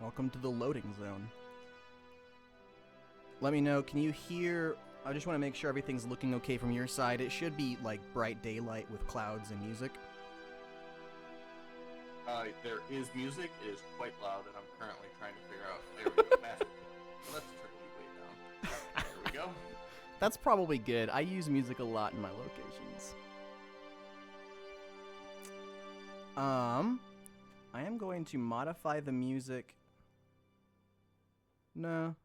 Welcome to the loading zone. Let me know, can you hear... I just want to make sure everything's looking okay from your side. It should be, like, bright daylight with clouds and music. There is music. It is quite loud, and I'm currently trying to figure out... There we go. Master. Let's turn the way down. There we go. That's probably good. I use music a lot in my locations. I am going to modify the music. No.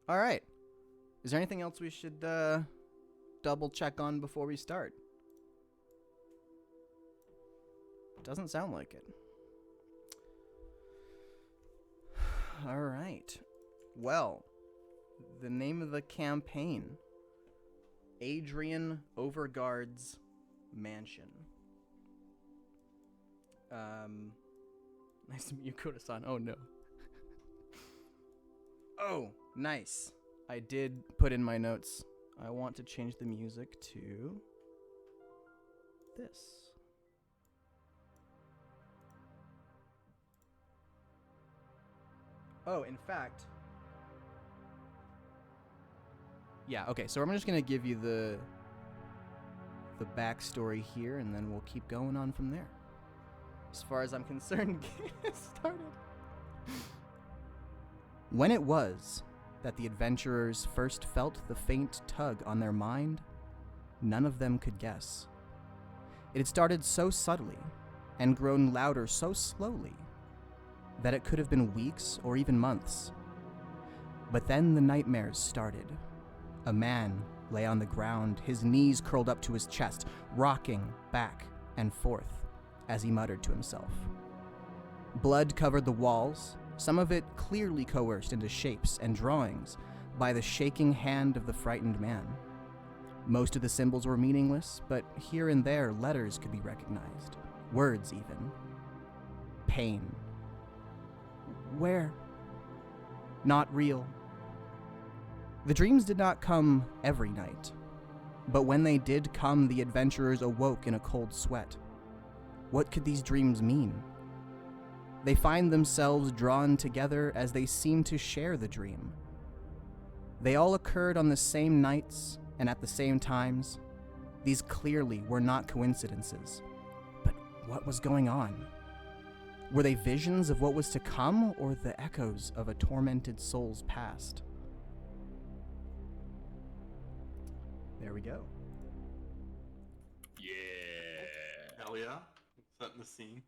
Alright. Is there anything else we should double check on before we start? Doesn't sound like it. Alright. Well, the name of the campaign. Adrian Overgaard's Mansion. Nice to meet you, Koda-san. Oh, no. Oh, nice. I did put in my notes. I want to change the music to this. Oh, in fact... Yeah, okay, so I'm just going to give you the backstory here, and then we'll keep going on from there. As far as I'm concerned, get started. When it was that the adventurers first felt the faint tug on their mind, none of them could guess. It had started so subtly and grown louder so slowly that it could have been weeks or even months. But then the nightmares started. A man lay on the ground, his knees curled up to his chest, rocking back and forth as he muttered to himself. Blood covered the walls, some of it clearly coerced into shapes and drawings by the shaking hand of the frightened man. Most of the symbols were meaningless, but here and there letters could be recognized, words even. Pain. Where? Not real. The dreams did not come every night, but when they did come, the adventurers awoke in a cold sweat. What could these dreams mean? They find themselves drawn together as they seem to share the dream. They all occurred on the same nights and at the same times. These clearly were not coincidences. But what was going on? Were they visions of what was to come, or the echoes of a tormented soul's past? There we go. Yeah. Hell yeah. Setting the scene.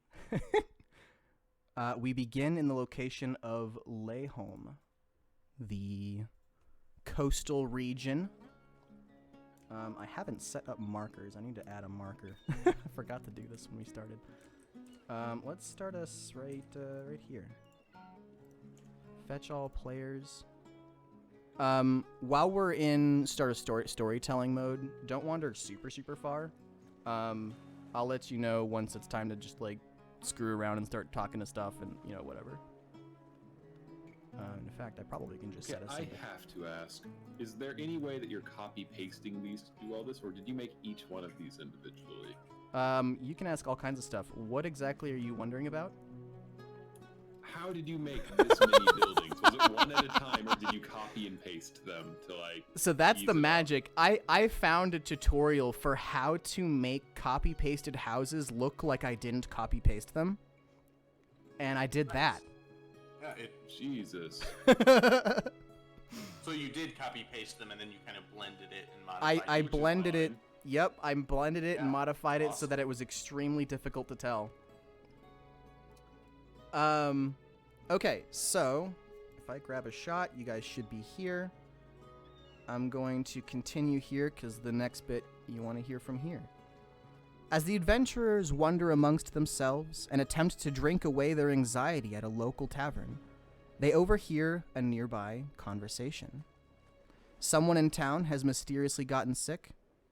We begin in the location of Leyholm, the coastal region. I haven't set up markers. I need to add a marker. I forgot to do this when we started. Let's start us right here. Fetch all players. While we're in storytelling mode, don't wander super far. I'll let you know once it's time to just like screw around and start talking to stuff and whatever. In fact, I probably can just set us. I have to ask: is there any way that you're copy pasting these to do all this, or did you make each one of these individually? You can ask all kinds of stuff. What exactly are you wondering about? How did you make this many buildings? Was it one at a time, or did you copy and paste them to like... So that's the magic. I found a tutorial for how to make copy-pasted houses look like I didn't copy-paste them. And I did that. Yeah, Jesus. So you did copy-paste them, and then you kind of blended it and modified it. I blended it. Yep, I blended it and modified it so that it was extremely difficult to tell. Okay, so if I grab a shot, you guys should be here. I'm going to continue here because the next bit you want to hear from here. As the adventurers wander amongst themselves and attempt to drink away their anxiety at a local tavern, they overhear a nearby conversation. Someone in town has mysteriously gotten sick,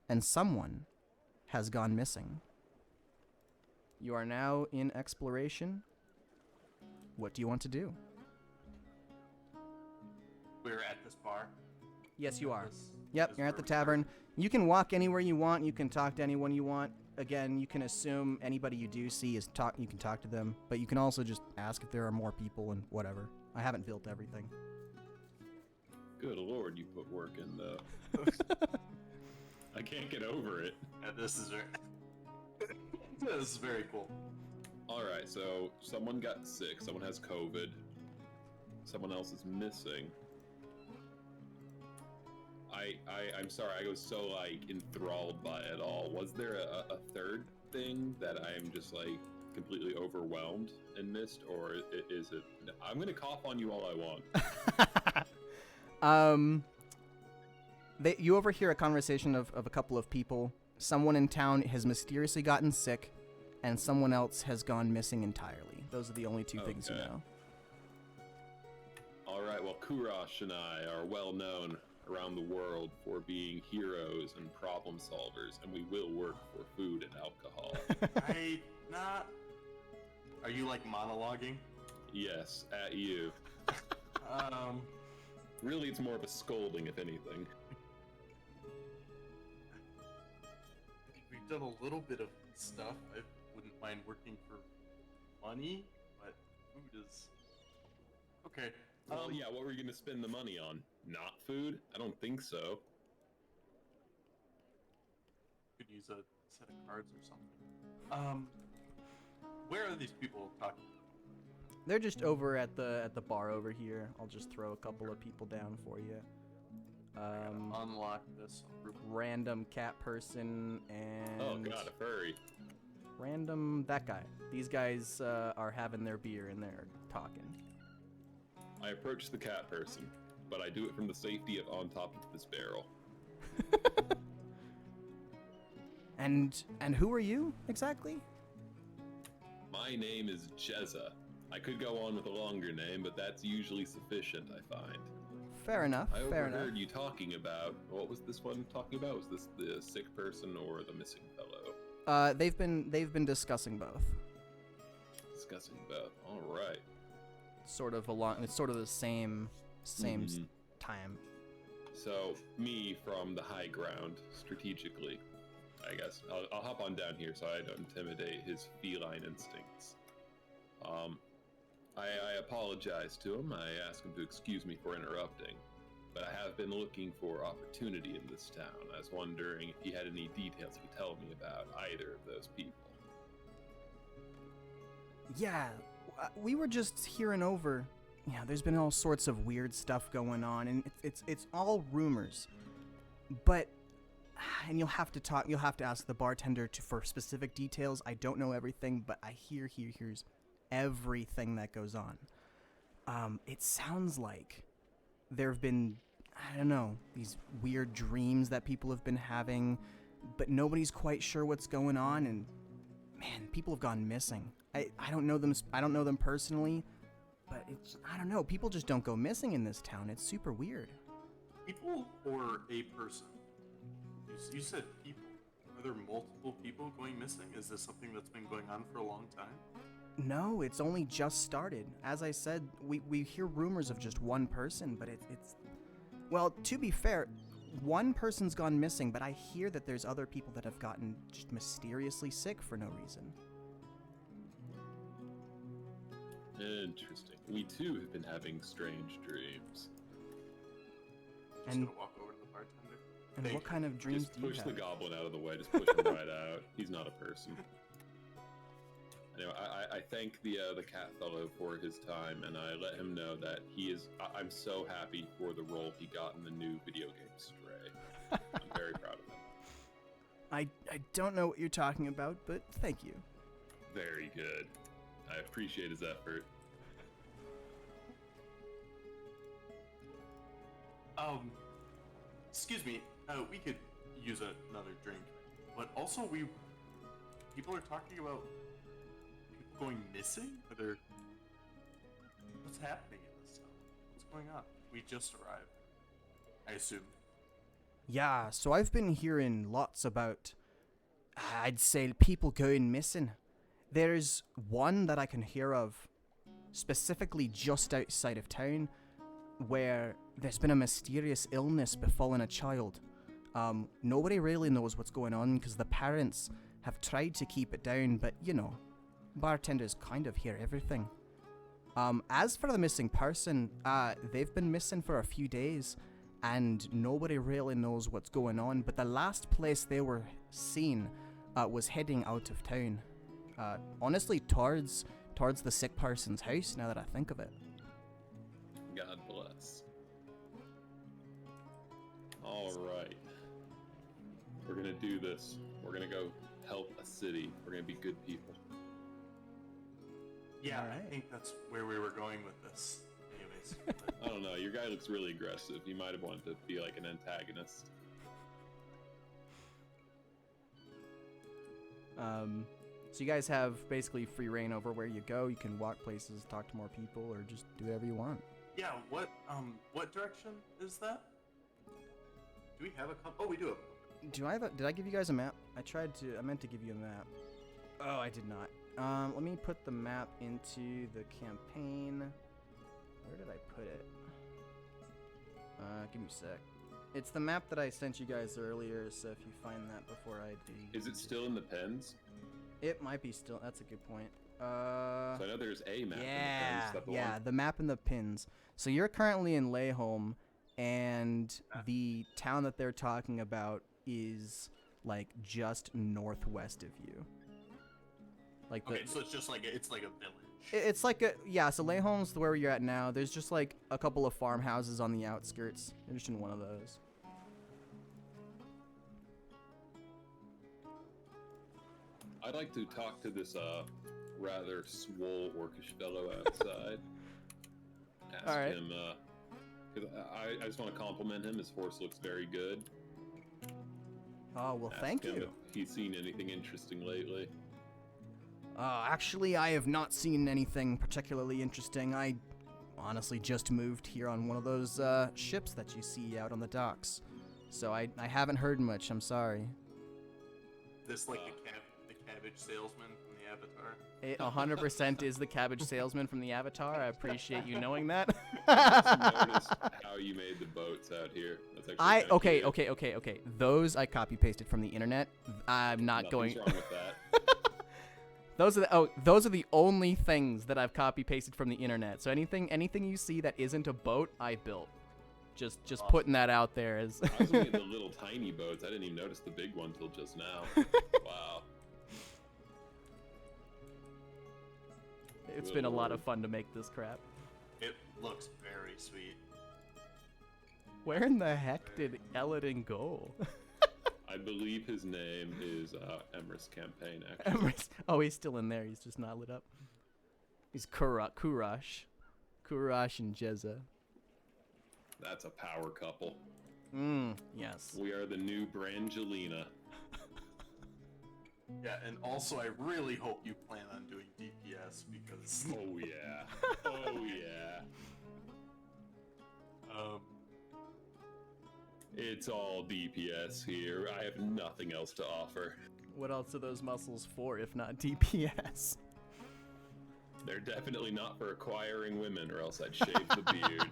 and someone has gone missing. You are now in exploration. What do you want to do? We're at this bar. Yes, you are. Yep, you're at the tavern. You can walk anywhere you want. You can talk to anyone you want. again, you can assume anybody you do see is you can talk to them, but you can also just ask if there are more people and whatever. I haven't built everything. Good lord, you put work in though. I can't get over it. Yeah, this is very cool. Alright, so someone got sick, someone has COVID, someone else is missing. I'm sorry, I was so, like, enthralled by it all. Was there a third thing that I'm just, like, completely overwhelmed and missed, or is it... I'm gonna cough on you all I want. You overhear a conversation of a couple of people. Someone in town has mysteriously gotten sick, and someone else has gone missing entirely. Those are the only two things you know. Alright, well, Kurash and I are well known around the world for being heroes and problem solvers, and we will work for food and alcohol. Are you, like, monologuing? Yes, at you. Really, it's more of a scolding, if anything. We've done a little bit of stuff. I wouldn't mind working for money, but food is... Okay. Well, yeah, what were you going to spend the money on? Not food? I don't think so. Could use a set of cards or something. Where are these people talking? They're just over at the bar over here. I'll just throw a couple of people down for you. Unlock this group. Random cat person and... Oh god, a furry. Random that guy. These guys are having their beer and they're talking. I approach the cat person, but I do it from the safety of on top of this barrel. And who are you exactly? My name is Jezza. I could go on with a longer name, but that's usually sufficient, I find. Fair enough. I fair enough. overheard you talking about... What was this one talking about? Was this the sick person or the missing fellow? They've been discussing both. Discussing both. All right. Sort of it's sort of the same time. So, me from the high ground, strategically, I guess. I'll hop on down here so I don't intimidate his feline instincts. I apologize to him. I ask him to excuse me for interrupting, but I have been looking for opportunity in this town. I was wondering if he had any details he could tell me about either of those people. Yeah, we were just hearing over. Yeah, there's been all sorts of weird stuff going on, and it's all rumors. But, and you'll have to ask the bartender for specific details. I don't know everything, but I here's everything that goes on. It sounds like there have been, I don't know, these weird dreams that people have been having, but nobody's quite sure what's going on, and man, people have gone missing. I don't know them personally, but I don't know, people just don't go missing in this town. It's super weird. People or a person? You said people. Are there multiple people going missing? Is this something that's been going on for a long time? No, it's only just started. As I said, we hear rumors of just one person, but it's... Well, to be fair, one person's gone missing, but I hear that there's other people that have gotten just mysteriously sick for no reason. Interesting. We too have been having strange dreams. Just gonna walk over to the bartender. And what kind of dreams do you have? Just push the goblin out of the way. Just push him right out. He's not a person. Anyway, I thank the cat fellow for his time, and I let him know that I'm so happy for the role he got in the new video game Stray. I'm very proud of him. I don't know what you're talking about, but thank you. Very good. I appreciate his effort. Excuse me. We could use another drink, but also people are talking about people going missing. What's happening in this town? What's going on? We just arrived, I assume. Yeah, so I've been hearing lots about, I'd say, people going missing. There's one that I can hear of, specifically just outside of town, where there's been a mysterious illness befallen a child. Nobody really knows what's going on because the parents have tried to keep it down, but you know, bartenders kind of hear everything. As for the missing person, they've been missing for a few days, and nobody really knows what's going on, but the last place they were seen was heading out of town. Honestly, towards the sick person's house, now that I think of it. God bless. Alright. We're gonna do this. We're gonna go help a city. We're gonna be good people. Yeah, Alright. I think that's where we were going with this. Anyways. I don't know, your guy looks really aggressive. He might have wanted to be like an antagonist. So you guys have basically free reign over where you go. You can walk places, talk to more people, or just do whatever you want. Yeah, what direction is that? Do we have a Oh, we do have Did I give you guys a map? I meant to give you a map. Oh, I did not. Let me put the map into the campaign. Where did I put it? Give me a sec. It's the map that I sent you guys earlier, so if you find that before I do... Is it still in the pens? It might be still. That's a good point. So I know there's a map in the pens. Is that the one? The map and the pins. So you're currently in Leyholm, and the town that they're talking about is like just northwest of you. Like Okay, so it's just like it's like a village. It's like so Leyholm's where you're at now. There's just like a couple of farmhouses on the outskirts. You're just in one of those. I'd like to talk to this rather swole orcish fellow outside. Ask All right. him, because I just want to compliment him. His horse looks very good. Oh, well, Ask thank him you. if he's seen anything interesting lately. Actually, I have not seen anything particularly interesting. I honestly just moved here on one of those ships that you see out on the docks. So I haven't heard much, I'm sorry. This like the cabbage salesman from the Avatar. It 100% is the cabbage salesman from the Avatar. I appreciate you knowing that. I just noticed how you made the boats out here. That's actually Okay. Those I copy pasted from the internet. I'm not Nothing's going. wrong with that. Those are the only things that I've copy pasted from the internet. So anything you see that isn't a boat, I built. Just Awesome. putting that out there as. I was looking at the little tiny boats. I didn't even notice the big one till just now. Wow. It's been a lot of fun to make this crap. It looks very sweet. Where in the heck did Eladin go? I believe his name is Emrys Campaign, actually. Oh, he's still in there. He's just not lit up. He's Kurash and Jezza. That's a power couple. Yes. We are the new Brangelina. Yeah, and also I really hope you plan on doing DPS because Oh yeah. Oh yeah. It's all DPS here. I have nothing else to offer. What else are those muscles for if not DPS? They're definitely not for acquiring women, or else I'd shave the beard.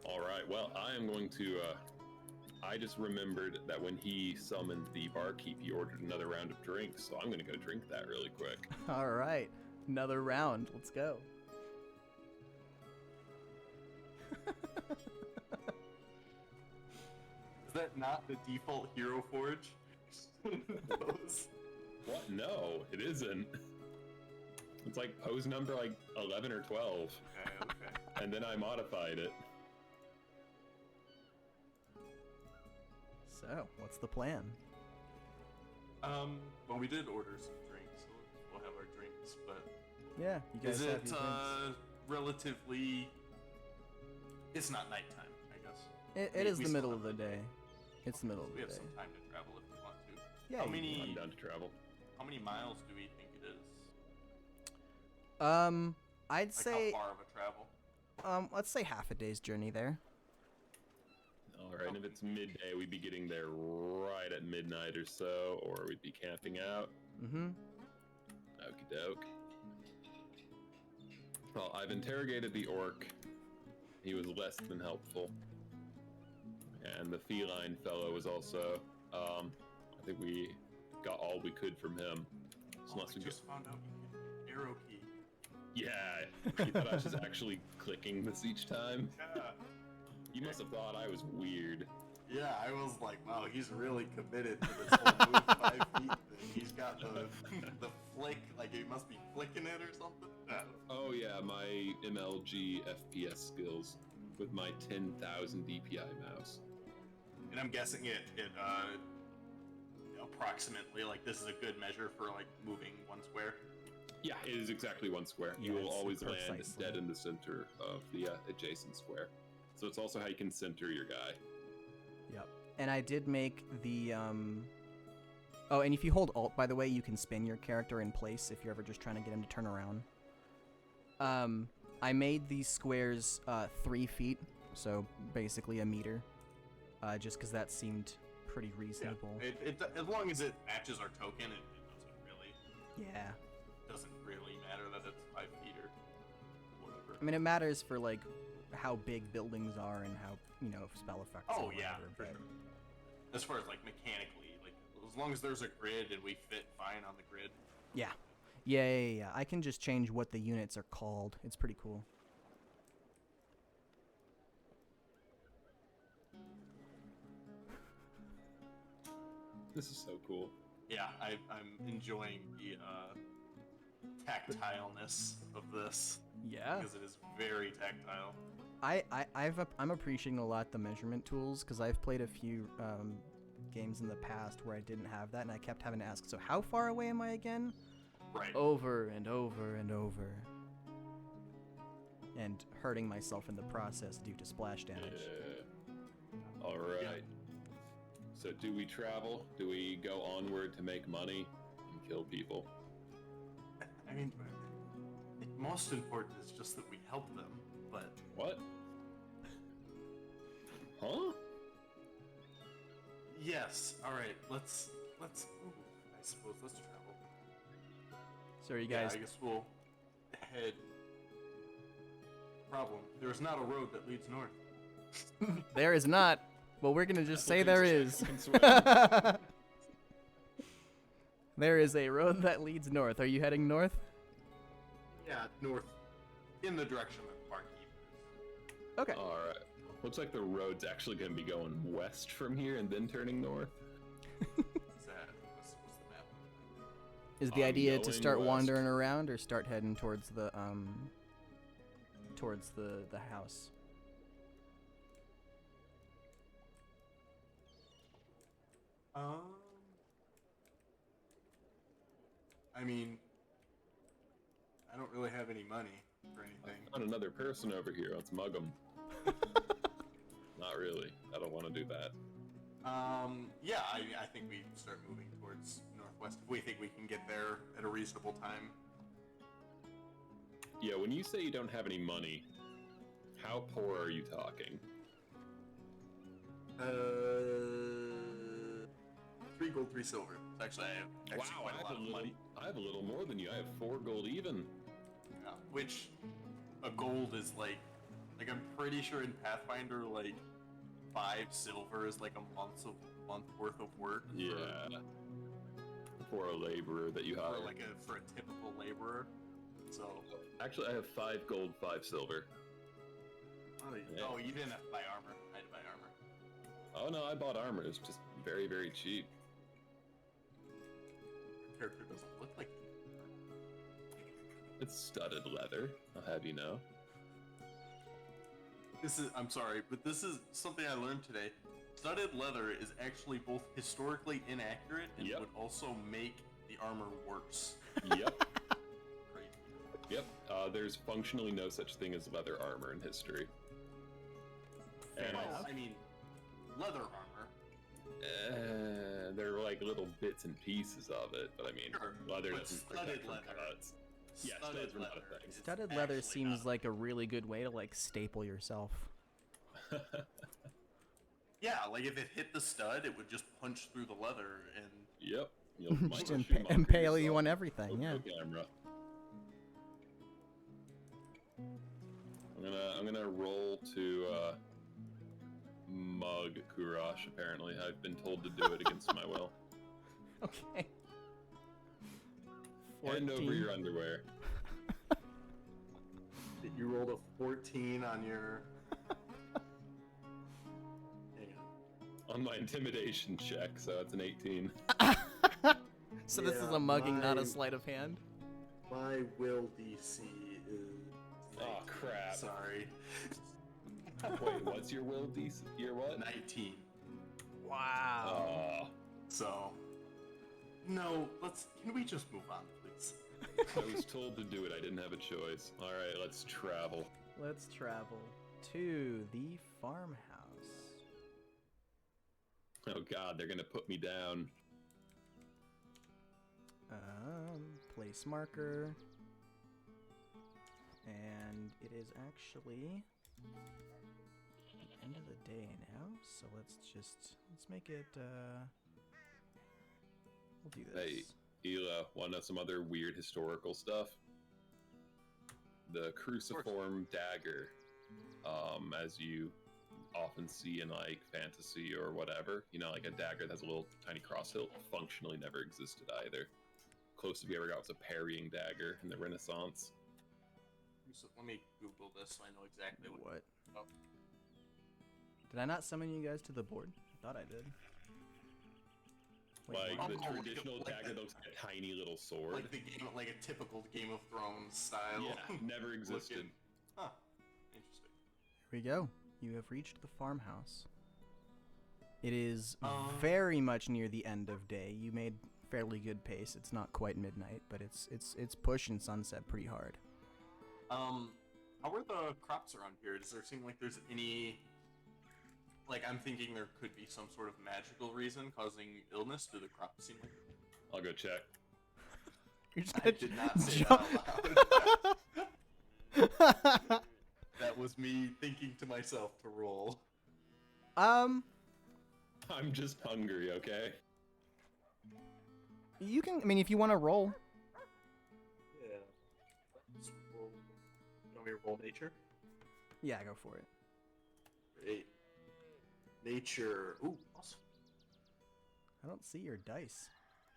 Alright, well, I am going to, I just remembered that when he summoned the barkeep, he ordered another round of drinks, so I'm gonna go drink that really quick. All right, another round. Let's go. is that not the default Hero Forge? Those- What? No, it isn't. It's like pose number like 11 or 12, Okay. and then I modified it. So, what's the plan? Well, we did order some drinks, so we'll have our drinks, but Yeah, you guys is have it your drinks. relatively? It's not nighttime, I guess. It is we the still middle have of the the day. day. It's the middle of We the have day. some time to travel if we want to. Yeah. How you many? I'm down to travel. How many miles do we think it is? do. I'd Like say how far of a travel? let's say half a day's journey there. Alright, and if it's midday, we'd be getting there right at midnight or so, or we'd be camping out. Mm-hmm. Okie doke. Well, I've interrogated the orc. He was less than helpful. And the feline fellow was also, I think we got all we could from him. So Oh, unless I we just found out you can arrow key. Yeah, you thought I was just actually clicking this each time? Yeah. You must have thought I was weird. Yeah, I was like, wow, he's really committed to this whole move 5 feet thing. He's got the flick, like he must be flicking it or something. Oh yeah, my MLG FPS skills with my 10,000 DPI mouse. And I'm guessing it approximately, like, this is a good measure for, like, moving 1 square. Yeah, it is exactly 1 square. Yeah, You will it's always land precisely. dead in the center of the adjacent square. So it's also how you can center your guy. Yep. And I did make the Oh, and if you hold Alt, by the way, you can spin your character in place if you're ever just trying to get him to turn around. I made these squares 3 feet, so basically a meter, just because that seemed pretty reasonable. Yeah, as long as it matches our token, it Yeah. doesn't really matter that it's 5 feet or whatever. I mean, it matters for, like, how big buildings are and how, you know, spell effects Oh, and yeah, whatever, for but sure. As far as, like, mechanically, like, as long as there's a grid and we fit fine on the grid. Yeah. Yeah. I can just change what the units are called. It's pretty cool. This is so cool. Yeah, I'm enjoying the tactileness of this. Yeah. Because it is very tactile. I'm appreciating a lot the measurement tools, because I've played a few games in the past where I didn't have that, and I kept having to ask, so how far away am I again? Right. Over and over and over. And hurting myself in the process due to splash damage. All right. So do we travel? Do we go onward to make money and kill people? I mean, most important is just that we help them, but... What? Huh? Yes, alright, let's I suppose let's travel. So are you guys... Yeah, I guess we'll head... Problem, there's not a road that leads north. There is not. Well, we're gonna just say there is. There is a road that leads north. Are you heading north? Yeah, north, in the direction that Barkeep is. Okay. All right. Looks like the road's actually going to be going west from here and then turning north. What's the map? Is the I'm idea to going start west. wandering around or start heading towards the house? I mean, I don't really have any money for anything. I found another person over here. Let's mug them. Not really. I don't want to do that. Yeah, I think we start moving towards northwest if we think we can get there at a reasonable time. Yeah, when you say you don't have any money, how poor are you talking? 3 gold, 3 silver. Actually, I have actually Wow, quite I a have lot a of little. money. I have a little more than you. I have 4 gold even. Yeah, which a gold is like I'm pretty sure in Pathfinder, like 5 silver is like a month worth of work. Yeah. For a laborer that you hire. For a typical laborer. So. Actually, I have 5 gold, 5 silver. Oh, Yeah. oh, you didn't have to buy armor. I had to buy armor. Oh no, I bought armor. It's just very, very cheap. Your character doesn't look like it. It's studded leather. I'll have you know. I'm sorry, but this is something I learned today. Studded leather is actually both historically inaccurate and Yep. would also make the armor worse. Yep. Crazy. Yep. There's functionally no such thing as leather armor in history. And Well, I mean, leather armor. they're like little bits and pieces of it, but I mean, Sure, leather but doesn't studded protect from leather. cuts. Yeah, Studded studs are not a leather. thing. is Studded leather actually seems not- like a really good way to, like, staple yourself. Yeah, like if it hit the stud, it would just punch through the leather and... Yep. You'll Just Michael Schumacher impale you yourself. on everything, yeah. Photo camera. I'm gonna roll to mug Kurash, apparently. I've been told to do it against my will. Okay. Hand over 14. your underwear. You rolled a 14 on your... Hang on. On my intimidation check, so it's an 18. So this is Yeah, a mugging, not a my- sleight of hand. My will DC is... Oh, crap. Sorry. Wait, what's your will DC? Your what? 19. Wow. Oh. So... No, can we just move on, please? I was told to do it. I didn't have a choice. All right, let's travel. Let's travel to the farmhouse. Oh God, they're gonna put me down. Place marker. And it is actually the end of the day now, so let's make it, we'll do this. Hey, Ela, want to know some other weird historical stuff? The cruciform dagger, as you often see in like fantasy or whatever, you know, like a dagger that has a little tiny cross hilt, functionally never existed either. Closest we ever got was a parrying dagger in the Renaissance. So let me Google this so I know exactly what... What? Oh. Did I not summon you guys to the board? I thought I did. Wait, Like what? the Oh, traditional like dagger the- that looks like a tiny little sword. Like a typical Game of Thrones style. Yeah, never existed. Looking. Huh. Interesting. Here we go. You have reached the farmhouse. It is Um, very much near the end of day. You made fairly good pace. It's not quite midnight, but it's pushing sunset pretty hard. How are the crops around here? Does there seem like there's any... Like, I'm thinking there could be some sort of magical reason causing illness. Do the crops seem like... I'll go check. You're just I gonna did not say jump- that out loud. That was me thinking to myself to roll. I'm just hungry, okay? You can. I mean, if you want to roll. Yeah. Let's roll. You want me to roll nature? Yeah, go for it. Great. Nature. Ooh, awesome. I don't see your dice.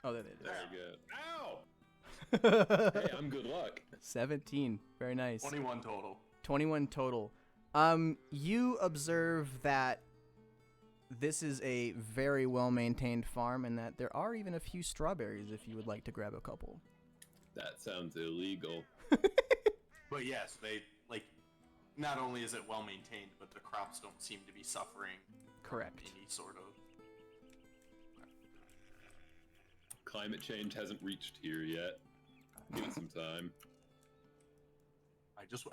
Oh, there it is. Very good. Ow! Hey, I'm good luck. 17. Very nice. 21 total. 21 total. You observe that this is a very well-maintained farm and that there are even a few strawberries if you would like to grab a couple. That sounds illegal. But yes, they, like, not only is it well maintained, but the crops don't seem to be suffering Correct. any sort of... Climate change hasn't reached here yet. Give it some time.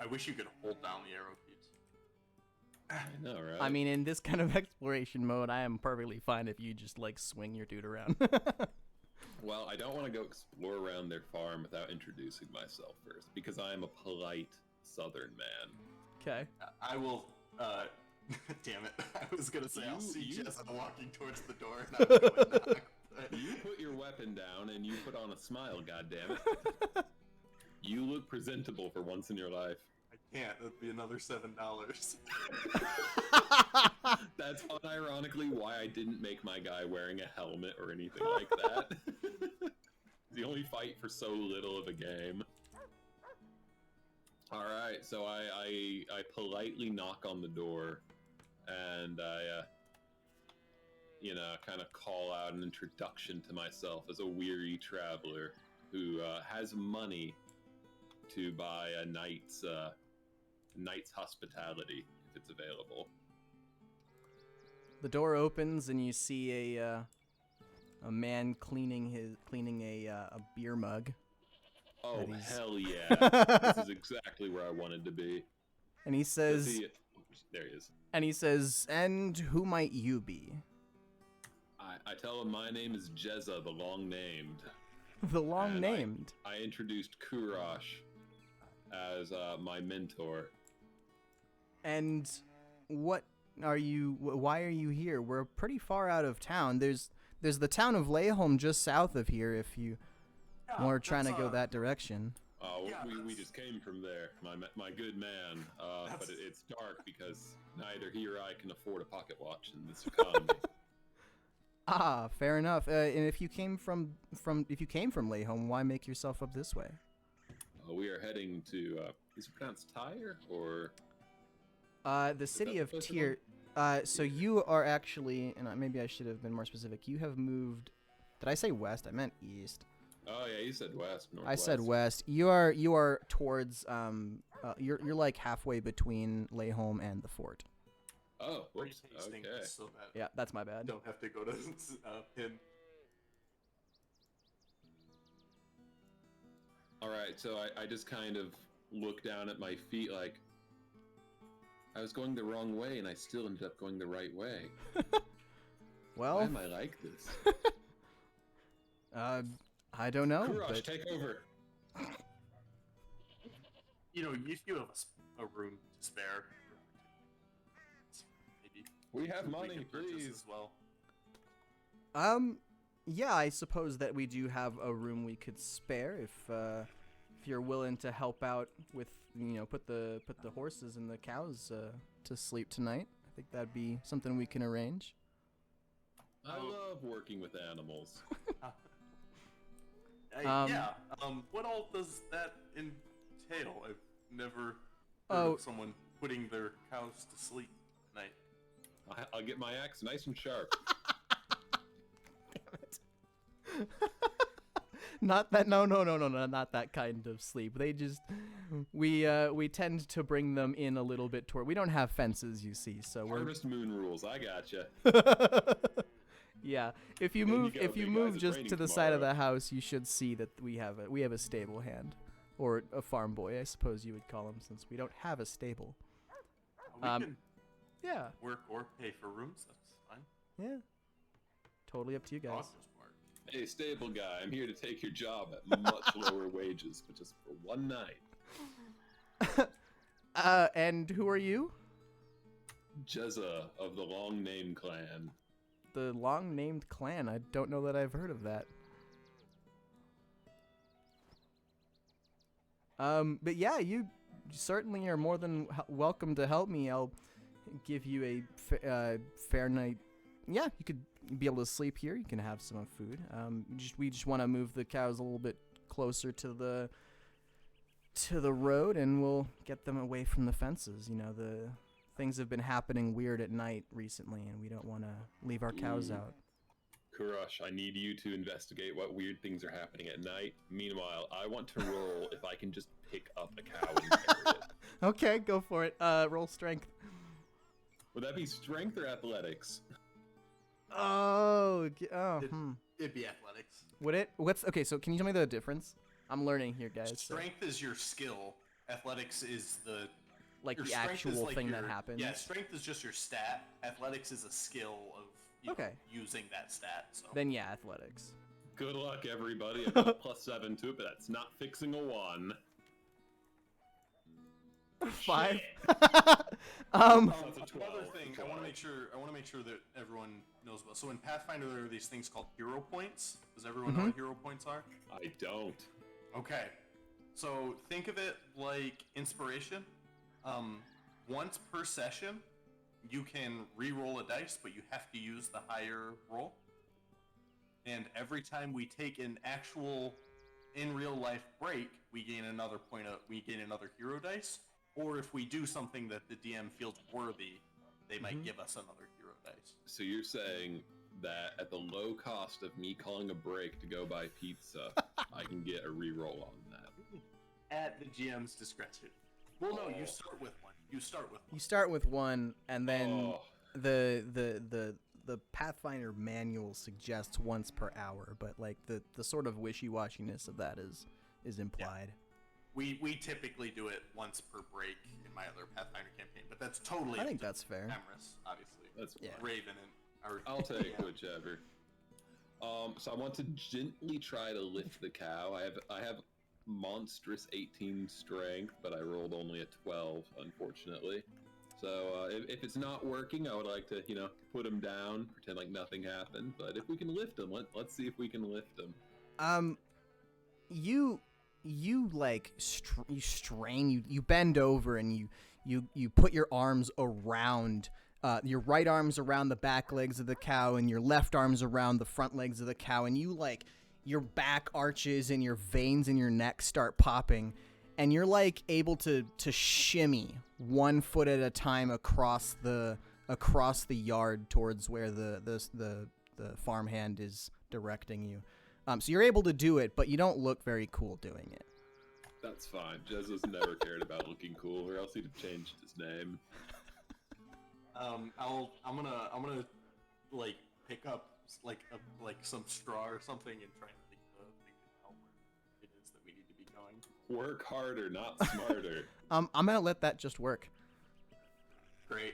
I wish you could hold down the arrow keys. I know, right? I mean, in this kind of exploration mode, I am perfectly fine if you just, like, swing your dude around. Well, I don't want to go explore around their farm without introducing myself first, because I am a polite Southern man. Okay. I will, damn it. I was gonna say I'll see you- Jessica walking towards the door and I would go and knock, but... You put your weapon down and you put on a smile, goddammit. You look presentable for once in your life. I can't. That'd be another $7. That's unironically why I didn't make my guy wearing a helmet or anything like that. The only fight for so little of a game. Alright, so I politely knock on the door and I, you know, kind of call out an introduction to myself as a weary traveler who has money to buy a night's hospitality if it's available. The door opens and you see a man cleaning a beer mug. Oh, That he's- hell yeah. This is exactly where I wanted to be. And he says, There he is. and who might you be? I tell him my name is Jezza, the long-named. The long And named. I introduced Kurash as my mentor. And what are you? Why are you here? We're pretty far out of town. There's the town of Layholm just south of here. If you were trying to go that direction. Oh, Yeah, we just came from there, my good man. But it's dark because neither he or I can afford a pocket watch in this economy. Ah, fair enough. And if you came from Leyholm, why make yourself up this way? We are heading to. Is it pronounced Tyre or? The city of Tyr. So you are actually, and maybe I should have been more specific. You have moved. Did I say west? I meant east. Oh yeah, you said west. I said west. You are towards. You're like halfway between Leyholm and the fort. Oh, whoops. Okay. So that Yeah, that's my bad. don't have to go to him. All right, so I just kind of look down at my feet like I was going the wrong way, and I still ended up going the right way. Well, why am I like this? I don't know. Kurosh, But... take over. You know, if you have a room to spare, maybe We have we money, can purchase please. as well. Yeah, I suppose that we do have a room we could spare if you're willing to help out with, put the horses and the cows to sleep tonight. I think that'd be something we can arrange. I love working with animals. What all does that entail? I've never heard of someone putting their cows to sleep at night. I'll get my axe nice and sharp. Damn it. Not that, no, not that kind of sleep. They just, we tend to bring them in a little bit toward, we don't have fences, you see, so we're... Harvest moon rules, I gotcha. Yeah, if you There you move, go, if you big move guys, it's just raining to the side of tomorrow. the house, you should see that we have a stable hand, or a farm boy, I suppose you would call him, since we don't have a stable. We can Yeah, work or pay for rooms. That's fine. yeah, totally up to you guys. Awesome smart. Hey, stable guy, I'm here to take your job at much lower wages, but just for one night. And who are you? Jezza of the Long Name Clan. The long-named clan. I don't know that I've heard of that. But yeah, you certainly are more than welcome to help me. I'll give you a fair night. Yeah, you could be able to sleep here. You can have some food. We just want to move the cows a little bit closer to the road, and we'll get them away from the fences. The things have been happening weird at night recently, and we don't want to leave our cows out. Kurosh, I need you to investigate what weird things are happening at night. Meanwhile, I want to roll if I can just pick up a cow and carry it. Okay, go for it. Roll strength. Would that be strength or athletics? Oh, It'd be athletics. Would it? Okay, so can you tell me the difference? I'm learning here, guys. so- Strength is your skill. Athletics is the Like your the strength actual is like thing that your- happens. Yeah, strength is just your stat. Athletics is a skill of Okay. using that stat. So Then yeah, athletics. Good luck, everybody. I've got a +7 to it, but that's not fixing a 1. 5. That's a another 12. thing I want to make sure that everyone knows about. So in Pathfinder there are these things called hero points. Does everyone know what hero points are? I don't. Okay. So think of it like inspiration. Once per session, you can re-roll a dice, but you have to use the higher roll. And every time we take an actual in real life break, we gain another hero dice. Or if we do something that the DM feels worthy, they might give us another hero dice. So you're saying that at the low cost of me calling a break to go buy pizza, I can get a reroll on that. At the GM's discretion. Well, no, you start with one. You start with one, and then Oh. the Pathfinder manual suggests once per hour, but like the sort of wishy-washiness of that is implied. We typically do it once per break in my other Pathfinder campaign, but that's totally I up think to that's fair. Emrys, obviously. That's Yeah. fine. Raven and our I'll take whichever. So I want to gently try to lift the cow. I have monstrous 18 strength, but I rolled only a 12, unfortunately. So if it's not working, I would like to, put him down, pretend like nothing happened. But if we can lift him, let's see if we can lift him. you like you strain, you bend over, and you put your arms around, your right arm's around the back legs of the cow, and your left arm's around the front legs of the cow, and you like your back arches and your veins in your neck start popping, and you're like able to shimmy 1 foot at a time across the yard towards where the farmhand is directing you. So you're able to do it, but you don't look very cool doing it. That's fine. Jezza's never cared about looking cool, or else he'd have changed his name. I'm gonna like pick up like some straw or something and try and think of how it is that we need to be going. Work harder, not smarter. I'm gonna let that just work. Great.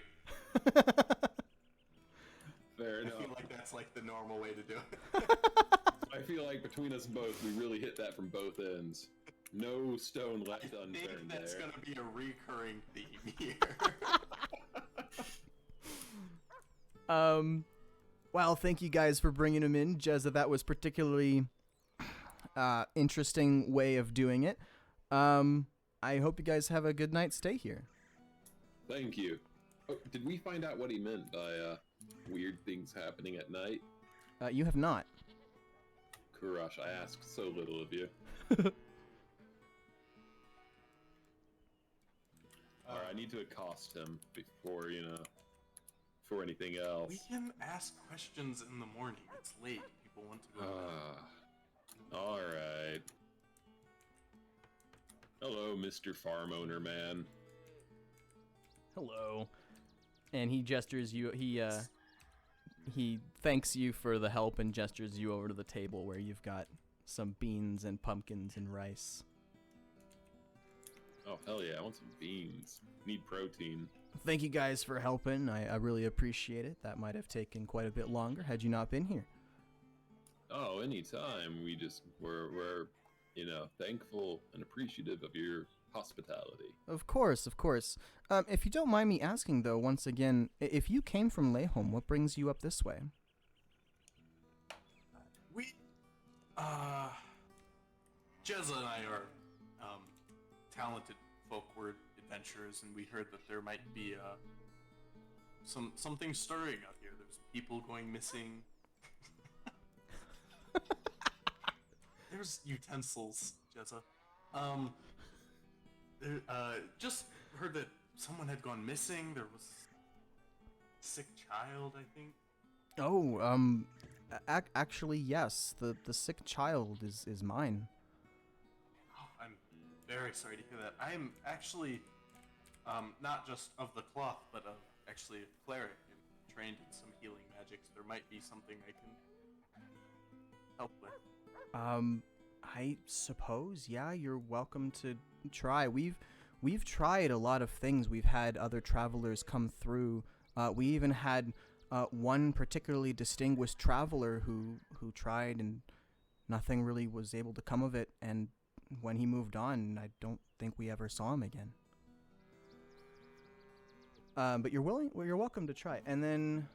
Fair enough. I feel like that's like the normal way to do it. I feel like between us both, we really hit that from both ends. No stone left I unturned think that's there. gonna be a recurring theme here. Well, thank you guys for bringing him in, Jezza. That was particularly interesting way of doing it. I hope you guys have a good night's stay here. Thank you. Oh, did we find out what he meant by weird things happening at night? You have not. Kurush, I asked so little of you. Alright, I need to accost him before, before anything else. We can ask questions in the morning. It's late. People want to go to bed. Alright. Hello, Mr. Farm Owner Man. Hello. And he gestures you. He thanks you for the help and gestures you over to the table where you've got some beans and pumpkins and rice. Oh, hell yeah, I want some beans. Need protein. Thank you guys for helping. I really appreciate it. That might have taken quite a bit longer had you not been here. Oh, anytime. We're thankful and appreciative of your hospitality. Of course, of course. If you don't mind me asking, though, once again, if you came from Leyholm, what brings you up this way? Jezza and I are talented folkward adventurers, and we heard that there might be something stirring out here. There's people going missing. There's utensils, Jezza. Just heard that someone had gone missing. There was a sick child, I think. Oh, actually, yes. The sick child is mine. Oh, I'm very sorry to hear that. I am actually not just of the cloth, but actually a cleric and trained in some healing magics. There might be something I can help with. I suppose, yeah, you're welcome to try. We've tried a lot of things. We've had other travelers come through. We even had one particularly distinguished traveler who tried, and nothing really was able to come of it. And when he moved on, I don't think we ever saw him again. But you're welcome to try. And then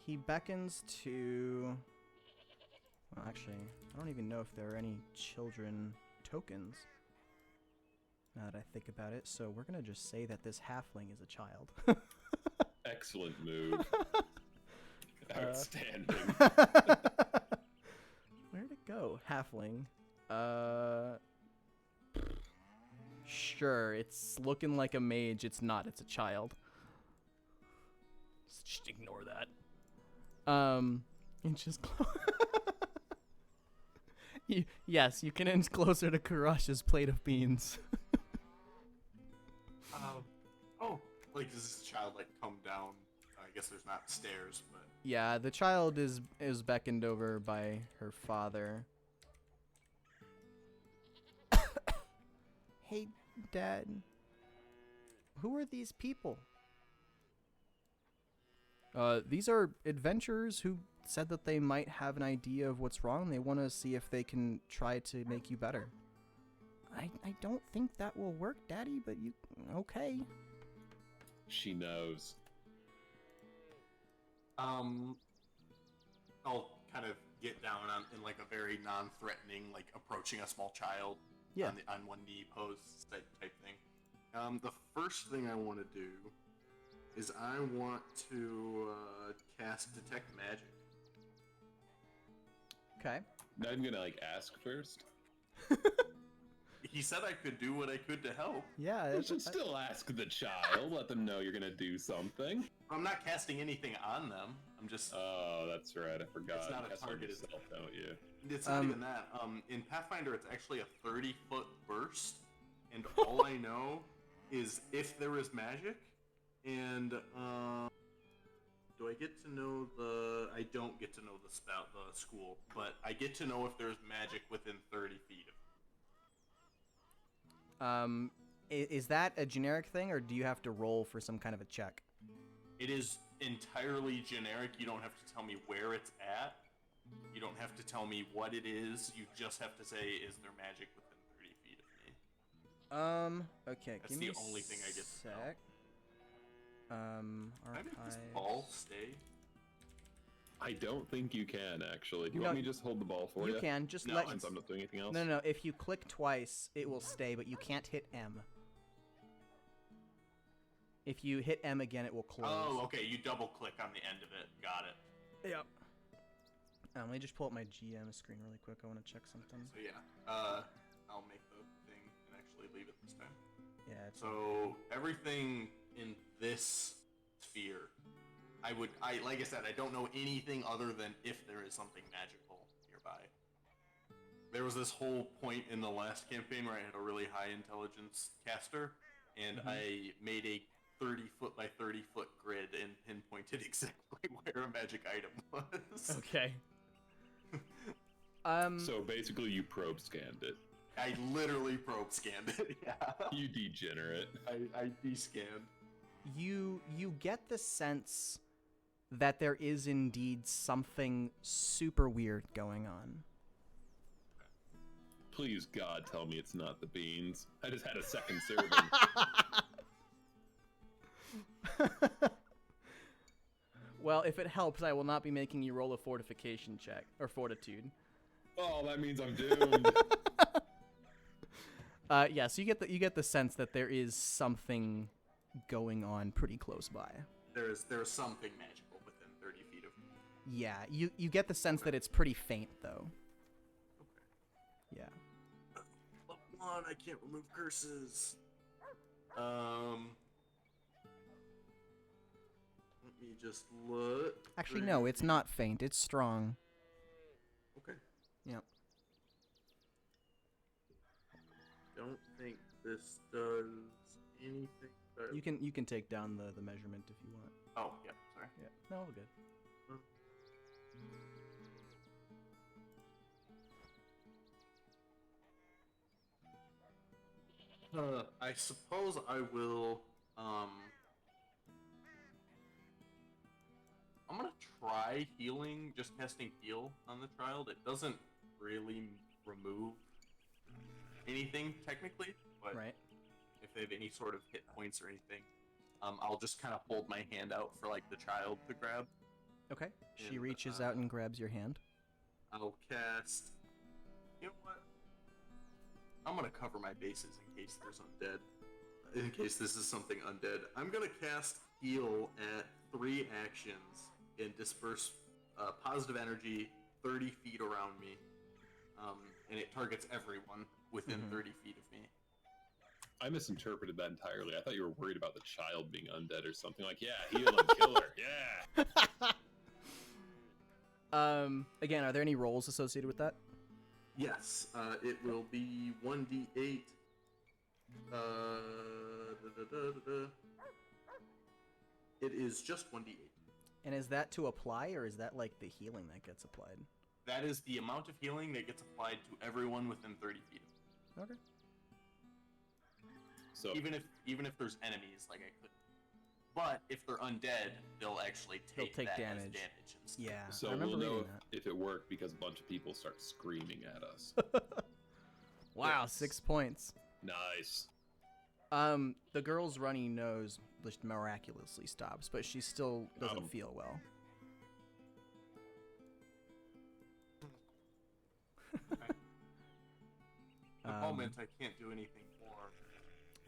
he beckons to. Well, actually, I don't even know if there are any children tokens. Now that I think about it, so we're gonna just say that this halfling is a child. Excellent move. Outstanding. Where'd it go? Halfling. Sure, it's looking like a mage. It's not. It's a child. Just ignore that. Inches close. Yes, you can inch closer to Kurush's plate of beans. Like, does this child, like, come down? I guess there's not stairs, but... Yeah, the child is beckoned over by her father. Hey, Dad. Who are these people? These are adventurers who said that they might have an idea of what's wrong. They want to see if they can try to make you better. I don't think that will work, Daddy, but you... Okay. She knows. I'll kind of get down in like a very non-threatening, like approaching a small child. Yeah. on one knee pose type thing. The first thing I want to do is I want to cast Detect Magic. Okay. Not even gonna ask first. He said I could do what I could to help. Yeah. You should still ask the child. Let them know you're gonna do something. I'm not casting anything on them. I'm just. Oh, that's right. I forgot. It's not You a cast on targeted. yourself, don't you? It's not even that. In Pathfinder, it's actually a 30-foot burst, and all I know is if there is magic, and do I get to know the? I don't get to know the school, but I get to know if there's magic within 30 feet of me. Is that a generic thing, or do you have to roll for some kind of a check? It is entirely generic. You don't have to tell me where it's at. You don't have to tell me what it is. You just have to say, is there magic within 30 feet of me? Okay. That's give me the only thing I get to know. sec. Can I make this Archives. ball stay? I don't think you can, actually. Do you No, want me to just hold the ball for you? You can just No, let. Since I'm not doing anything else? No. If you click twice, it will stay, but you can't hit M. If you hit M again, it will close. Oh, okay. You double click on the end of it. Got it. Yep. Let me just pull up my GM screen really quick. I want to check something. So yeah, I'll make the thing and actually leave it this time. Yeah. It's So everything in this sphere, like I said, I don't know anything other than if there is something magical nearby. There was this whole point in the last campaign where I had a really high intelligence caster, and I made a 30-foot by 30-foot grid and pinpointed exactly where a magic item was. Okay. So basically, you probe scanned it. I literally probe scanned it. Yeah. You degenerate. I descanned. You get the sense that there is indeed something super weird going on. Please, God, tell me it's not the beans. I just had a second serving. Well, if it helps, I will not be making you roll a fortification check or fortitude. Oh, that means I'm doomed. Yeah, so you get the sense that there is something going on pretty close by. There's something magical within 30 feet of me. Yeah, you get the sense that it's pretty faint though. Okay. Yeah. Level 1, I can't remove curses. Let me just look. Actually, no, it's not faint. It's strong. Okay. Yep. Don't think this does anything. But... You can take down the measurement if you want. Oh, yeah. Sorry. Yeah. No, all good. I suppose I will. I'm gonna try healing, just casting heal on the child. It doesn't really remove anything technically, but Right. if they have any sort of hit points or anything, I'll just kind of hold my hand out for the child to grab. Okay. She And, reaches out and grabs your hand. I'll cast. You know what? I'm gonna cover my bases in case there's undead. In case this is something undead, I'm gonna cast heal at 3 actions and disperse positive energy 30 feet around me, and it targets everyone within 30 feet of me. I misinterpreted that entirely. I thought you were worried about the child being undead or something. Yeah, heal him, kill her, yeah. Again, are there any rolls associated with that? Yes, it will be 1d8. It is just 1d8. And is that to apply, or is that the healing that gets applied? That is the amount of healing that gets applied to everyone within 30 feet of me. Okay. So Even if there's enemies, I could. But if they're undead, they'll actually take that damage. as damage instead. Yeah. So I remember we'll know reading that. if it worked because a bunch of people start screaming at us. Wow, Yes. 6 points. Nice. The girl's runny nose just miraculously stops, but she still doesn't feel well. moment, I can't do anything more.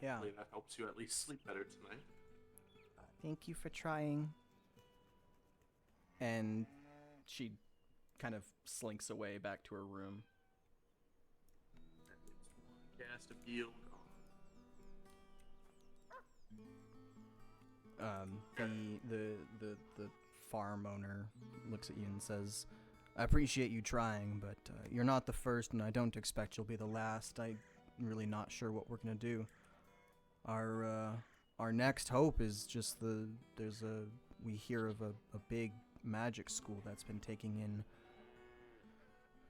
Yeah. Hopefully that helps you at least sleep better tonight. Thank you for trying. And she kind of slinks away back to her room. Cast a heal. The farm owner looks at you and says, I appreciate you trying, but you're not the first, and I don't expect you'll be the last. I'm really not sure what we're gonna do. Our next hope is just we hear of a big magic school that's been taking in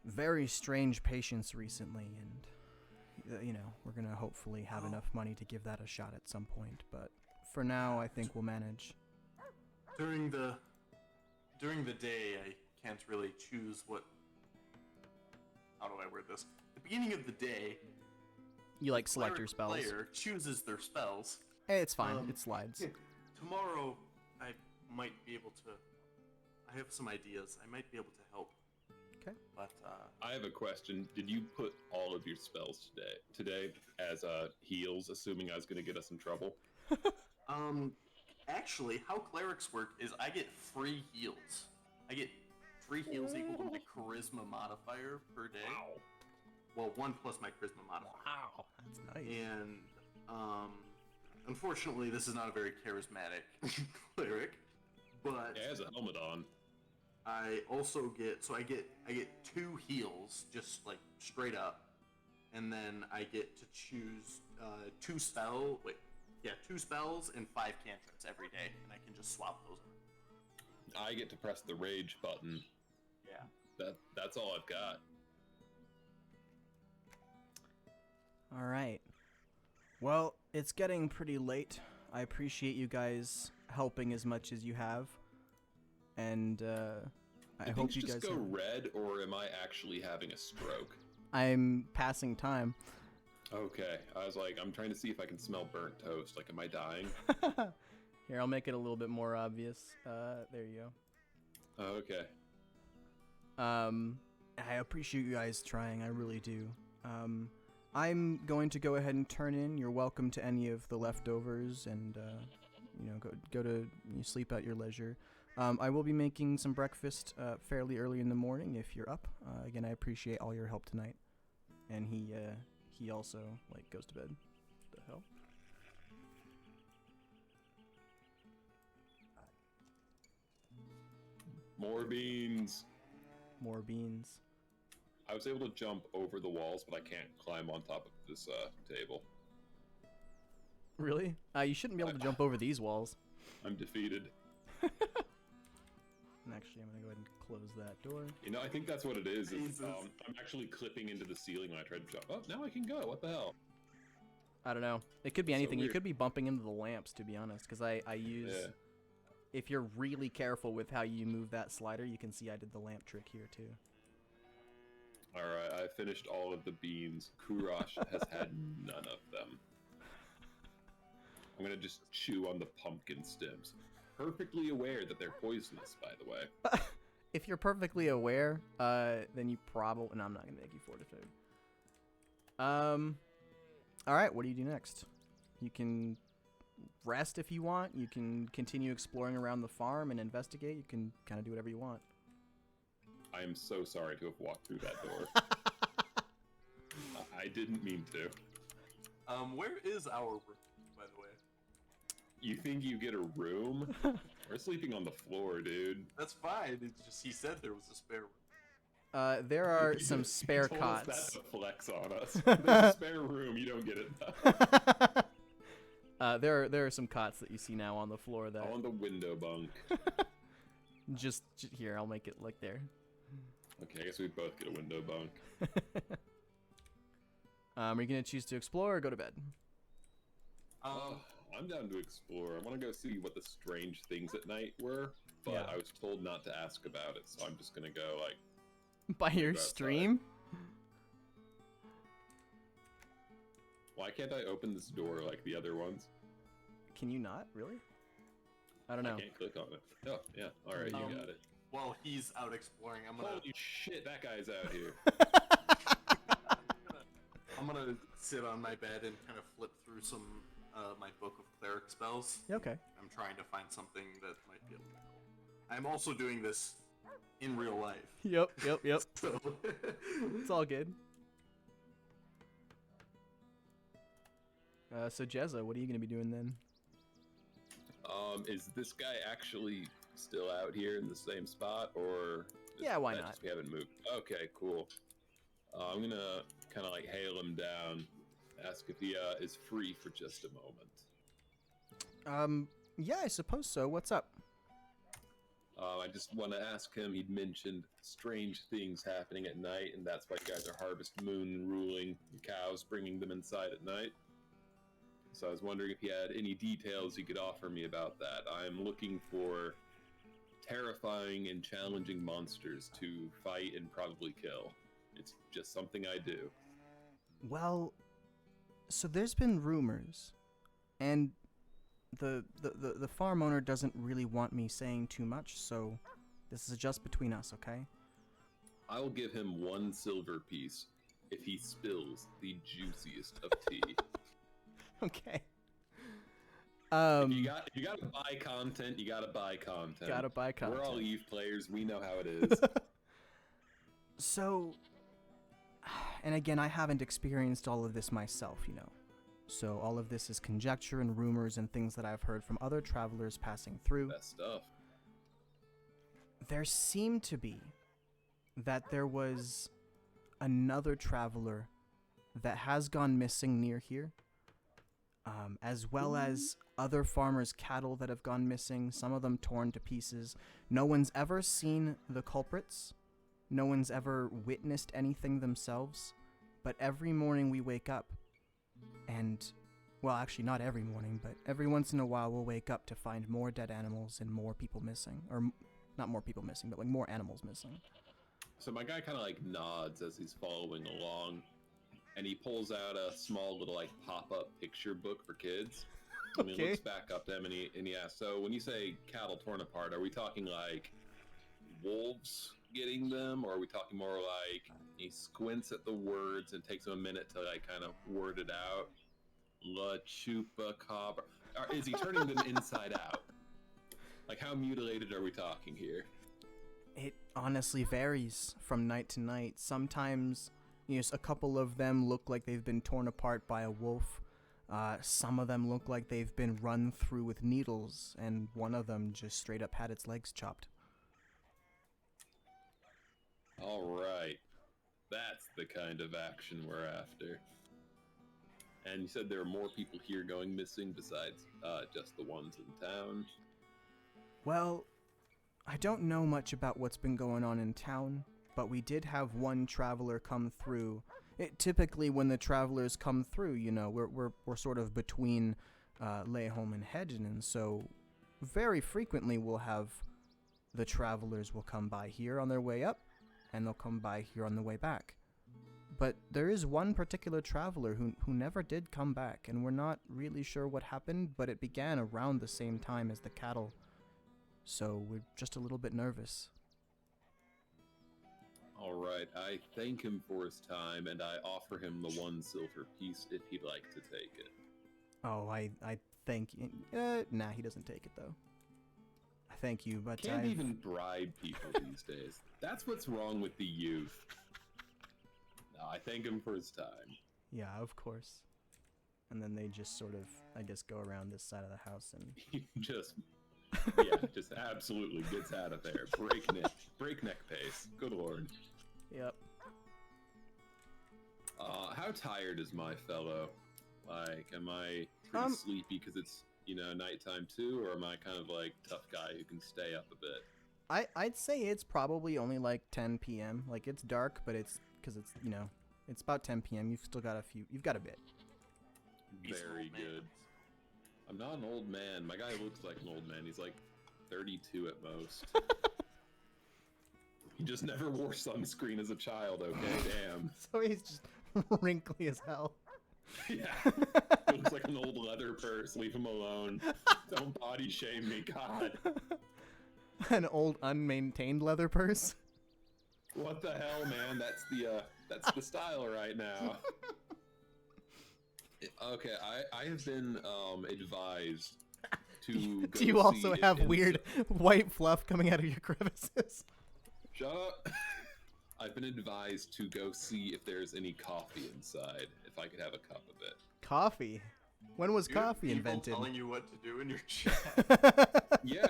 very strange patients recently, and we're gonna hopefully have enough money to give that a shot at some point, but for now I think we'll manage. During the day, I can't really choose what. How do I word this? At the beginning of the day, You select your spells. Player chooses their spells. Hey, it's fine. It slides. Tomorrow, I might be able to. I have some ideas. I might be able to help. Okay. But I have a question. Did you put all of your spells today as heals, assuming I was going to get us in trouble? Actually, how clerics work is I get free heals. I get free heals equal to my charisma modifier per day. Wow. Well, 1 plus my charisma modifier. Wow, that's nice. And unfortunately, this is not a very charismatic cleric, but Yeah, it has a helmet on. I also get I get 2 heals, just straight up, and then I get to choose 2 spells and 5 cantrips every day, and I can just swap those out. I get to press the rage button. Yeah. That's all I've got. All right. Well, it's getting pretty late. I appreciate you guys helping as much as you have, and I hope you guys. Just go red, or am I actually having a stroke? I'm passing time. Okay, I was like, I'm trying to see if I can smell burnt toast. Am I dying? Here, I'll make it a little bit more obvious. There you go. Oh, okay. I appreciate you guys trying. I really do. I'm going to go ahead and turn in. You're welcome to any of the leftovers, and go to sleep at your leisure. I will be making some breakfast fairly early in the morning if you're up. Again, I appreciate all your help tonight. And he also goes to bed. The hell? More beans. More beans. I was able to jump over the walls, but I can't climb on top of this table. Really? You shouldn't be able to jump over these walls. I'm defeated. And actually, I'm going to go ahead and close that door. I think that's what it is. Jesus. I'm actually clipping into the ceiling when I tried to jump. Oh, now I can go. What the hell? I don't know. It could be So anything. You weird. could be bumping into the lamps, to be honest, because I use... Yeah. If you're really careful with how you move that slider, you can see I did the lamp trick here, too. Alright, I finished all of the beans. Kurash has had none of them. I'm gonna just chew on the pumpkin stems. Perfectly aware that they're poisonous, by the way. If you're perfectly aware, then you probably... No, I'm not going to make you fortitude. Alright, what do you do next? You can rest if you want. You can continue exploring around the farm and investigate. You can kind of do whatever you want. I am so sorry to have walked through that door. I didn't mean to. Where is our room, by the way? You think you get a room? We're sleeping on the floor, dude. That's fine. It's just he said there was a spare room. There are some spare You told us cots. that to flex on us. There's a spare room. You don't get it. There are some cots that you see now on the floor that... On the window bunk. Just here, I'll make it there. Okay, I guess we both get a window bunk. Are you going to choose to explore or go to bed? I'm down to explore. I want to go see what the strange things at night were, but Yeah. I was told not to ask about it, so I'm just gonna go By your outside. stream? Why can't I open this door like the other ones? Can you not? Really? I don't know. I can't click on it. Oh, yeah. Alright, you got it. While he's out exploring, I'm gonna Holy shit, that guy's out here. gonna sit on my bed and kind of flip through some my book of cleric spells. Okay. I'm trying to find something that might be able to help. I'm also doing this in real life. Yep. So It's all good. So Jezza, what are you gonna be doing then? Is this guy actually still out here in the same spot, or Yeah, why that not? just we haven't moved? Okay, cool. I'm gonna kind of like hail him down, ask if he is free for just a moment. Yeah, I suppose so. What's up? I just want to ask him. He'd mentioned strange things happening at night, and that's why you guys are Harvest Moon ruling the cows, bringing them inside at night. So I was wondering if he had any details he could offer me about that. I'm looking for terrifying and challenging monsters to fight and probably kill. It's just something I do. Well, so there's been rumors, and the farm owner doesn't really want me saying too much, so this is just between us, okay? I will give him 1 silver piece if he spills the juiciest of tea. Okay. If you gotta buy content, you gotta buy content. Gotta buy content. We're all Eve players. We know how it is. So, and again, I haven't experienced all of this myself, you know. So all of this is conjecture and rumors and things that I've heard from other travelers passing through. Best stuff. There seemed to be that there was another traveler that has gone missing near here, as well as other farmers' cattle that have gone missing, some of them torn to pieces. No one's ever seen the culprits. No one's ever witnessed anything themselves. But every morning we wake up and, well, actually not every morning, but every once in a while we'll wake up to find more dead animals and more people missing. Or not more people missing, but like more animals missing. So my guy kind of like nods as he's following along, and he pulls out a small little like pop-up picture book for kids. And he looks back up to him and he asks, so when you say cattle torn apart, are we talking like wolves getting them, or are we talking more like he squints at the words and takes him a minute to like kind of word it out? La chupacabra. Or is he turning them inside out? Like how mutilated are we talking here? It honestly varies from night to night. Sometimes, you know, a couple of them look like they've been torn apart by a wolf. Some of them look like they've been run through with needles, and one of them just straight up had its legs chopped. All right. That's the kind of action we're after. And you said there are more people here going missing besides just the ones in town? Well, I don't know much about what's been going on in town, but we did have one traveler come through. Typically, when the travelers come through, you know, we're sort of between Leyholm and Hedgen, and so very frequently we'll have the travelers will come by here on their way up, and they'll come by here on the way back. But there is one particular traveler who never did come back, and we're not really sure what happened, but it began around the same time as the cattle, so we're just a little bit nervous. All right, I thank him for his time, and I offer him the 1 silver piece if he'd like to take it. Oh, I thank you. Nah, he doesn't take it, though. I thank you, but Can't even bribe people these days. That's what's wrong with the youth. No, I thank him for his time. Yeah, of course. And then they just sort of, I guess, go around this side of the house and... He just absolutely gets out of there. Breakneck pace. Good lord. Yep. How tired is my fellow? Like, am I pretty sleepy because it's, you know, nighttime too, or am I kind of like tough guy who can stay up a bit? I'd say it's probably only like 10 p.m. Like, it's dark, but it's, because it's, you know, it's about 10 p.m. You've still got you've got a bit. Very good. I'm not an old man. My guy looks like an old man. He's like 32 at most. He just never wore sunscreen as a child, okay? Damn. So he's just wrinkly as hell. Yeah. He looks like an old leather purse. Leave him alone. Don't body shame me, God. An old unmaintained leather purse? What the hell, man? That's the style right now. Okay, I have been advised to. Do you also have weird white fluff coming out of your crevices? Shut up. I've been advised to go see if there's any coffee inside. If I could have a cup of it. Coffee? When was You have coffee people invented? telling you what to do in your chat. Yeah.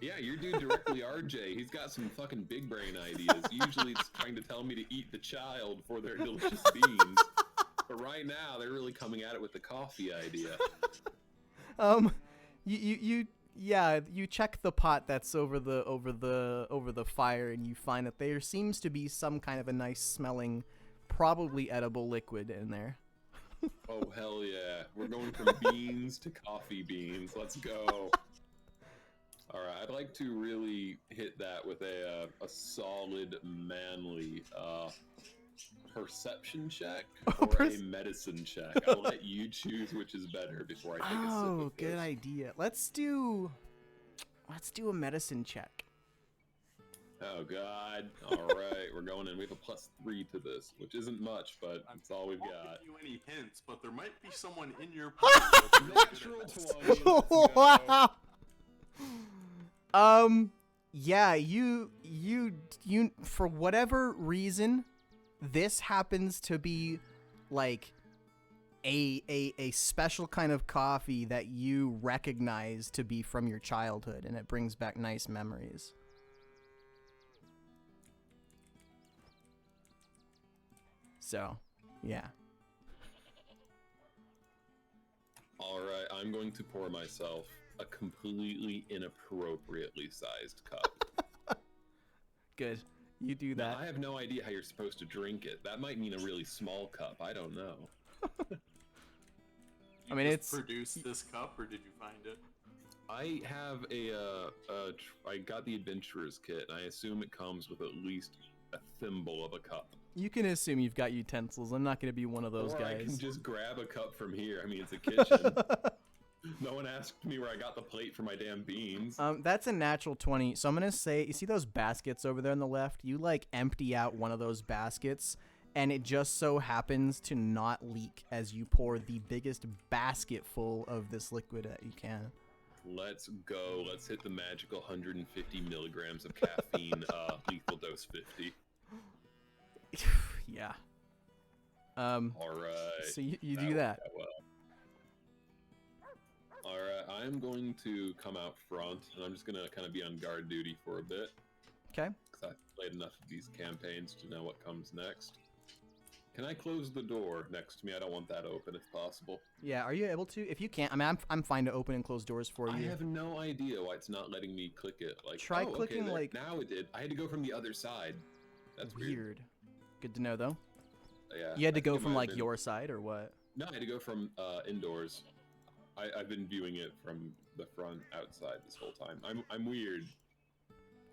Yeah, your dude directly RJ. He's got some fucking big brain ideas. Usually it's trying to tell me to eat the child for their delicious beans. But right now they're really coming at it with the coffee idea. You check the pot that's over the fire, and you find that there seems to be some kind of a nice smelling, probably edible liquid in there. Oh hell yeah. We're going from beans to coffee beans. Let's go. Alright, I'd like to really hit that with a solid, manly perception check or a medicine check. I'll let you choose which is better before I take a sip of this. Good idea. Let's do a medicine check. Oh god. Alright, we're going in. We have a +3 to this, which isn't much, but it's all we've I won't got. give you any hints, but there might be someone in your party that's really Natural good at 20. Let's go. Wow. Yeah, you for whatever reason, this happens to be like a special kind of coffee that you recognize to be from your childhood, and it brings back nice memories. So, yeah. Alright, I'm going to pour myself a completely inappropriately sized cup. Good. You do that. Now, I have no idea how you're supposed to drink it. That might mean a really small cup. I don't know. I mean, it's produced this cup, or did you find it? I have I got the adventurer's kit, and I assume it comes with at least a thimble of a cup. You can assume you've got utensils. I'm not going to be one of those or guys. I can just grab a cup from here. I mean, it's a kitchen. No one asked me where I got the plate for my damn beans. That's a natural 20. So I'm going to say, you see those baskets over there on the left? You, like, empty out one of those baskets, and it just so happens to not leak as you pour the biggest basket full of this liquid that you can. Let's go. Let's hit the magical 150 milligrams of caffeine, lethal dose 50. Yeah. All right. So you do that. Well. All right. I'm going to come out front, and I'm just going to kind of be on guard duty for a bit. Okay. Because I've played enough of these campaigns to know what comes next. Can I close the door next to me? I don't want that open if possible. Yeah, are you able to? If you can't, I mean, I'm fine to open and close doors for you. I have no idea why it's not letting me click it. Like, try oh, clicking okay, like. Now it did. I had to go from the other side. That's weird. Good to know, though. Yeah. You had to go from like your side or what? No, I had to go from indoors. I've been viewing it from the front outside this whole time. I'm weird.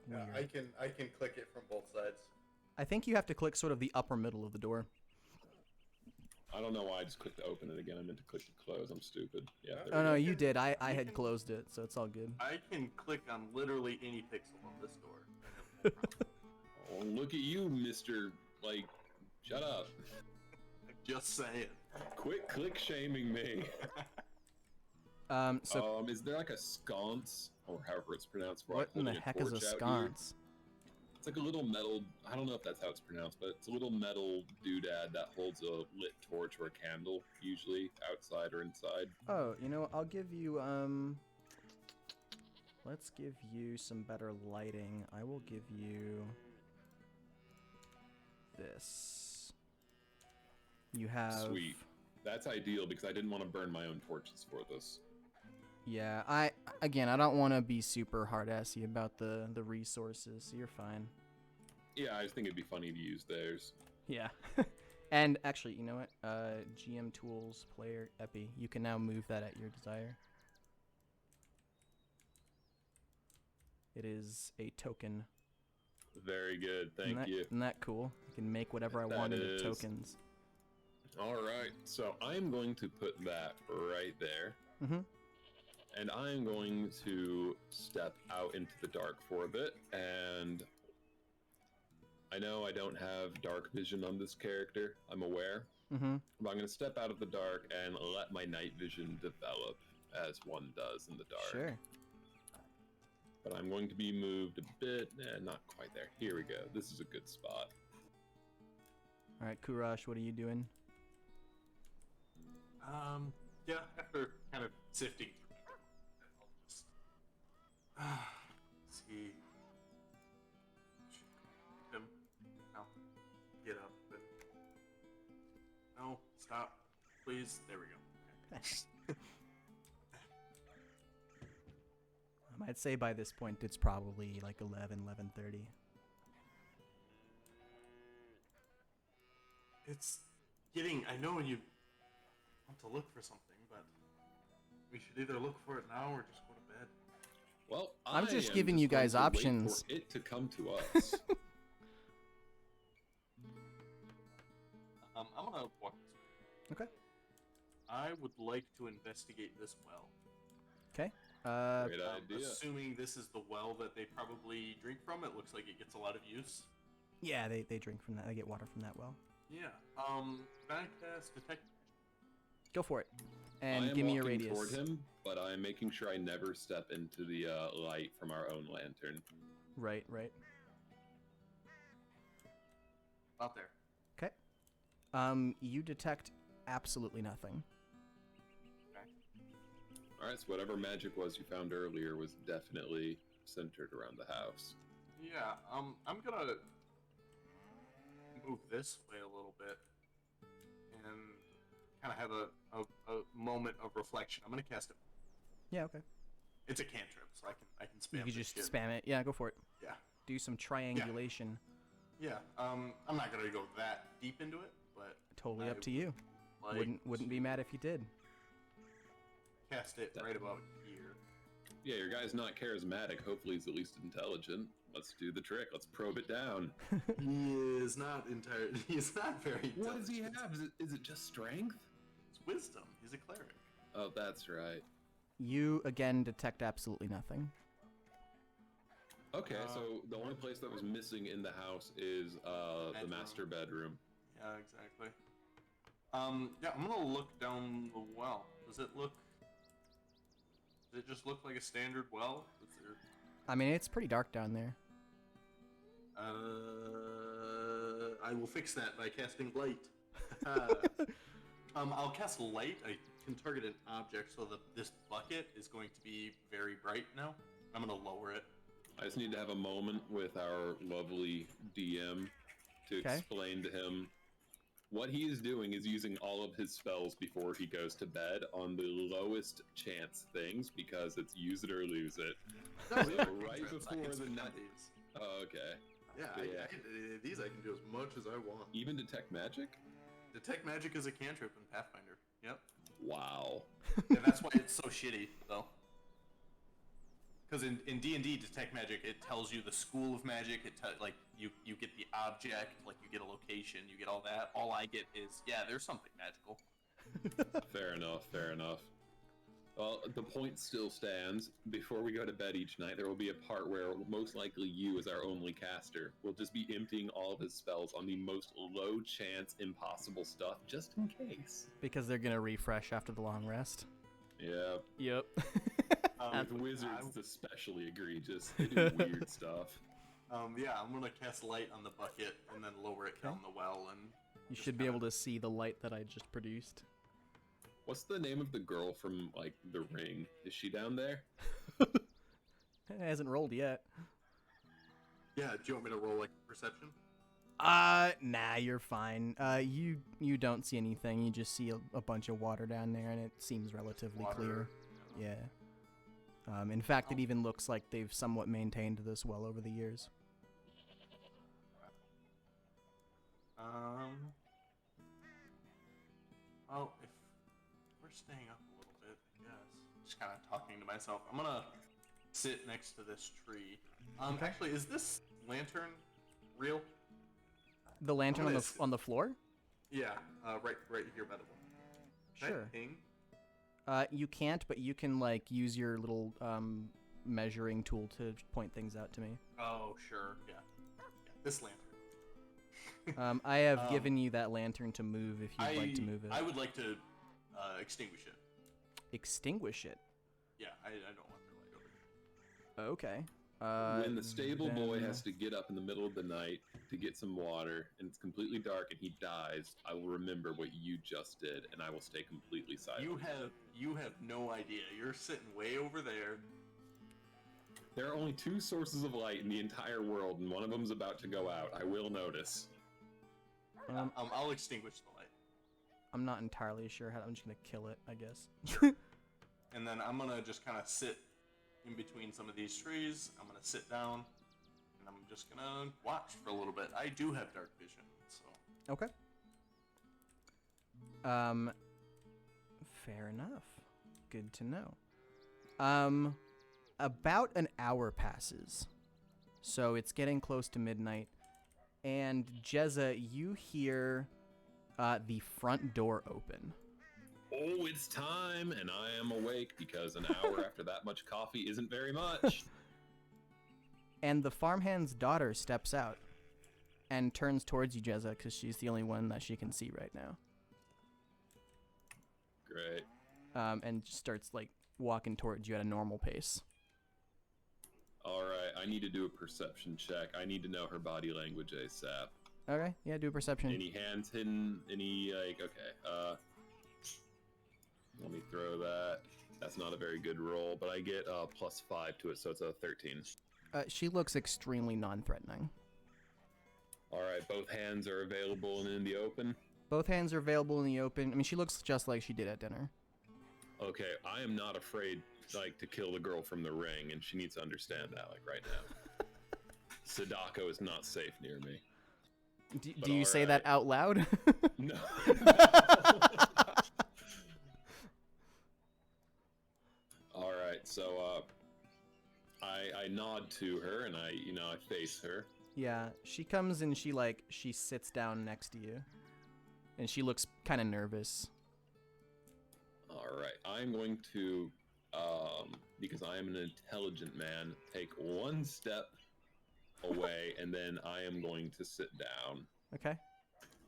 Yeah, I can click it from both sides. I think you have to click sort of the upper middle of the door. I don't know why I just clicked to open it again. I meant to click to close. I'm stupid. Yeah. Oh no, you did. I had closed it, so it's all good. I can click on literally any pixel on this door. Oh, look at you, Mr. Like, shut up. Just saying. Quit click shaming me. Is there like a sconce, or however it's pronounced? What in the heck is a sconce? It's like a little metal, I don't know if that's how it's pronounced, but it's a little metal doodad that holds a lit torch or a candle, usually outside or inside. Oh, you know what? I'll give you, let's give you some better lighting. I will give you this. You have... Sweet. That's ideal because I didn't want to burn my own torches for this. Yeah, I don't want to be super hard-assy about the resources, so you're fine. Yeah, I just think it'd be funny to use theirs. Yeah. And actually, you know what? GM tools, player, Epi, you can now move that at your desire. It is a token. Very good, thank you. Isn't that cool? You can make whatever I want into tokens. Alright, so I'm going to put that right there. Mm-hmm. And I'm going to step out into the dark for a bit, and I know I don't have dark vision on this character, I'm aware, Mm-hmm. But I'm going to step out of the dark and let my night vision develop as one does in the dark. Sure. But I'm going to be moved a bit. Not quite there. Here we go. This is a good spot. All right, Kurash, what are you doing? Yeah, after kind of sifting through it, I'll just see him. No, get up. And... No, stop, please. There we go. Okay. I'd say by this point it's probably like 11:30. It's getting. I know you want to look for something, but we should either look for it now or just go to bed. Well, I'm just am giving you going guys to wait options. for it to come to us. I'm gonna walk this way. Okay. I would like to investigate this well. Okay. Great idea. Assuming this is the well that they probably drink from, it looks like it gets a lot of use. Yeah, they drink from that. They get water from that well. Yeah. Can I cast detect? Go for it. I And am give me your walking radius. toward him, but I am making sure I never step into the light from our own lantern. Right. Out there. Okay. You detect absolutely nothing. Okay. All right, so whatever magic was you found earlier was definitely centered around the house. Yeah. I'm gonna move this way a little bit and kind of have a moment of reflection. I'm gonna cast it. Yeah. Okay. It's a cantrip, so I can spam. You could this just shit. spam it. Yeah. Go for it. Yeah. Do some triangulation. Yeah. I'm not gonna go that deep into it, but Totally up I to you. like Wouldn't be mad if you did. cast it right about here. Yeah, your guy's not charismatic. Hopefully he's at least intelligent. Let's do the trick. Let's probe it down. He is not entirely. He's not very. What does he intelligent. have? Is it just strength? It's wisdom. He's a cleric. Oh, that's right. You again detect absolutely nothing. Okay, so the only place that was missing in the house is the Bedroom. master bedroom. Yeah, exactly. Yeah, I'm gonna look down the well. Does it just look like a standard well? Is there... I mean, it's pretty dark down there. I will fix that by casting light. I'll cast light. I can target an object so that this bucket is going to be very bright now. I'm gonna lower it. I just need to have a moment with our lovely DM to Okay. explain to him what he is doing is using all of his spells before he goes to bed on the lowest chance things because it's use it or lose it. No, So yeah, right cantrips, I before can the spend night. these. Oh, okay. Yeah, Yeah. these I can do as much as I want. Even detect magic? Detect magic is a cantrip in Pathfinder. Yep. Wow. And that's why it's so shitty, though. Because in D&D, detect magic, it tells you the school of magic. Like you get the object, like you get a location, you get all that. All I get is there's something magical. Fair enough. Well, the point still stands. Before we go to bed each night, there will be a part where most likely you, as our only caster, will just be emptying all of his spells on the most low chance impossible stuff, just in case. Because they're gonna refresh after the long rest. Yeah. Yep. With wizards, it's especially egregious. They do weird stuff. Yeah, I'm gonna cast light on the bucket and then lower it down the well, and You just should be kinda- able to see the light that I just produced. What's the name of the girl from, like, The Ring? Is she down there? It hasn't rolled yet. Yeah, do you want me to roll like perception? Nah, you're fine. You don't see anything. You just see a bunch of water down there, and it seems relatively clear. Yeah. In fact, it even looks like they've somewhat maintained this well over the years. Well, if we're staying up a little bit, I guess. Just kind of talking to myself. I'm gonna sit next to this tree. Actually, is this lantern real? The lantern on gonna on the floor? Yeah, right here by the wall. Can I Sure. ping? You can't, but you can like use your little measuring tool to point things out to me. Oh, sure. Yeah. This lantern. I have given you that lantern to move if you'd like to move it. I would like to extinguish it. Extinguish it? Yeah, I don't want their light over here. Okay. When the stable boy has to get up in the middle of the night to get some water, and it's completely dark and he dies, I will remember what you just did, and I will stay completely silent. You have no idea. You're sitting way over there. There are only 2 sources of light in the entire world, and one of them's about to go out. I will notice. I'll extinguish the light. I'm not entirely sure how. I'm just gonna kill it, I guess. And then I'm gonna just kind of sit in between some of these trees. I'm gonna sit down, and I'm just gonna watch for a little bit. I do have dark vision, so. Okay. Fair enough. Good to know. About an hour passes, so it's getting close to midnight, and Jezza, you hear the front door open. Oh, it's time, and I am awake because an hour after that much coffee isn't very much. And the farmhand's daughter steps out and turns towards you, Jezza, because she's the only one that she can see right now. Great. And starts, like, walking towards you at a normal pace. All right, I need to do a perception check. I need to know her body language ASAP. Okay, yeah, do a perception. Any hands hidden? Any, like, okay, let me throw that. That's not a very good roll, but I get +5 to it, so it's a 13. She looks extremely non-threatening. All right, both hands are available and in the open? Both hands are available in the open. I mean, she looks just like she did at dinner. Okay, I am not afraid, like, to kill the girl from the ring, and she needs to understand that, like, right now. Sadako is not safe near me. Do you say that out loud? No. All right, so I nod to her and I face her. Yeah, she comes and she sits down next to you, and she looks kind of nervous. All right, I'm going to, because I am an intelligent man, take one step away, and then I am going to sit down. Okay.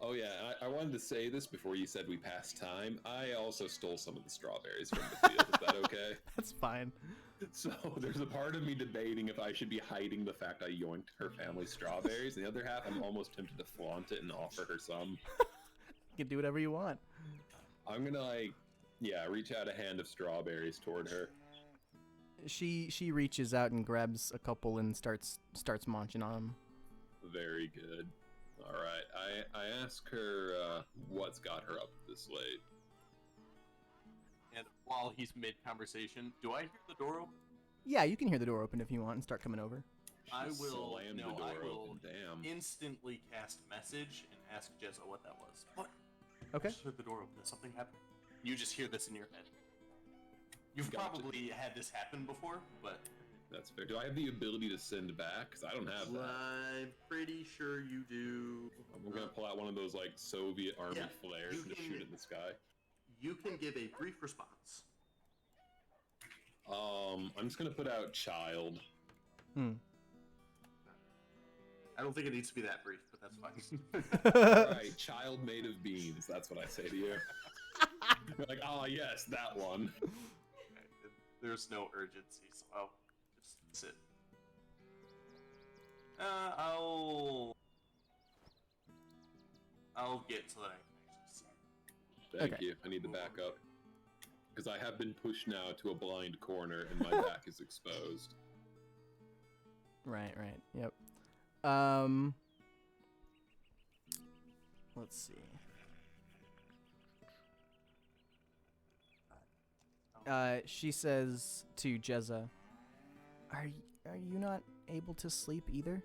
Oh yeah, I wanted to say this before you said we passed time. I also stole some of the strawberries from the field. Is that okay? That's fine. So there's a part of me debating if I should be hiding the fact I yoinked her family's strawberries. And the other half, I'm almost tempted to flaunt it and offer her some. You can do whatever you want. I'm gonna reach out a hand of strawberries toward her. She reaches out and grabs a couple and starts munching on them. Very good. All right, I ask her what's got her up this late. And while he's mid-conversation, do I hear the door open? Yeah, you can hear the door open if you want and start coming over. I will slam the door open. Damn. Instantly cast message and ask Jezza what that was. What? Okay. I just heard the door open. Did something happen? You just hear this in your head. You've probably had this happen before, but... That's fair. Do I have the ability to send back? Because I don't have that. I'm pretty sure you do. I'm going to pull out one of those, like, Soviet army flares and just shoot it in the sky. You can give a brief response. I'm just going to put out child. I don't think it needs to be that brief, but that's fine. Right, child made of beans. That's what I say to you. You're like, oh, yes, that one. Okay, there's no urgency, so I'll just sit. I'll get so that I can actually see. Thank you. I need the backup. Because I have been pushed now to a blind corner and my back is exposed. Right. Yep. Let's see. She says to Jezza, Are you not able to sleep either?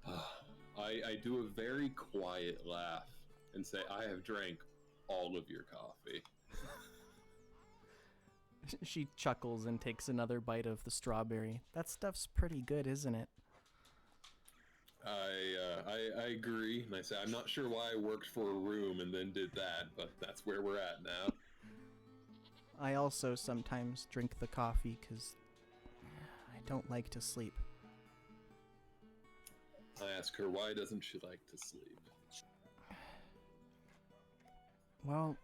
I do a very quiet laugh and say, I have drank all of your coffee. She chuckles and takes another bite of the strawberry. That stuff's pretty good, isn't it? I agree, and I say, I'm not sure why I worked for a room and then did that, but that's where we're at now. I also sometimes drink the coffee because I don't like to sleep. I ask her, why doesn't she like to sleep? Well,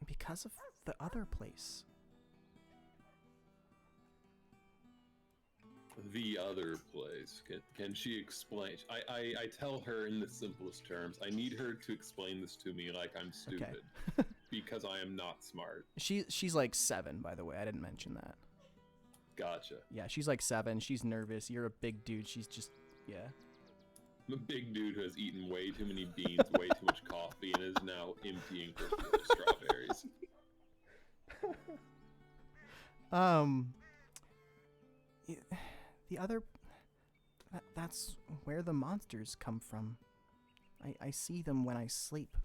because of the other place. The other place. Can she explain? I tell her in the simplest terms. I need her to explain this to me like I'm stupid. Because I am not smart. She's like 7, by the way. I didn't mention that. Gotcha. Yeah, she's like 7. She's nervous. You're a big dude. She's just, yeah. I'm a big dude who has eaten way too many beans, way too much coffee, and is now emptying her field of strawberries. The other... That's where the monsters come from. I see them when I sleep.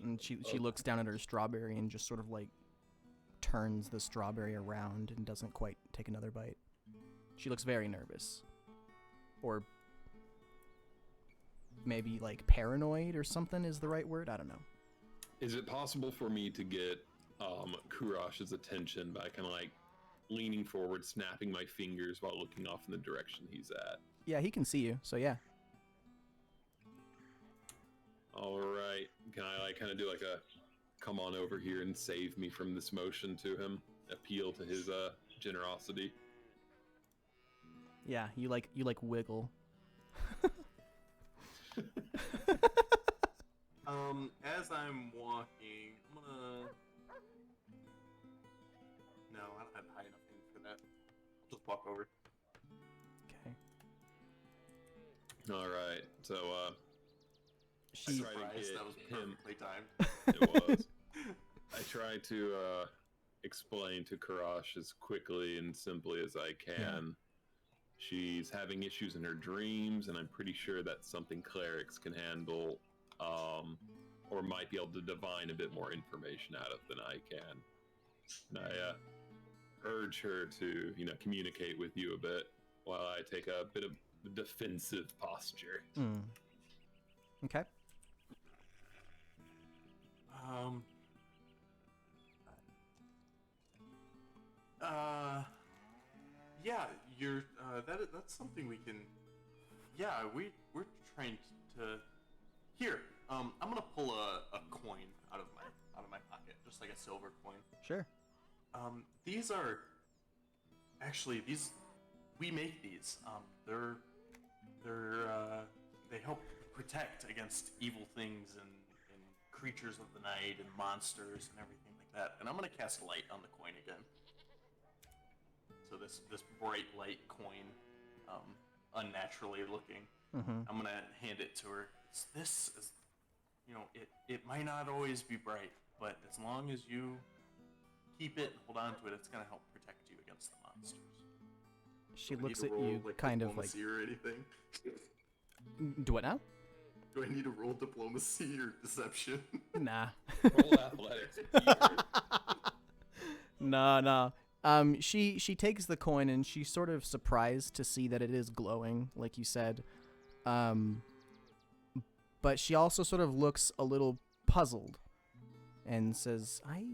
And she looks down at her strawberry and just sort of like turns the strawberry around and doesn't quite take another bite. She looks very nervous. Or maybe like paranoid or something is the right word. I don't know. Is it possible for me to get Kurash's attention by kind of like leaning forward, snapping my fingers while looking off in the direction he's at? Yeah, he can see you, so yeah. All right. Can I like kind of do like a come on over here and save me from this motion to him? Appeal to his generosity. Yeah, you like wiggle. As I'm walking, I'm gonna... No, I don't have high enough aim for that. I'll just walk over. Okay. All right. So, She... I try to get That was him. perfectly timed. It was. I try to explain to Kurash as quickly and simply as I can. Yeah. She's having issues in her dreams, and I'm pretty sure that's something clerics can handle, or might be able to divine a bit more information out of than I can. And I urge her to, communicate with you a bit while I take a bit of defensive posture. Okay. Yeah, you're, that's something we can, yeah, we're trying to, here, I'm gonna pull a coin out of my pocket, just like a silver coin. Sure. These are, actually, we make these, they help protect against evil things and creatures of the night and monsters and everything like that. And I'm gonna cast light on the coin again. So this bright light coin, unnaturally looking. I'm gonna hand it to her. This is, it might not always be bright, but as long as you keep it and hold on to it, it's gonna help protect you against the monsters. She looks at you kind of like... or anything? Do what now? Do I need to roll diplomacy or deception? Nah. Roll athletics. No. She takes the coin and she's sort of surprised to see that it is glowing, like you said. But she also sort of looks a little puzzled and says, I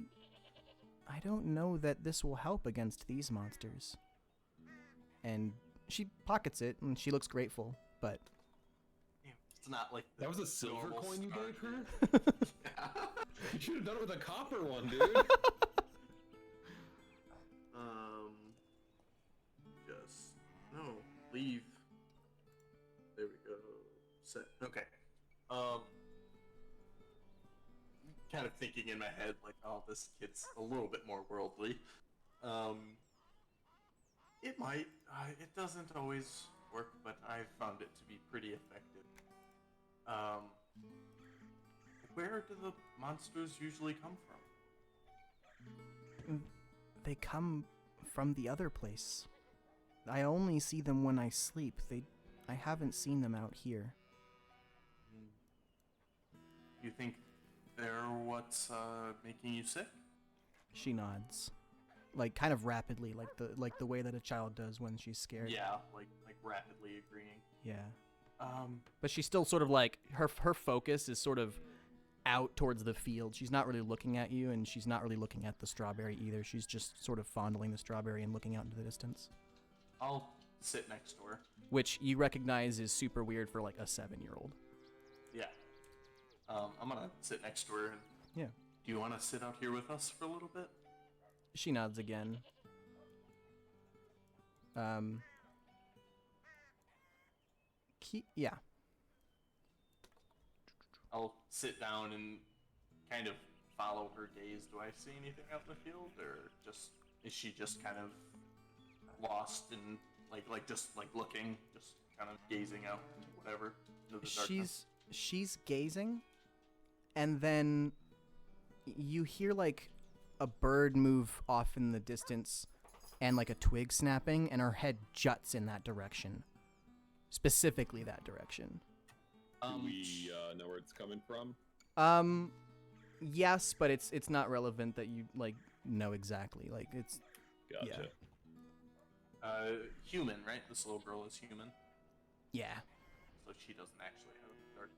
don't know that this will help against these monsters. And she pockets it and she looks grateful, but... It's not like That was a silver normal coin you star. gave her? Yeah. You should have done it with a copper one, dude. Just no, leave. There we go. Set. Okay. Kind of thinking in my head like, oh, this kid's a little bit more worldly. It might. It doesn't always work, but I've found it to be pretty effective. Where do the monsters usually come from? They come from the other place. I only see them when I sleep. I haven't seen them out here. You think they're what's making you sick? She nods, like kind of rapidly, like the way that a child does when she's scared. Yeah, like rapidly agreeing. Yeah. But she's still sort of like her focus is sort of out towards the field. She's not really looking at you, and she's not really looking at the strawberry either. She's just sort of fondling the strawberry and looking out into the distance. I'll sit next to her. which you recognize is super weird for like a 7-year-old. Yeah. I'm gonna sit next to her. And Yeah. do you want to sit out here with us for a little bit? She nods again. Yeah. I'll sit down and kind of follow her gaze. Do I see anything out in the field, or is she just kind of lost and just looking, just kind of gazing out, whatever, into the darkness? She's gazing, and then you hear like a bird move off in the distance, and like a twig snapping, and her head juts in that direction, specifically that direction. Do we know where it's coming from? Yes, but it's not relevant that you like know exactly. Like it's Gotcha. Yeah. Human, right? This little girl is human, Yeah. so she doesn't actually have dark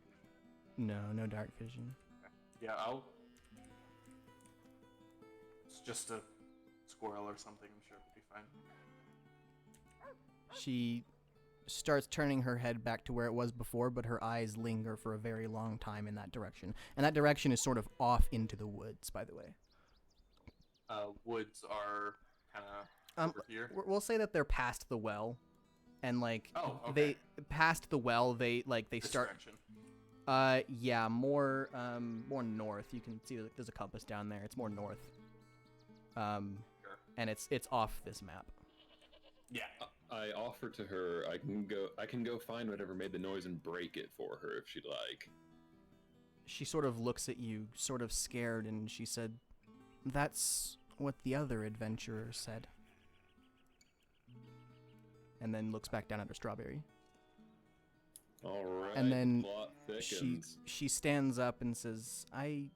vision. No dark vision. Yeah, it's just a squirrel or something. I'm sure it'll be fine. She starts turning her head back to where it was before, but her eyes linger for a very long time in that direction. And that direction is sort of off into the woods, by the way. Woods are kind of over here. We'll say that they're past the well, and like okay. they past the well, they This start. direction. Yeah, more north. You can see that there's a compass down there. It's more north. Sure. And it's off this map. Yeah. I offer to her I can go find whatever made the noise and break it for her if she'd like. She sort of looks at you, sort of scared, and she said, "That's what the other adventurer said." And then looks back down at her strawberry. All right. And then plot thickens. she stands up and says, "I'm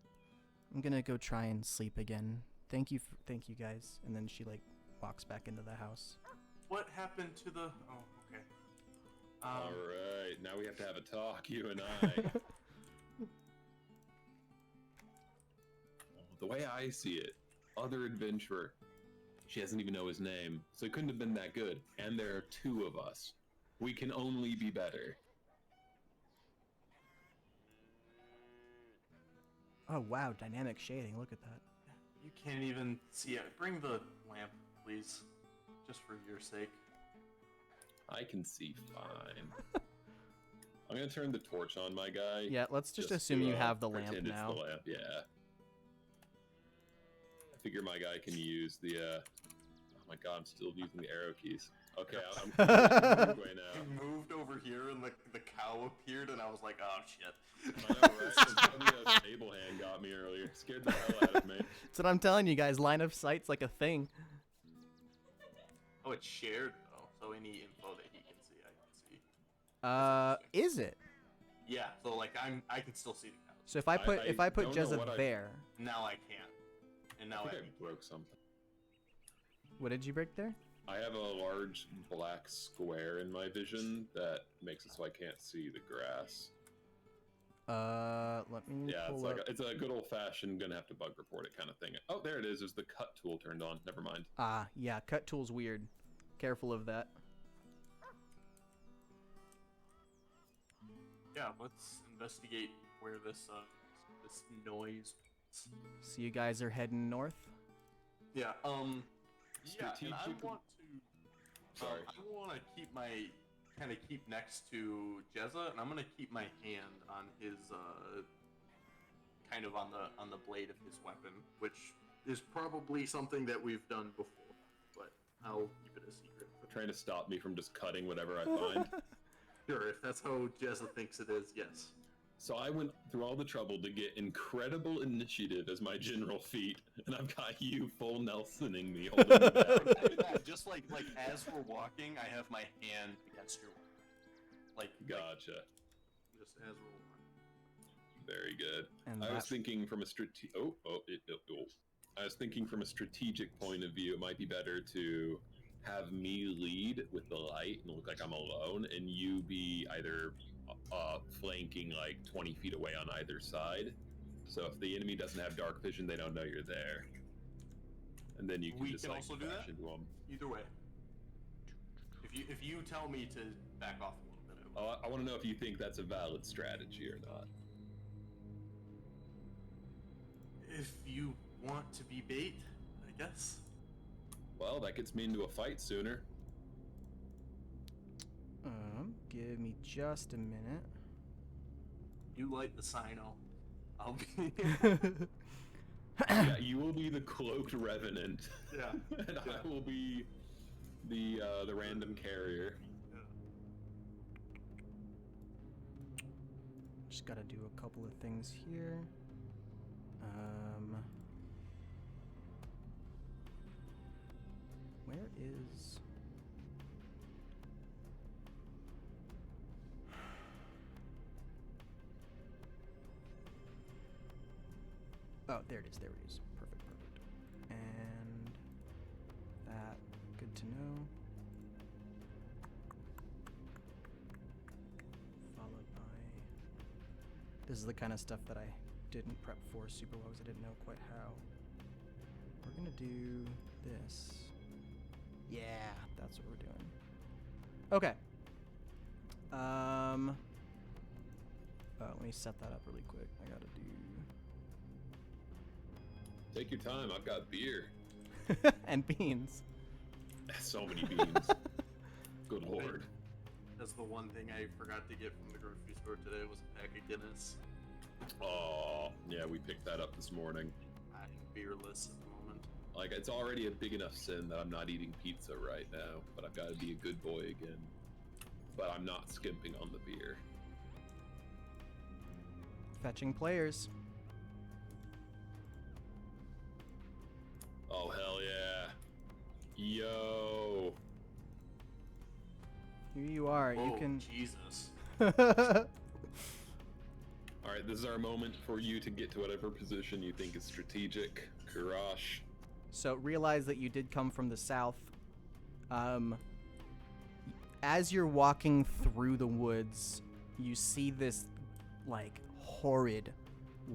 gonna go try and sleep again. Thank you guys." And then she like walks back into the house. What happened to the? Oh, okay. All right. Now we have to have a talk, you and I. The way I see it, other adventurer. She doesn't even know his name, so it couldn't have been that good. And there are two of us. We can only be better. Oh wow, dynamic shading. Look at that. You can't even see it. Bring the lamp, please, just for your sake. I can see fine. I'm gonna turn the torch on, my guy. Yeah, let's just to, assume you have the lamp pretend it's now. the lamp, yeah. I figure my guy can use the. Oh my god, I'm still using the arrow keys. Okay, I'm way now. You moved over here and the cow appeared, and I was like, oh shit. I know, right? The table hand got me earlier. Scared the hell out of me. That's what I'm telling you guys. Line of sight's like a thing. Oh, it's shared though, so any info that he can see, I can see. Is it? Yeah, so like I can still see the cow. So if I put don't know Jezza what there, Now I can't, and now I think I broke something. what did you break there? I have a large black square in my vision that makes it so I can't see the grass. Let me. Yeah, pull it's a good old fashioned gonna have to bug report it kind of thing. Oh, there it is. There's the cut tool turned on. Never mind. Ah, yeah, cut tool's weird. Careful of that. Yeah, let's investigate where this noise. So you guys are heading north. Yeah. Yeah, and I Strategic- want to. Sorry. I want to keep next to Jezza, and I'm gonna keep my hand on his kind of on the blade of his weapon, which is probably something that we've done before, but I'll keep it a secret. Trying to stop me from just cutting whatever I find. Sure, if that's how Jezza thinks it is, yes. So I went through all the trouble to get incredible initiative as my general feat, and I've got you full Nelsoning me holding me down. Yeah, just like as we're walking, I have my hand against your weapon. Gotcha. Just as we're walking. Very good. And I was thinking from a I was thinking from a strategic point of view, it might be better to have me lead with the light and look like I'm alone, and you be either flanking like 20 feet away on either side. So if the enemy doesn't have dark vision, they don't know you're there. And then you can We just can like also do crash that? into them. Either way. If If you tell me to back off a little bit, I will. I want to know if you think that's a valid strategy or not. If you want to be bait, I guess. Well, that gets me into a fight sooner. Give me just a minute. You light the sign, I'll be. Yeah, you will be the cloaked revenant. Yeah. And Yeah. I will be the random carrier. Just gotta do a couple of things here. Where is... Oh, there it is, there it is. Perfect, perfect. And that, good to know. Followed by... This is the kind of stuff that I didn't prep for super well because I didn't know quite how. We're gonna do this. Yeah, that's what we're doing. Okay. Oh, let me set that up really quick. I gotta do... Take your time, I've got beer. and beans. So many beans. Good lord. That's the one thing I forgot to get from the grocery store today was a pack of Guinness. Oh, yeah, we picked that up this morning. I'm beerless at the moment. Like, it's already a big enough sin that I'm not eating pizza right now, but I've got to be a good boy again. But I'm not skimping on the beer. Fetching players. Oh, hell yeah. Yo. Here you are. You Oh, can... Jesus. Alright, this is our moment for you to get to whatever position you think is strategic. Kurash. So realize that you did come from the south. As you're walking through the woods, you see this, like, horrid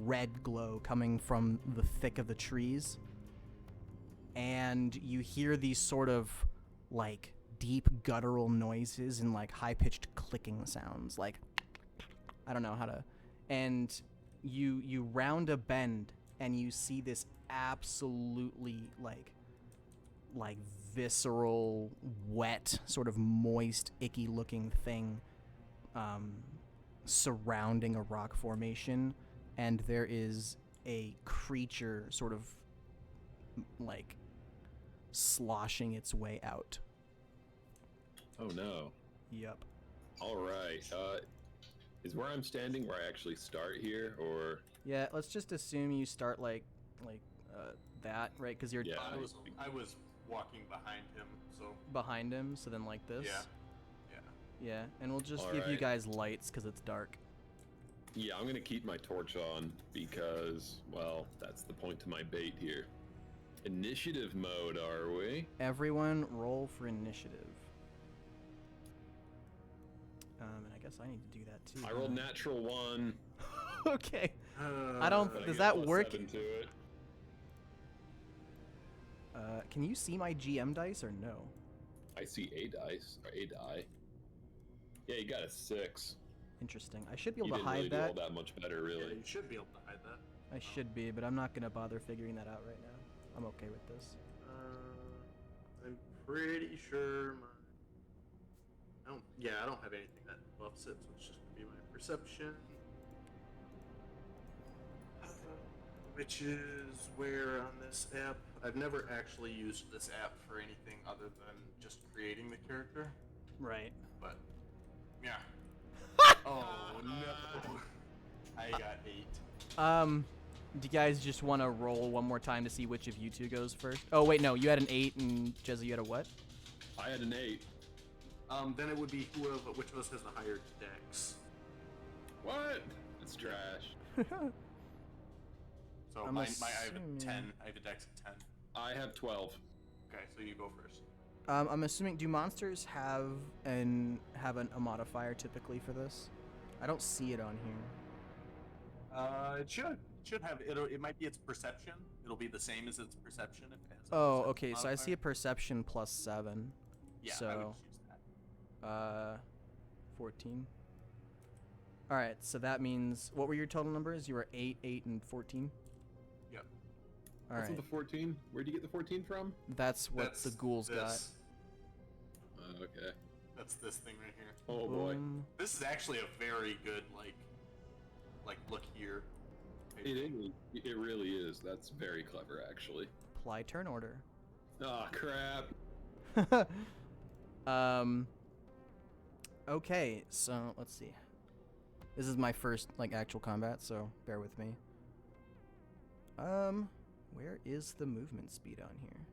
red glow coming from the thick of the trees. And you hear these sort of, like, deep guttural noises and, like, high-pitched clicking sounds. Like, I don't know how to... And you round a bend, and you see this absolutely, like visceral, wet, sort of moist, icky-looking thing surrounding a rock formation, and there is a creature sort of, like, sloshing its way out. Oh no. Yep. Alright, is where I'm standing where I actually start here, or... Yeah, let's just assume you start, like that, right? Because you're Yeah. I was walking behind him, so... behind him, so then like this. Yeah. Yeah, and we'll just give you Alright. guys lights because it's dark. Yeah, I'm gonna keep my torch on because, well, that's the point to my bait here. Initiative mode, are we? Everyone roll for initiative. And I guess I need to do that too. I rolled natural 1. Okay. I don't... but I Does get that +7 work? to it. Can you see my GM dice or no? I see a dice, or a die. Yeah, you got a 6. Interesting. I should be You able to didn't really hide do that. all that much better, Yeah, really. you should be able to hide that. I should be, but I'm not going to bother figuring that out right now. I'm okay with this. I'm pretty sure I don't have anything that buffs it, so it's just gonna be my perception. Which is where on this app, I've never actually used this app for anything other than just creating the character, Right. but yeah. Oh no. I got 8. Do you guys just want to roll one more time to see which of you two goes first? Oh, wait, no. You had an 8 and Jezza, you had a what? I had an 8. Then it would be which of us has the higher dex. What? It's trash. So I'm I have a 10. assuming- I have a dex of 10. I have 12. Okay, so you go first. I'm assuming, do monsters have a modifier typically for this? I don't see it on here. It should have it might be its perception. It'll be the same as its perception if it has. Oh, okay. So I see a perception +7. Yeah, so I would just use that. 14. All right, so that means what were your total numbers? You were 8, 8, and 14. Yep. All What's right, with the 14? Where'd you get the 14 from? that's what That's the ghouls got. this. Okay. That's this thing right here. Oh boy. Boom. This is actually a very good like look here. It really is. That's very clever, actually. Apply turn order. Ah, crap. Okay, so let's see. This is my first like actual combat, so bear with me. Where is the movement speed on here?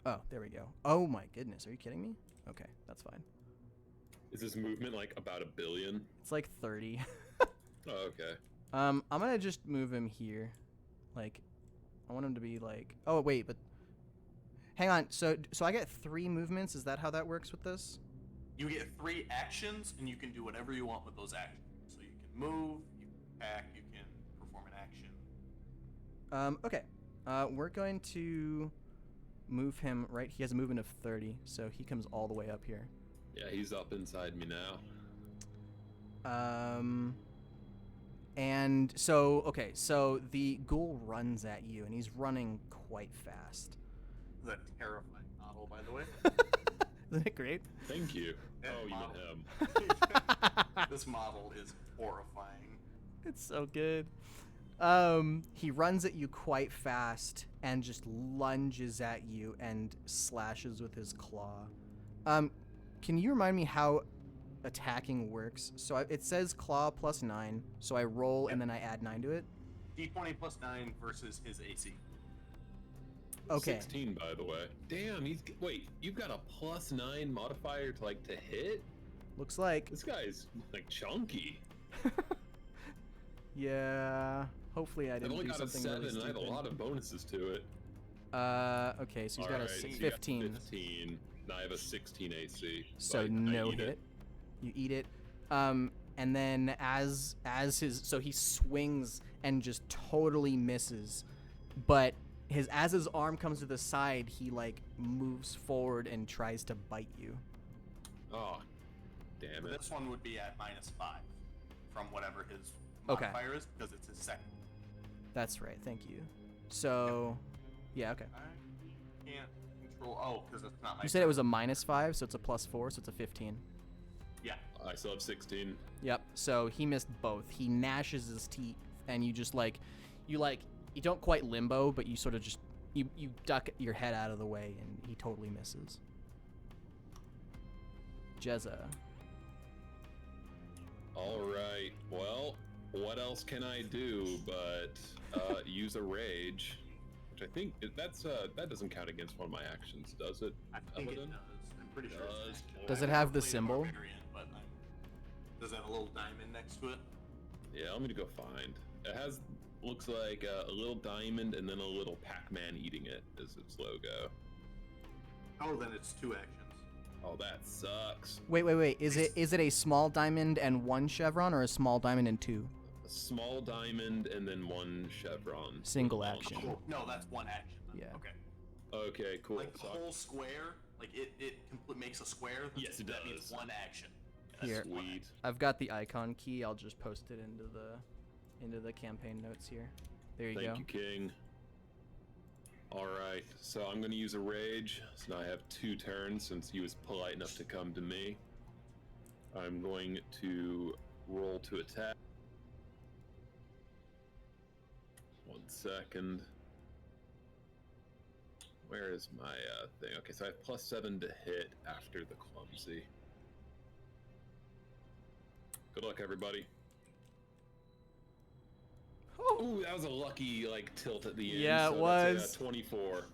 Oh, there we go. Oh my goodness, are you kidding me? Okay, that's fine. Is this movement like about 1 billion? It's like 30. Oh, okay. I'm gonna just move him here. Like, I want him to be like. Oh wait, but hang on. So I get 3 movements. Is that how that works with this? You get 3 actions, and you can do whatever you want with those actions. So you can move, you can attack, you can perform an action. Okay. We're going to move him right. He has a movement of 30, so he comes all the way up here. Yeah, he's up inside me now. And so, okay, so the ghoul runs at you, and he's running quite fast. The terrifying model, by the way. Isn't it great? Thank you. That Oh, you model. meant him. This model is horrifying. It's so good. He runs at you quite fast and just lunges at you and slashes with his claw. Can you remind me how attacking works? So it says claw plus 9, so I roll and then I add 9 to it. D20 plus 9 versus his AC. Okay. 16, by the way. Damn, wait, you've got a plus 9 modifier to hit? Looks like. This guy's like chunky. Yeah. Hopefully I I've didn't only do got a something 7 really and I have a stupid. lot of bonuses to it. Okay, so he's got a Alright, so you got 15. 15. Now I have a 16 AC. So I no eat hit. it. You eat it. And then as he swings and just totally misses, but as his arm comes to the side, he like moves forward and tries to bite you. Oh, damn it. This one would be at -5 from whatever his Okay. modifier is, because it's his second. That's right. Thank you. So, yeah, okay. I can't control. Oh, because it's not my. You said it was a -5, so it's a +4, so it's a 15. Yeah. I still have 16. Yep. So he missed both. He gnashes his teeth, and you just you don't quite limbo, but you sort of just you duck your head out of the way, and he totally misses. Jezza. All right. Well, what else can I do but use a rage? Which I think that doesn't count against one of my actions, does it? I think it Paladin? does. I'm pretty sure it Does. does. Does I've it have never the played a symbol? Barbarian, but does it have a little diamond next to it? Yeah, let me go find. It has looks like a little diamond and then a little Pac-Man eating it is its logo. Oh, then it's 2 actions. Oh, that sucks. Wait. Is it a small diamond and 1 chevron, or a small diamond and 2? A small diamond and then 1 chevron. Single With action. Oh, no, that's 1 action. Then. Yeah. Okay. Okay, cool. Like the So- whole square, like it makes a square. Yes, it That means does. 1 action. Here. Sweet. I've got the icon key. I'll just post it into the campaign notes here. There you go. Thank you, King. Alright, so I'm gonna use a rage. So now I have 2 turns since he was polite enough to come to me. I'm going to roll to attack. 1 second. Where is my thing? Okay, so I have +7 to hit after the clumsy. Good luck, everybody. Ooh, that was a lucky tilt at the end. Yeah, so it that's was. a 24.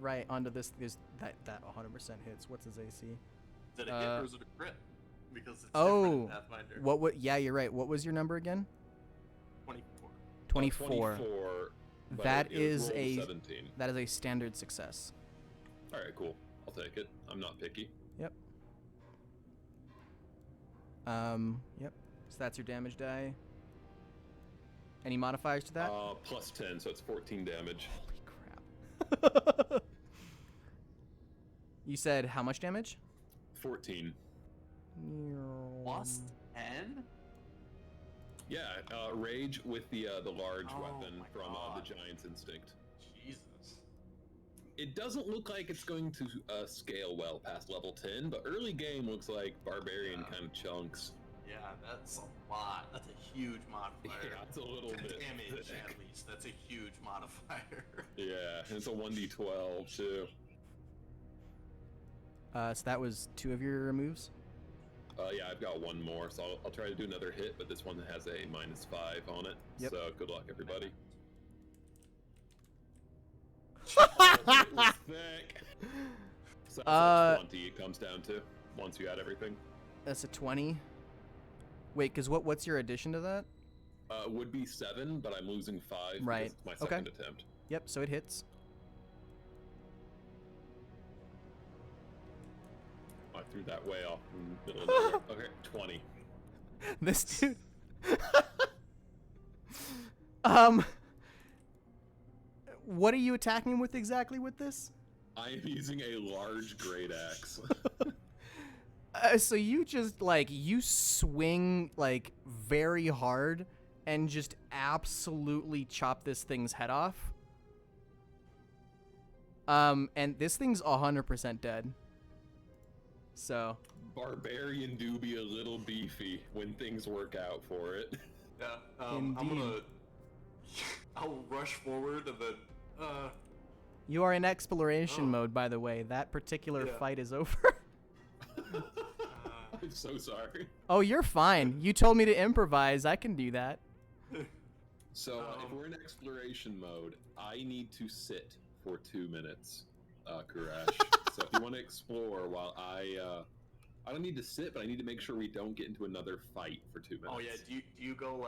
Right onto this. That 100% hits. What's his AC? Is it a hit or is it a crit? Because it's different Oh, in Pathfinder. what would? Yeah, you're right. What was your number again? 24. 24. 24. but That it is rolled a 17. that is a standard success. All right, cool. I'll take it. I'm not picky. Yep. Yep. So that's your damage die. Any modifiers to that? +10, so it's 14 damage. Holy crap. You said how much damage? 14. Plus 10? Yeah, rage with the large Oh weapon my from the God. Giant's Instinct. Jesus. It doesn't look like it's going to scale well past level 10, but early game looks like Barbarian kind of chunks. Yeah, that's a lot. That's a huge modifier. Yeah, it's a little bit damage, thick. at least. That's a huge modifier. Yeah, and it's a 1d12 too. So that was 2 of your moves? Yeah, I've got one more, so I'll try to do another hit, but this one has a -5 on it. Yep. So good luck, everybody. it was thick. So that's a 20 it comes down to, once you add everything. That's a 20. Wait, because what's your addition to that? Would be 7, but I'm losing 5 Right. because it's my second attempt. Yep, so it hits. I threw that way off in the middle of nowhere. Okay, 20. This dude. What are you attacking him with exactly with this? I am using a large great axe. So you just you swing very hard and just absolutely chop this thing's head off. And this thing's 100% dead. So Barbarian do be a little beefy when things work out for it. Yeah, I'm Indeed. gonna... I'll rush forward and then... you are in exploration Oh. mode, by the way. That particular Yeah. fight is over. I'm so sorry. Oh, you're fine. You told me to improvise. I can do that. So if we're in exploration mode, I need to sit for 2 minutes, Kurash. So if you want to explore while I don't need to sit, but I need to make sure we don't get into another fight for 2 minutes. Oh yeah, do you go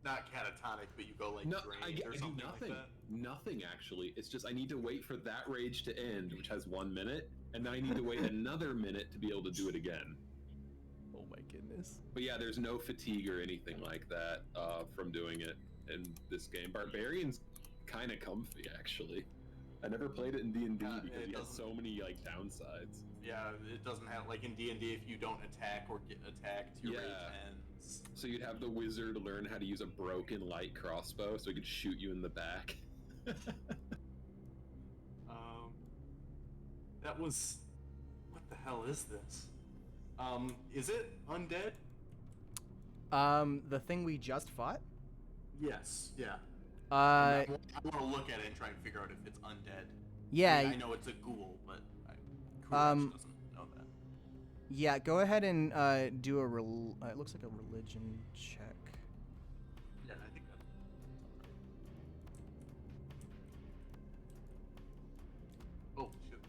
not catatonic, but you go No, drained I or do something nothing. like that? Nothing actually. It's just I need to wait for that rage to end, which has 1 minute, and then I need to wait another minute to be able to do it again. Oh my goodness. But yeah, there's no fatigue or anything like that from doing it in this game. Barbarian's kind of comfy actually. I never played it in D&D because it it has doesn't- so many downsides. Yeah, it doesn't have in D&D if you don't attack or get attacked, your rage Yeah. ends. So you'd have the wizard learn how to use a broken light crossbow so he could shoot you in the back. That was... What the hell is this? Is it undead? The thing we just fought? Yes, yeah. Uh, I want to look at it and try and figure out if it's undead. yeah, I mean, I know it's a ghoul, but Courage doesn't know that. yeah, go ahead and do a it looks like a religion check. Yeah, I think that's... Oh, shoot.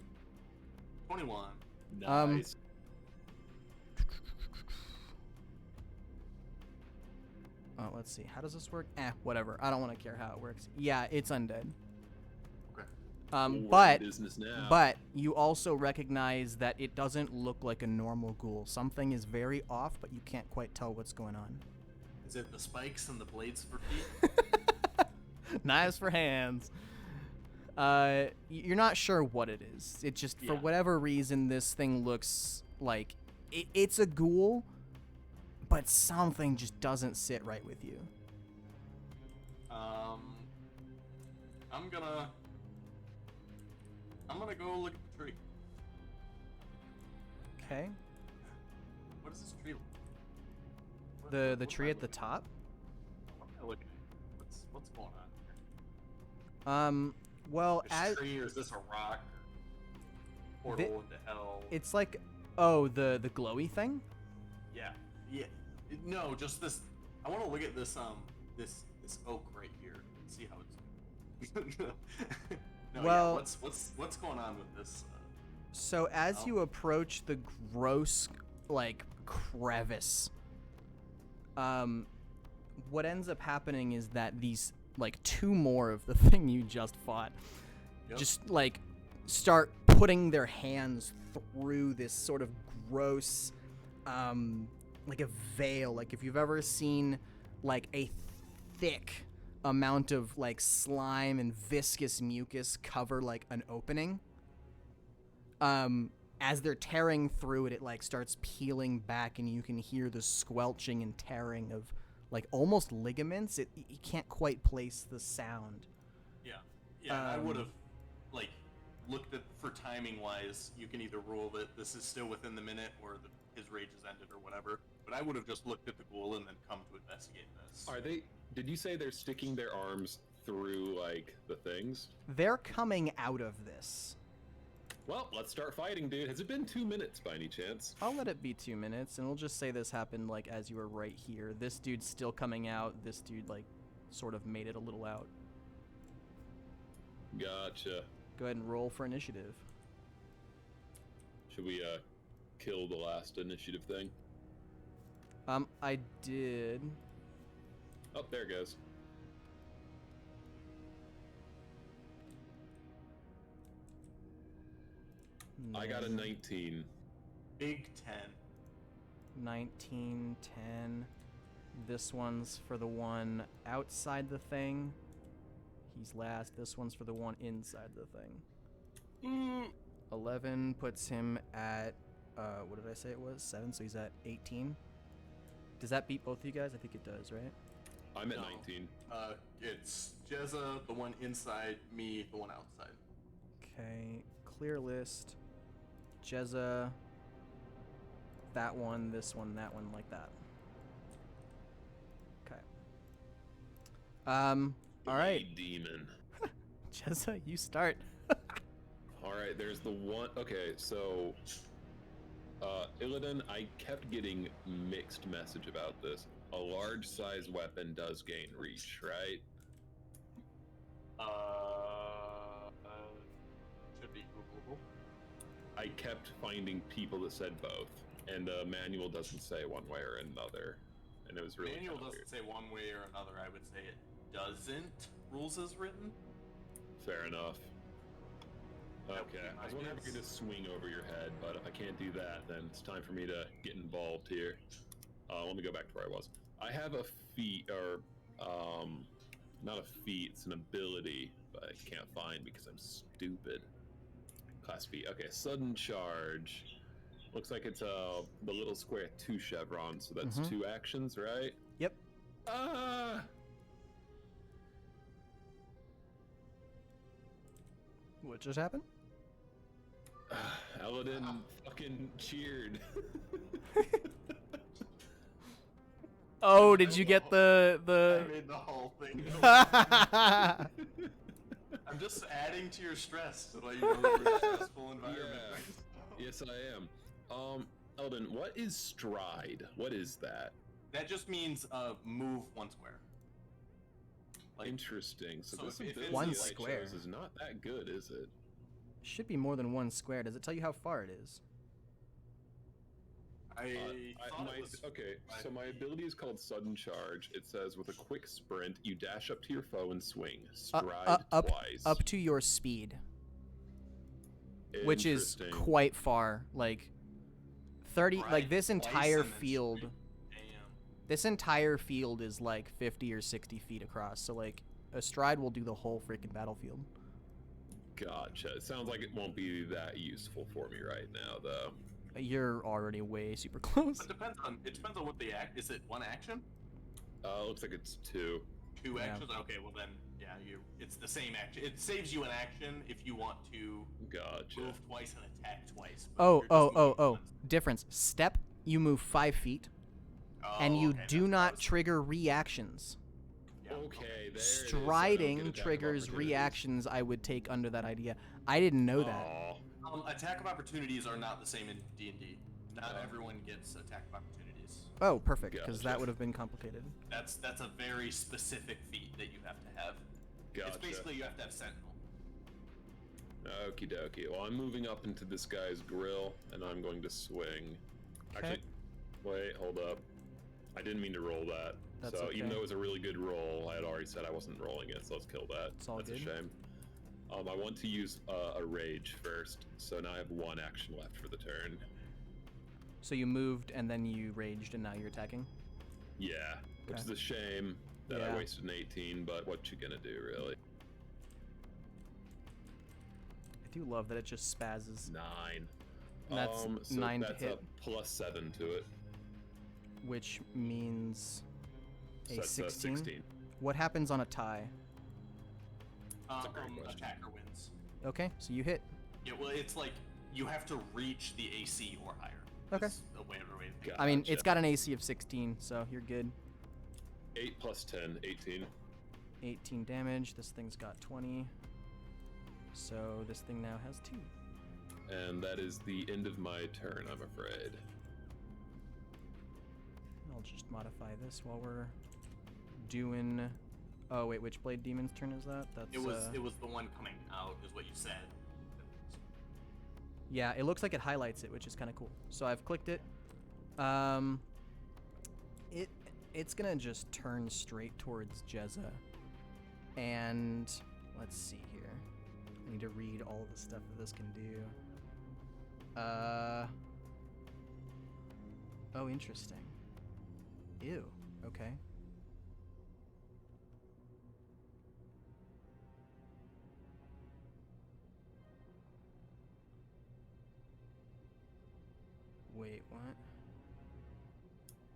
21. Nice. Oh, let's see. How does this work? Whatever. I don't want to care how it works. Yeah, it's undead. Okay. We're in But business now. But you also recognize that it doesn't look like a normal ghoul. Something is very off, but you can't quite tell what's going on. Is it the spikes and the blades for feet? Knives for hands. You're not sure what it is. It just, for Yeah. whatever reason, this thing looks like it's a ghoul, but something just doesn't sit right with you. I'm gonna go look at the tree. Okay. What is this tree? The what tree am I at the top. What am I looking at? What's going on here? Well, This as tree, or is this a rock? Portal into hell? it's like, oh, the glowy thing. Yeah. No, just this. I want to look at this this oak right here and see how it's. No, Well- yeah, what's going on with this? So as Oh. you approach the gross, crevice, what ends up happening is that these, 2 more of the thing you just fought, Yep. just, start putting their hands through this sort of gross, like a veil. Like, if you've ever seen, a thick amount of, slime and viscous mucus cover, an opening, as they're tearing through it, it like starts peeling back, and you can hear the squelching and tearing of like almost ligaments. You can't quite place the sound. Yeah. I would have like looked at for timing wise. You can either rule that this is still within the minute or his rage is ended or whatever. But I would have just looked at the ghoul and then come to investigate this. Are they? Did you say they're sticking their arms through like the things? They're coming out of this. Well, let's start fighting, dude. Has it been 2 minutes by any chance? I'll let it be 2 minutes, and we'll just say this happened like as you were right here. This dude's still coming out. This dude like sort of made it a little out. Gotcha. Go ahead and roll for initiative. Should we kill the last initiative thing? I did. Oh, there it goes. I got a 19. Big 10. 19, 10. This one's for the one outside the thing. He's last. This one's for the one inside the thing. 11 puts him at, what did I say it was? 7, so he's at 18. Does that beat both of you guys? I think it does, right? I'm at No. 19. It's Jezza, the one inside, me, the one outside. Okay, clear list. Jezza, that one, this one, that one, like that. Okay. All right. Hey, demon. Jezza, you start. All right, there's the one. Okay, so Illidan, I kept getting mixed message about this. A large size weapon does gain reach, right? Should be Googleable. I kept finding people that said both, and the manual doesn't say one way or another, and it was really Manual kinda doesn't say one way or another. I would say it doesn't. Rules as written. weird. Fair enough. That would Okay, be I was my wondering if I guess. could just swing over your head, but if I can't do that, then it's time for me to get involved here. Let me go back to where I was. I have a feat, or not a feat, it's an ability, but I can't find because I'm stupid. Class feat. Okay, sudden charge. Looks like it's the little square 2 chevrons, so that's 2 actions, right? Yep. Ah! What just happened? Eladin fucking cheered. Oh, did you get I the made the whole thing. the? I'm just adding to your stress to let you know that we're in a stressful environment. Yes, I am. Eldon, what is stride? What is that? That just means move 1 square. Like, Interesting. So, so this if it's ability one that I square. chose is not that good, is it? Should be more than 1 square. Does it tell you how far it is? I thought it was Okay, 5 so my feet. ability is called sudden charge. It says with a quick sprint, you dash up to your foe and swing. Stride twice. Up to your speed, which is Interesting. quite far. Like 30. Right, Like this twice entire and then field. swing. Damn. This entire field is like 50 or 60 feet across. So like a stride will do the whole freaking battlefield. Gotcha. It sounds like it won't be that useful for me right now, though. You're already way super close. It depends on what the act. Is it 1 action? Looks like it's 2. 2 Yeah. actions? Okay, well then, yeah, it's the same action. It saves you an action if you want to Gotcha. move twice and attack twice. but Oh, you're just oh, moving oh, oh. once. Difference. Step, you move 5 feet, Oh, and you okay, do that's not close. reactions. Okay, there it is. I don't Striding get attack of triggers opportunities. reactions. I would take under that idea. I didn't know that. Aw. Attack of opportunities are not the same in D&D. Not everyone gets attack of opportunities. Oh, perfect, because that Gotcha. would have been complicated. That's a very specific feat that you have to have. It's Gotcha. basically you have to have Sentinel. Okie dokie. Well, I'm moving up into this guy's grill, and I'm going to swing. Okay. Actually, wait, hold up. I didn't mean to roll that. That's so even okay. though it was a really good roll, I had already said I wasn't rolling it, so let's kill that. It's all That's good. a shame. I want to use a rage first, so now I have 1 action left for the turn. So you moved, and then you raged, and now you're attacking? Yeah, which Okay. is a shame that Yeah. I wasted an 18, but what you gonna do, really? I do love that it just spazzes. 9. That's so 9 to that's hit, a +7 to it. which means So a that's 16. 16. What happens on a tie? That's a great question. Attacker wins. Okay, so you hit. Yeah, well, it's like you have to reach the AC or higher. Okay. It's a way to think. Got I mean, Gotcha. it's got an AC of 16, so you're good. 8 plus 10, 18. 18 damage. This thing's got 20. So this thing now has 2. And that is the end of my turn, I'm afraid. I'll just modify this while we're doing... Oh, wait, which Blade Demon's turn is that? That's, It was the one coming out, is what you said. Yeah, it looks like it highlights it, which is kind of cool. So I've clicked it. It's gonna just turn straight towards Jezza. And let's see here. I need to read all the stuff that this can do. Oh, interesting. Ew. Okay. Wait, what?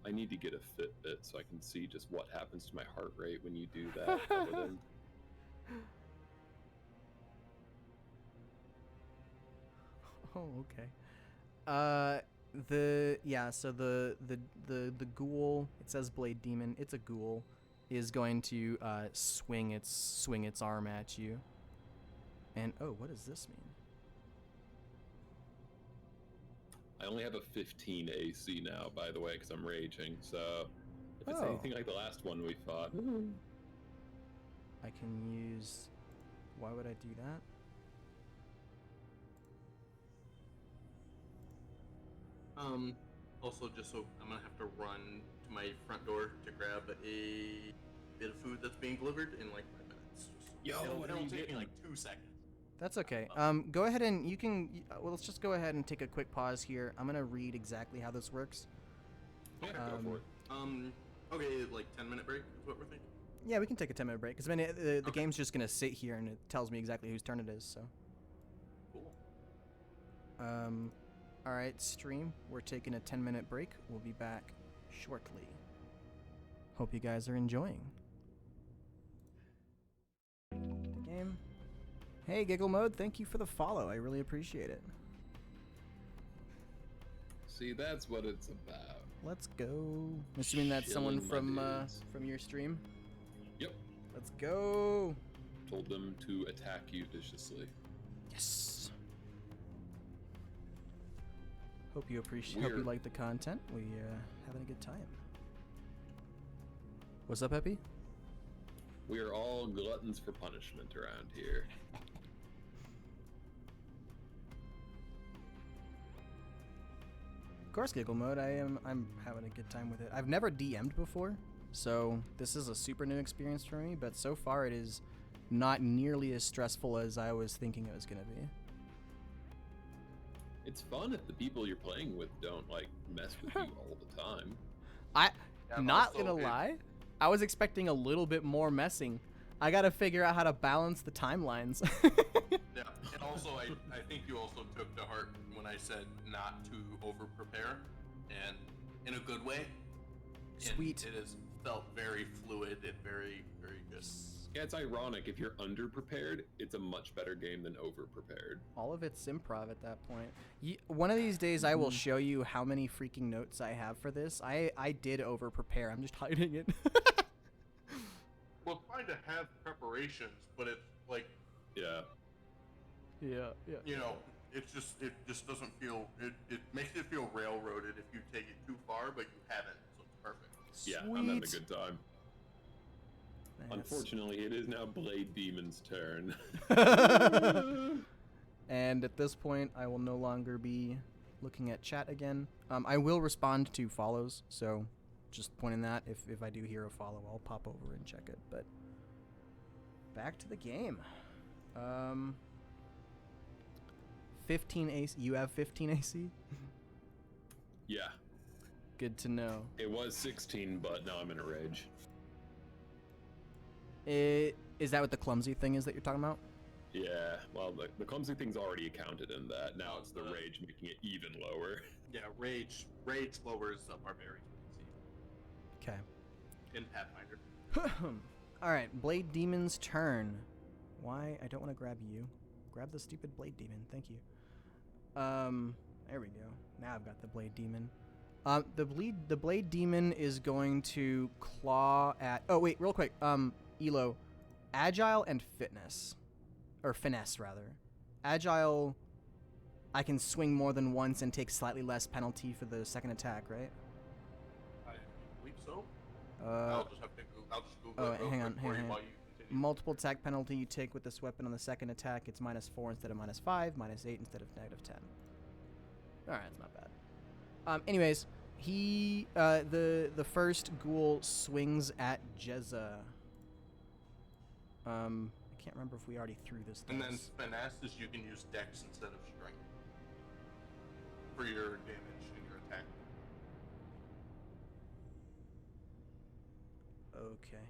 I need to get a Fitbit so I can see just what happens to my heart rate when you do that. Paladin. Oh, okay. So the ghoul, it says Blade Demon, it's a ghoul, is going to swing its arm at you. And oh, what does this mean? I only have a 15 AC now, by the way, because I'm raging. So if it's Oh. anything like the last one we fought, I can use... Why would I do that? Also, just so I'm gonna have to run to my front door to grab a bit of food that's being delivered in like 5 minutes. It'll take me like 2 seconds. That's okay. Go ahead and you can... Well, let's just go ahead and take a quick pause here. I'm gonna read exactly how this works. yeah, go for it. Okay, like 10-minute break is what we're thinking. Yeah, we can take a 10-minute break, because the game's just gonna sit here and it tells me exactly whose turn it is, so... Cool. Alright, stream. We're taking a 10-minute break. We'll be back shortly. Hope you guys are enjoying the game. Hey, Giggle Mode, thank you for the follow. I really appreciate it. See, that's what it's about. Let's go. I'm assuming that's someone Chilling, my dudes. from your stream. Yep. Let's go. Told them to attack you viciously. Yes. Hope you appreciate. Hope you like the content. We having a good time. What's up, Epi? We are all gluttons for punishment around here. Of course, Giggle Mode. I'm having a good time with it. I've never DM'd before, so this is a super new experience for me. But so far, it is not nearly as stressful as I was thinking it was gonna be. It's fun if the people you're playing with don't like mess with you all the time. Not gonna lie, I was expecting a little bit more messing. I gotta figure out how to balance the timelines. Yeah, and also I think you also took to heart when I said not to over prepare, and in a good way. Sweet. And it has felt very fluid and very, very good. Yeah, it's ironic. If you're under-prepared, it's a much better game than over-prepared. All of it's improv at that point. One of these days, I will show you how many freaking notes I have for this. I did over prepare. I'm just hiding it. Well, it's fine to have preparations, but it's like, Yeah. Yeah. you know, it just doesn't feel, it makes it feel railroaded if you take it too far, but you haven't, so it's perfect. Yeah, I'm having a good time. Nice. Unfortunately, it is now Blade Demon's turn. And at this point, I will no longer be looking at chat again. I will respond to follows, so just pointing that. If I do hear a follow, I'll pop over and check it. But back to the game. 15 AC. You have 15 AC? Yeah. Good to know. It was 16, but now I'm in a rage. Is that what the clumsy thing is that you're talking about? Yeah, well, the clumsy thing's already accounted in that. Now it's the rage making it even lower. Yeah, rage lowers the barbarian DC Okay. in Pathfinder. All right, Blade Demon's turn. Why? I don't want to grab you. Grab the stupid Blade Demon. Thank you. There we go. Now I've got the Blade Demon. The Blade Demon is going to claw at... Oh, wait, real quick. Elo, Agile and Fitness. Or Finesse, rather. Agile, I can swing more than once and take slightly less penalty for the second attack, right? I believe so. I'll just Google it real hang quick on. for you while you continue. Multiple attack penalty you take with this weapon on the second attack. It's -4 instead of -5, -8 instead of -10. Alright, that's not bad. Anyways, he, the first ghoul swings at Jezza. I can't remember if we already threw this. And then finesse is you can use dex instead of strength for your damage and your attack. Okay.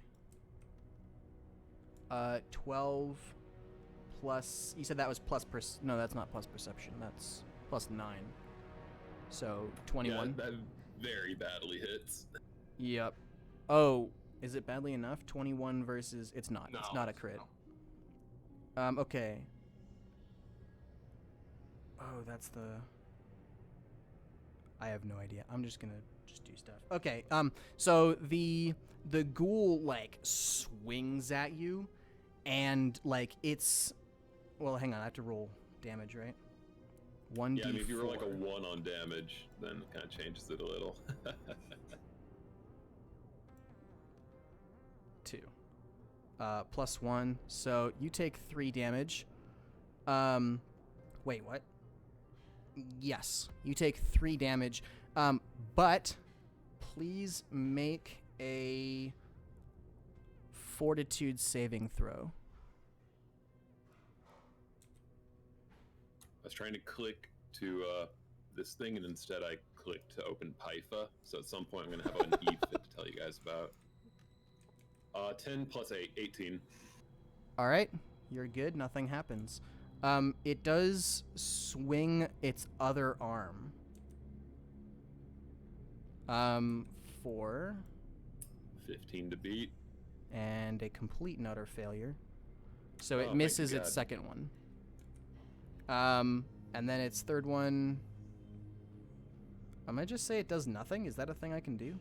12 plus... You said that was plus... No, that's not plus perception. That's plus 9. So, 21. Yeah, that very badly hits. Yep. Oh, is it badly enough? 21 versus... It's not. No, it's not a crit. no. Okay. Oh, that's the... I have no idea. I'm just gonna do stuff. Okay, so the ghoul, like, swings at you, and, like, it's... Well, hang on, I have to roll damage, right? 1d4. Yeah, I mean, if you were like a 1 on damage, then it kind of changes it a little. 2. Plus 1, so you take 3 damage. Wait, what? Yes, you take 3 damage. But please make a fortitude saving throw. I was trying to click to this thing, and instead I clicked to open Pytha. So at some point I'm going to have an EFIT to tell you guys about. 10 plus 8, 18. All right, you're good. Nothing happens. It does swing its other arm. For 15 to beat. And a complete and utter failure. So it Oh, misses thank you, its God. second one. And then its third one... I might just say it does nothing. Is that a thing I can do?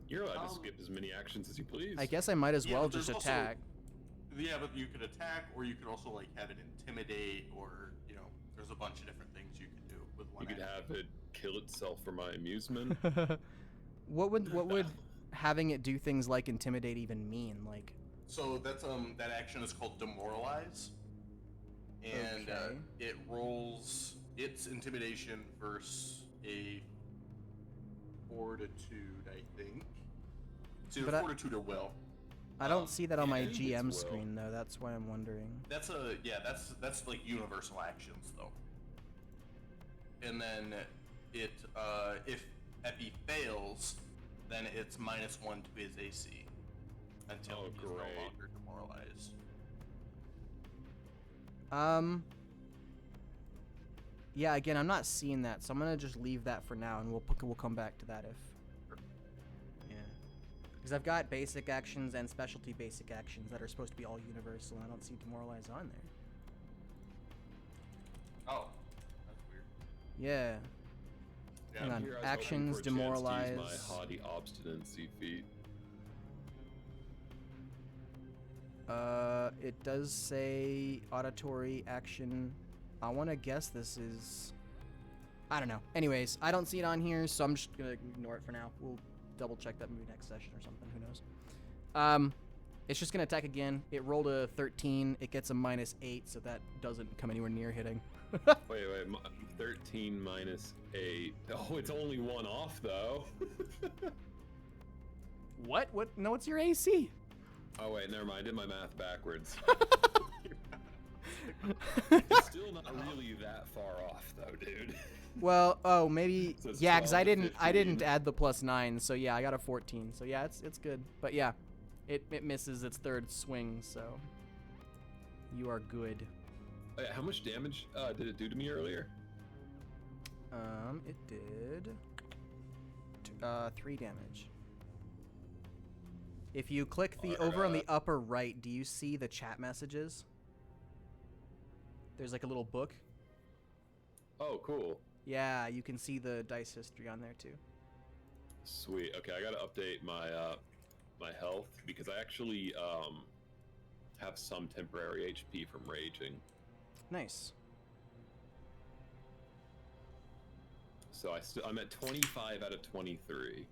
You're allowed to skip as many actions as you please. I guess I might as Yeah, well but just there's also- attack. Yeah, but you could attack, or you could also like have it intimidate, or there's a bunch of different things you could do with one. You could action. have it kill itself for my amusement. What would having it do things like intimidate even mean? Like, So that's that action is called demoralize, and Okay. it rolls its intimidation versus a fortitude, I think. It's either But fortitude or will. I don't see that on my yeah, it's GM will. screen though. That's why I'm wondering. That's like universal actions though. And then it if Epi fails, then it's -1 to his AC until Oh, he's no great. longer demoralized. Yeah, again, I'm not seeing that, so I'm gonna just leave that for now, and we'll come back to that if. Yeah, because I've got basic actions and specialty basic actions that are supposed to be all universal, and I don't see demoralize on there. Oh, that's weird. Yeah. Yeah. Hang on. Here I was Actions, hoping for a chance to demoralize. use my haughty obstinacy feat. It does say auditory action. I want to guess this is... I don't know. Anyways, I don't see it on here, so I'm just going to ignore it for now. We'll double check that maybe next session or something. Who knows? It's just going to attack again. It rolled a 13. It gets a -8, so that doesn't come anywhere near hitting. Wait, 13 minus 8. Oh, it's only 1 off, though. What? What? No, what's your AC? Oh, wait, never mind. I did my math backwards. It's still not really that far off, though, dude. Well, oh, maybe... So it's yeah, because 12 to I didn't 15. add the +9, so yeah, I got a 14. So yeah, it's good. But yeah, it misses its third swing, so... You are good. How much damage did it do to me earlier? It did 3 damage. If you click the over on the upper right, do you see the chat messages? There's like a little book. Oh, cool. Yeah, you can see the dice history on there too. Sweet. Okay, I gotta update my my health because I actually have some temporary HP from raging. Nice. So I'm at 25 out of 23.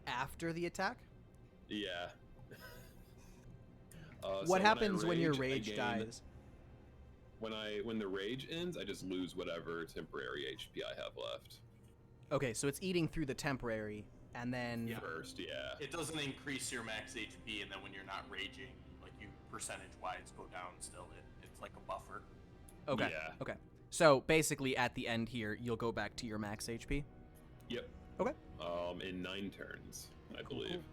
After the attack? Yeah. What happens when your rage dies? When the rage ends, I just lose whatever temporary HP I have left. Okay, so it's eating through the temporary, and then... First, yeah. It doesn't increase your max HP, and then when you're not raging, like you percentage-wise go down still. It's like a buffer. Okay, Yeah. okay. So basically at the end here, you'll go back to your max HP? Yep. Okay. In 9 turns, I believe.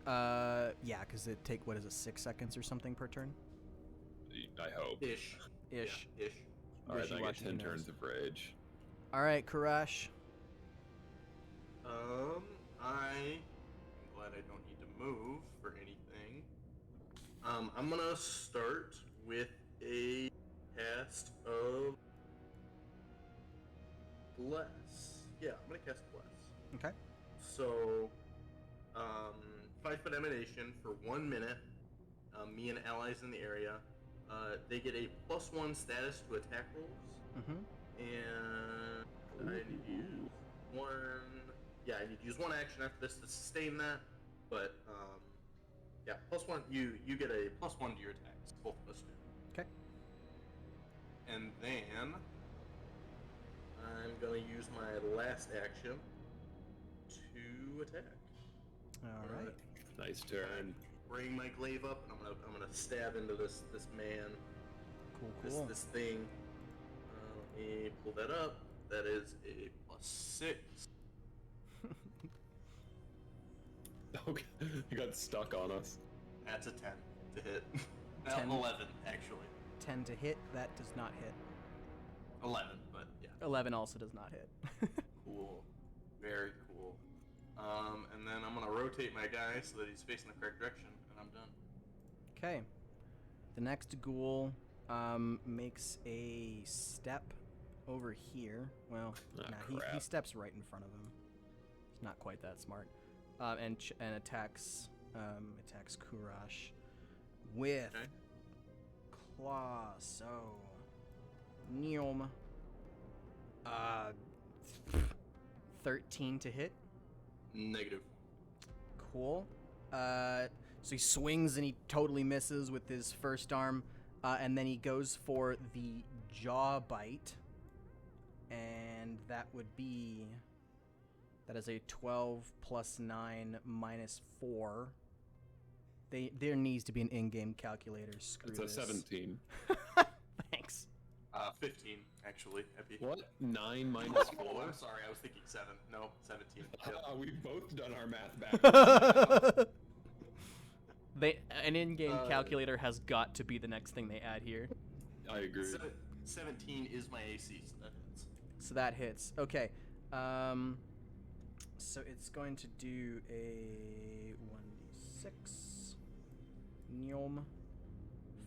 Cool. Yeah, because it take, what is it, 6 seconds or something per turn? I hope. Ish. Alright, I get 10 turns of rage. Alright, Kurash. I'm glad I don't need to move for anything. I'm gonna start with a cast of Bless. Yeah, I'm gonna cast Bless. Okay. So, 5-foot emanation for 1 minute. Me and allies in the area. They get a +1 status to attack rolls. Mm-hmm. And I need to use one. Yeah, I need to use 1 action after this to sustain that. But yeah, +1. You get a +1 to your attacks. Both of us do. Okay. And then I'm gonna use my last action to attack. All right. Nice turn. Bring my glaive up, and I'm gonna stab into this man. Cool. This thing. Let me pull that up. That is a +6. Okay, you got stuck on us. That's a 10 to hit. 10. 11 actually. 10 to hit, that does not hit. 11, but yeah. 11 also does not hit. Cool. Very cool. And then I'm gonna rotate my guy so that he's facing the correct direction, and I'm done. Okay. The next ghoul makes a step over here. Well, he steps right in front of him. He's not quite that smart. And attacks Kurash with claw. So Neom 13 to hit. Negative. Cool. So he swings and he totally misses with his first arm, and then he goes for the jaw bite, and that is a 12 plus 9 minus 4. There needs to be an in-game calculator. Screw It's a this. 17. Thanks. 15 actually. Epi. What? 9 minus 4? Oh, I'm sorry. I was thinking 7. No, 17. Yep. We've both done our math back. An in-game calculator has got to be the next thing they add here. I agree. 17 is my AC, so that hits. So that hits. Okay. So it's going to do a 1d6. Neom.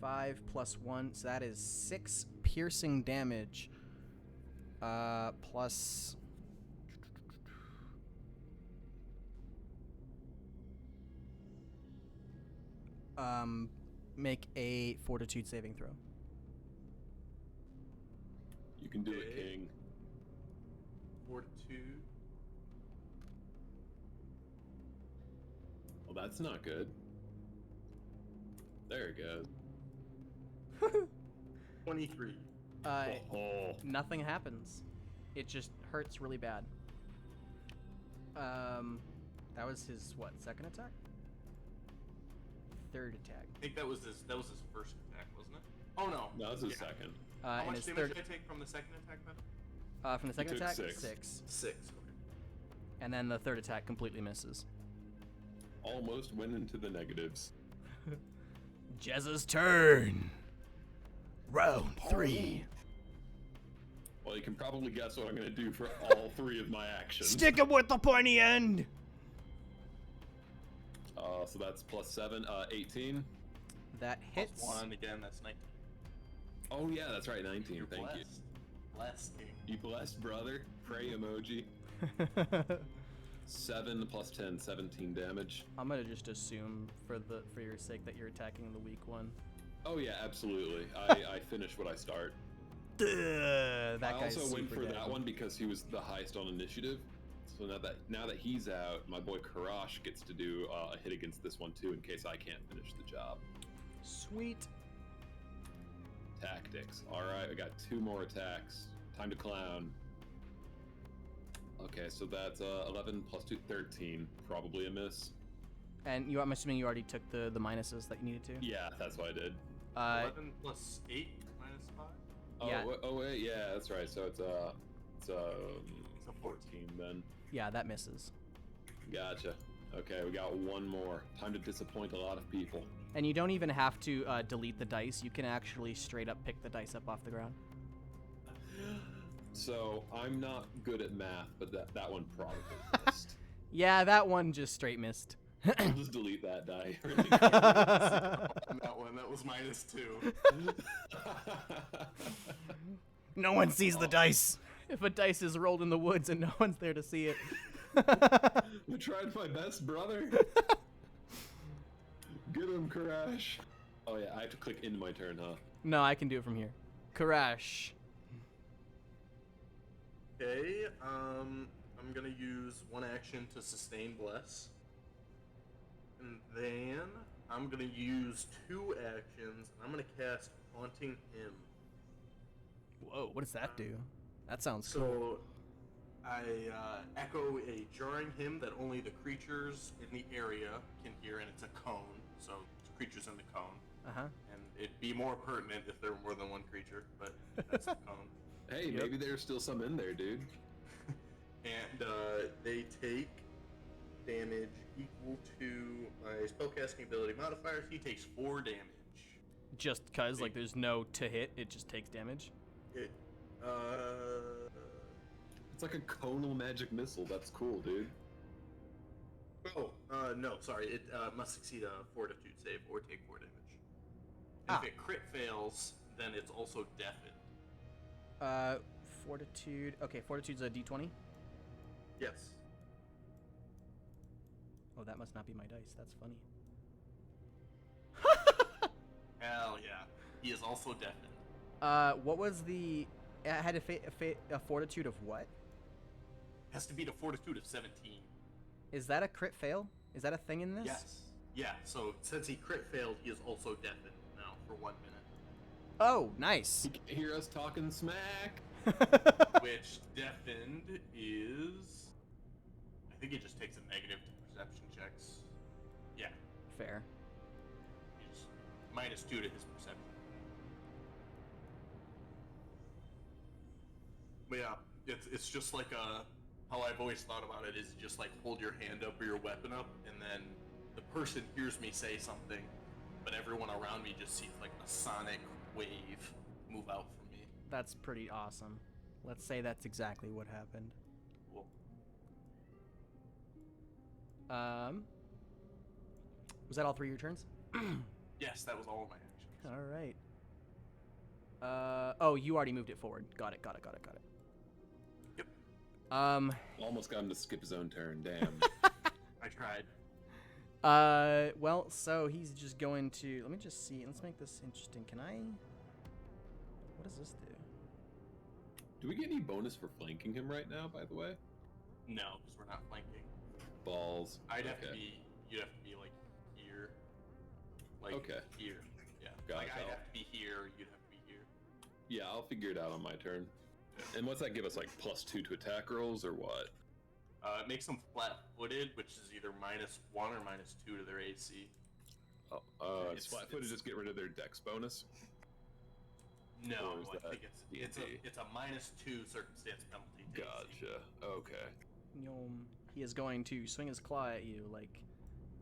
5 plus 1. So that is 6 piercing damage. Plus... make a fortitude saving throw. You can do it, King. Fortitude. Well, that's not good. There it goes. 23. Nothing happens. It just hurts really bad. That was his second attack? Third attack. I think that was his first attack, wasn't it? Oh no. No, that was his second. How And much his damage third did I take from the second attack, then? from the second took attack, 6. 6. 6. Okay. And then the third attack completely misses. Almost went into the negatives. Jezza's turn. Round 3. Well, you can probably guess what I'm going to do for all 3 of my actions. Stick him with the pointy end. So that's +7, 18. That hits. +1 again, that's 19. Oh yeah, that's right, 19. You're Thank you. Blessed. You blessed, brother. Pray emoji. 7 + 10, 17 damage. I'm gonna just assume for your sake that you're attacking the weak one. Oh yeah, absolutely. I finish what I start. That I guy's also went super for dead. that one because he was the highest on initiative. So now that he's out, my boy Karash gets to do a hit against this one too, in case I can't finish the job. Sweet. Tactics. All right, I got 2 more attacks. Time to clown. Okay, so that's 11 + 2, 13. Probably a miss. And I'm assuming you already took the minuses that you needed to. Yeah, that's what I did. 11 + 8 - 5? Oh, Yeah. oh wait, yeah, that's right. So it's a 14 then. Yeah, that misses. Gotcha. Okay, we got 1 more. Time to disappoint a lot of people. And you don't even have to delete the dice. You can actually straight up pick the dice up off the ground. So I'm not good at math, but that one probably missed. Yeah, that one just straight missed. I'll just delete that die. On that one, that was -2. No one sees the dice. If a dice is rolled in the woods and no one's there to see it. I tried my best, brother. Get him, Karash. Oh yeah, I have to click into my turn, huh? No, I can do it from here. Karash. Okay, I'm gonna use 1 action to sustain bless. And then I'm gonna use 2 actions, and I'm gonna cast Haunting Hymn. Whoa, what does that do? That sounds So, cool. I echo a jarring hymn that only the creatures in the area can hear, and it's a cone, so it's creatures in the cone. Uh-huh. And it'd be more pertinent if there were more than 1 creature, but that's the cone. Hey, Yep. maybe there's still some in there, dude. And they take damage equal to my spellcasting ability modifier. He takes 4 damage. Just cause, like, there's no to hit, it just takes damage. It, It's like a conal magic missile. That's cool, dude. no, sorry. It must succeed a fortitude save or take 4 damage. And if it crit fails, then it's also deafened. Fortitude. Okay, Fortitude's a d20. Yes. Oh, that must not be my dice. That's funny. Hell yeah. He is also deafened. What was the... It had a Fortitude of what? Has to beat a fortitude of 17. Is that a crit fail? Is that a thing in this? Yes. Yeah, so since he crit failed, he is also deafened now for 1 minute. Oh, nice. You can hear us talking smack. Which deafened is... I think it just takes a negative to perception checks. Yeah, Fair. he's -2 to his perception. But yeah, it's just like how I've always thought about it is just like hold your hand up or your weapon up, and then the person hears me say something, but everyone around me just sees like a sonic wave move out from me. That's pretty awesome. Let's say that's exactly what happened. Cool. Was that all 3 of your turns? Yes, that was all of my actions. All right. Oh, you already moved it forward. Got it. Yep. Almost got him to skip his own turn. Damn. I tried. Well, so he's just going to... Let me just see. Let's make this interesting. Can I... What does this do? Do we get any bonus for flanking him right now, by the way? No, because we're not flanking. Balls. You'd have to Okay. be like here. Like Okay. here. Yeah. Gotcha. Like I'd have to be here, you'd have to be here. Yeah, I'll figure it out on my turn. And what's that give us, like +2 to attack rolls or what? It makes them flat-footed, which is either -1 or -2 to their AC. Oh, It's- flat-footed it's- just get rid of their dex bonus? No, Or is I that think it's a -2 circumstance penalty. to AC. Gotcha. Okay. He is going to swing his claw at you like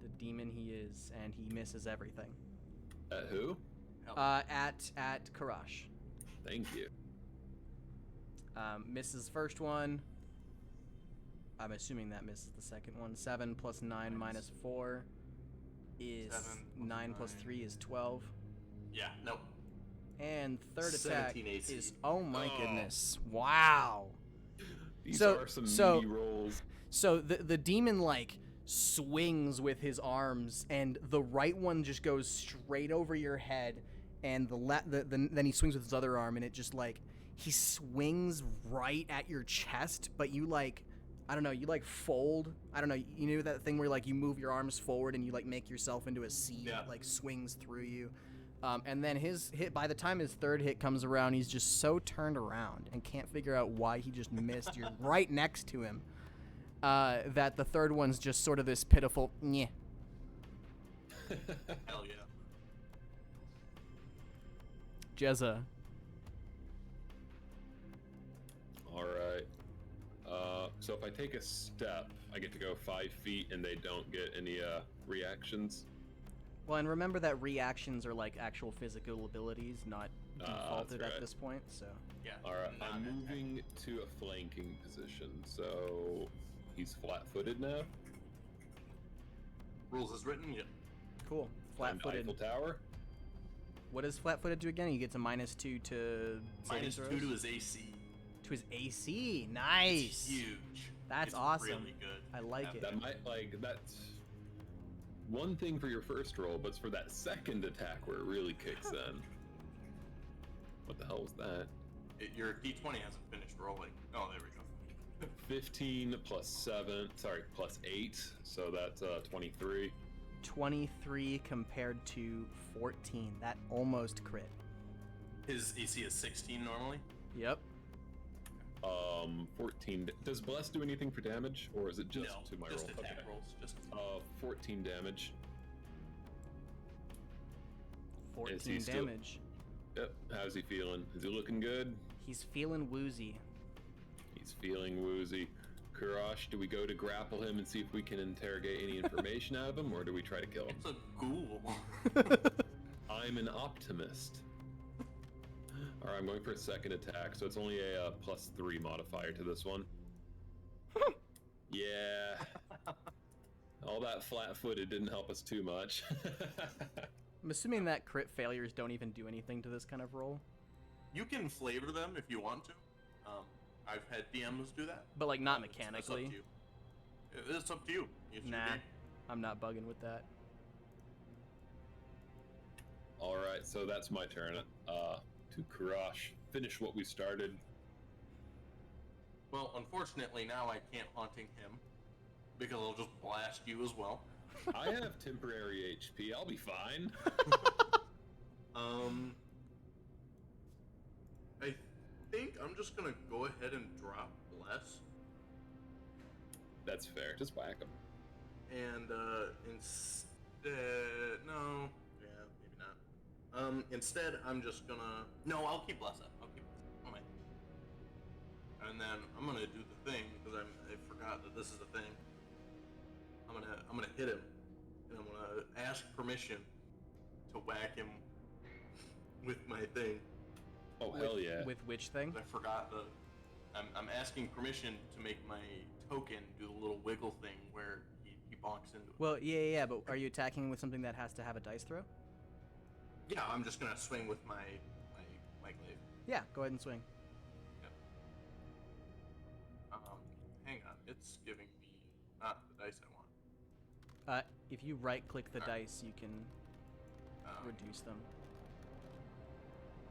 the demon he is, and he misses everything. At who? At Karash. Thank you. Misses first one. I'm assuming that misses the second one. 7 plus 9 minus 4 is 9 plus 3 is 12. Yeah, nope. And third attack 17 AC. is goodness. Wow. These So- are some so- meaty rolls. So the demon like swings with his arms, and the right one just goes straight over your head, and then he swings with his other arm, and it just like he swings right at your chest, but you like, I don't know, you like fold. I don't know, you know that thing where like you move your arms forward and you like make yourself into a C that like swings through you. And then his hit, by the time his third hit comes around, he's just so turned around and can't figure out why he just missed. You're right next to him. That the third one's just sort of this pitiful nyeh. Hell yeah. Jezza. All right. So if I take a step, I get to go 5 feet, and they don't get any reactions. Well, and remember that reactions are like actual physical abilities, not defaulted right. at this point, so... Yeah. All right. I'm non-attack. moving to a flanking position, so he's flat-footed now. Rules as written, yeah. Cool. Climb to Flat-footed. Eiffel Tower. What does flat-footed do again? He gets a -2 to saving -2 throws? to his AC. To his AC. Nice. It's huge. That's It's awesome. Really good. I like it. That might, like, that's one thing for your first roll, but it's for that second attack where it really kicks in. What the hell was that? Your D20 hasn't finished rolling. Oh, there we go. 15 plus 7, sorry, plus 8, so that's 23. 23 compared to 14. That almost crit. His AC is 16 normally. Yep. 14. Does Bless do anything for damage, or is it just No, to my just roll? attack Okay. rolls. Just 14 damage. 14 still- damage. Yep. How's he feeling? Is he looking good? He's feeling woozy. He's feeling woozy. Kurash, do we go to grapple him and see if we can interrogate any information out of him, or do we try to kill him? it's a ghoul. I'm an optimist. Alright, I'm going for a second attack, so it's only a +3 modifier to this one. Yeah. All that flat-footed didn't help us too much. I'm assuming that crit failures don't even do anything to this kind of roll. You can flavor them if you want to. I've had DMs do that. But like not That's up mechanically. to you. It's up to you. It's your Nah. game. I'm not bugging with that. Alright, so that's my turn. To Kurash. Finish what we started. Well, unfortunately, now I can't haunting him because I'll just blast you as well. I have temporary HP, I'll be fine. I think I'm just gonna go ahead and drop bless, That's fair, just whack him. and instead, no, yeah, maybe not. Instead, I'm just gonna I'll keep bless up. I'll keep bless up. Oh my. And then I'm gonna do the thing because I forgot that this is a thing. I'm gonna hit him, and I'm gonna ask permission to whack him with my thing. Oh, hell yeah. With which thing? I forgot the. I'm asking permission to make my token do the little wiggle thing where he bonks into it. Well, yeah, but are you attacking with something that has to have a dice throw? Yeah, I'm just gonna swing with my glaive. Yeah, go ahead and swing. Hang on, it's giving me not the dice I want. If you right-click the dice, you can reduce them.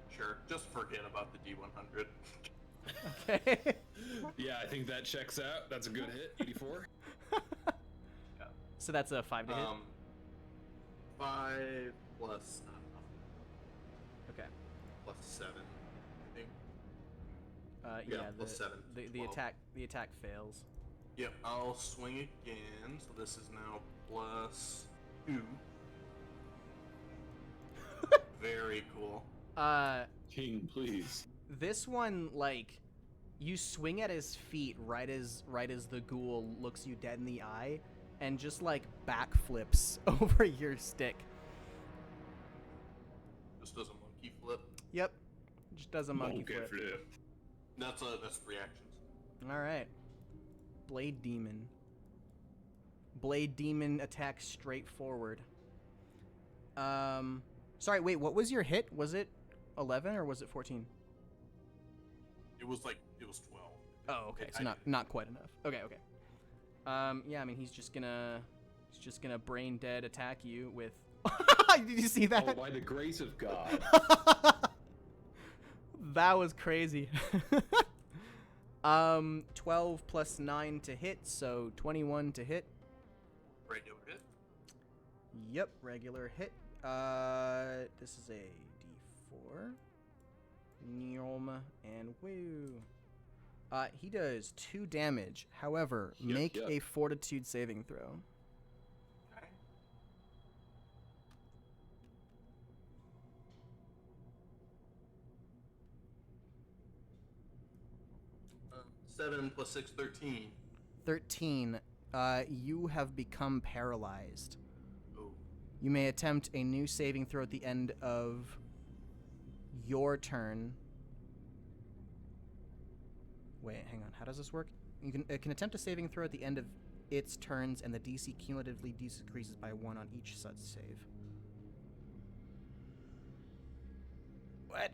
Sure, just forget about the D100. Okay. Yeah, I think that checks out. That's a good hit. 84. Yeah. So that's a 5 to hit? 5 plus Okay. plus 7, I think. Yeah, plus 7. The 12. attack fails. Yep, I'll swing again. So this is now plus 2. Very cool. King, please. This one, like, you swing at his feet right as the ghoul looks you dead in the eye, and just like backflips over your stick. Just does a monkey flip. Yep. Just does a monkey flip. That's 3 actions. All right. Blade Demon. Blade Demon attacks straight forward. Sorry, wait, what was your hit? Was it 11 or was it 14? It was 12. Oh, okay. So not quite enough. Okay. Yeah, I mean he's just gonna brain dead attack you with. Did you see that? Oh, by the grace of God. That was crazy. 12 plus 9 to hit, so 21 to hit. Regular hit. Yep, regular hit. This is a D4. Neom and woo. He does 2 damage. However, make a fortitude saving throw. Okay. 7 plus 6, 13. 13. You have become paralyzed. Oh. You may attempt a new saving throw at the end of your turn. Wait, hang on. How does this work? It can attempt a saving throw at the end of its turns, and the DC cumulatively decreases by 1 on each such save. What?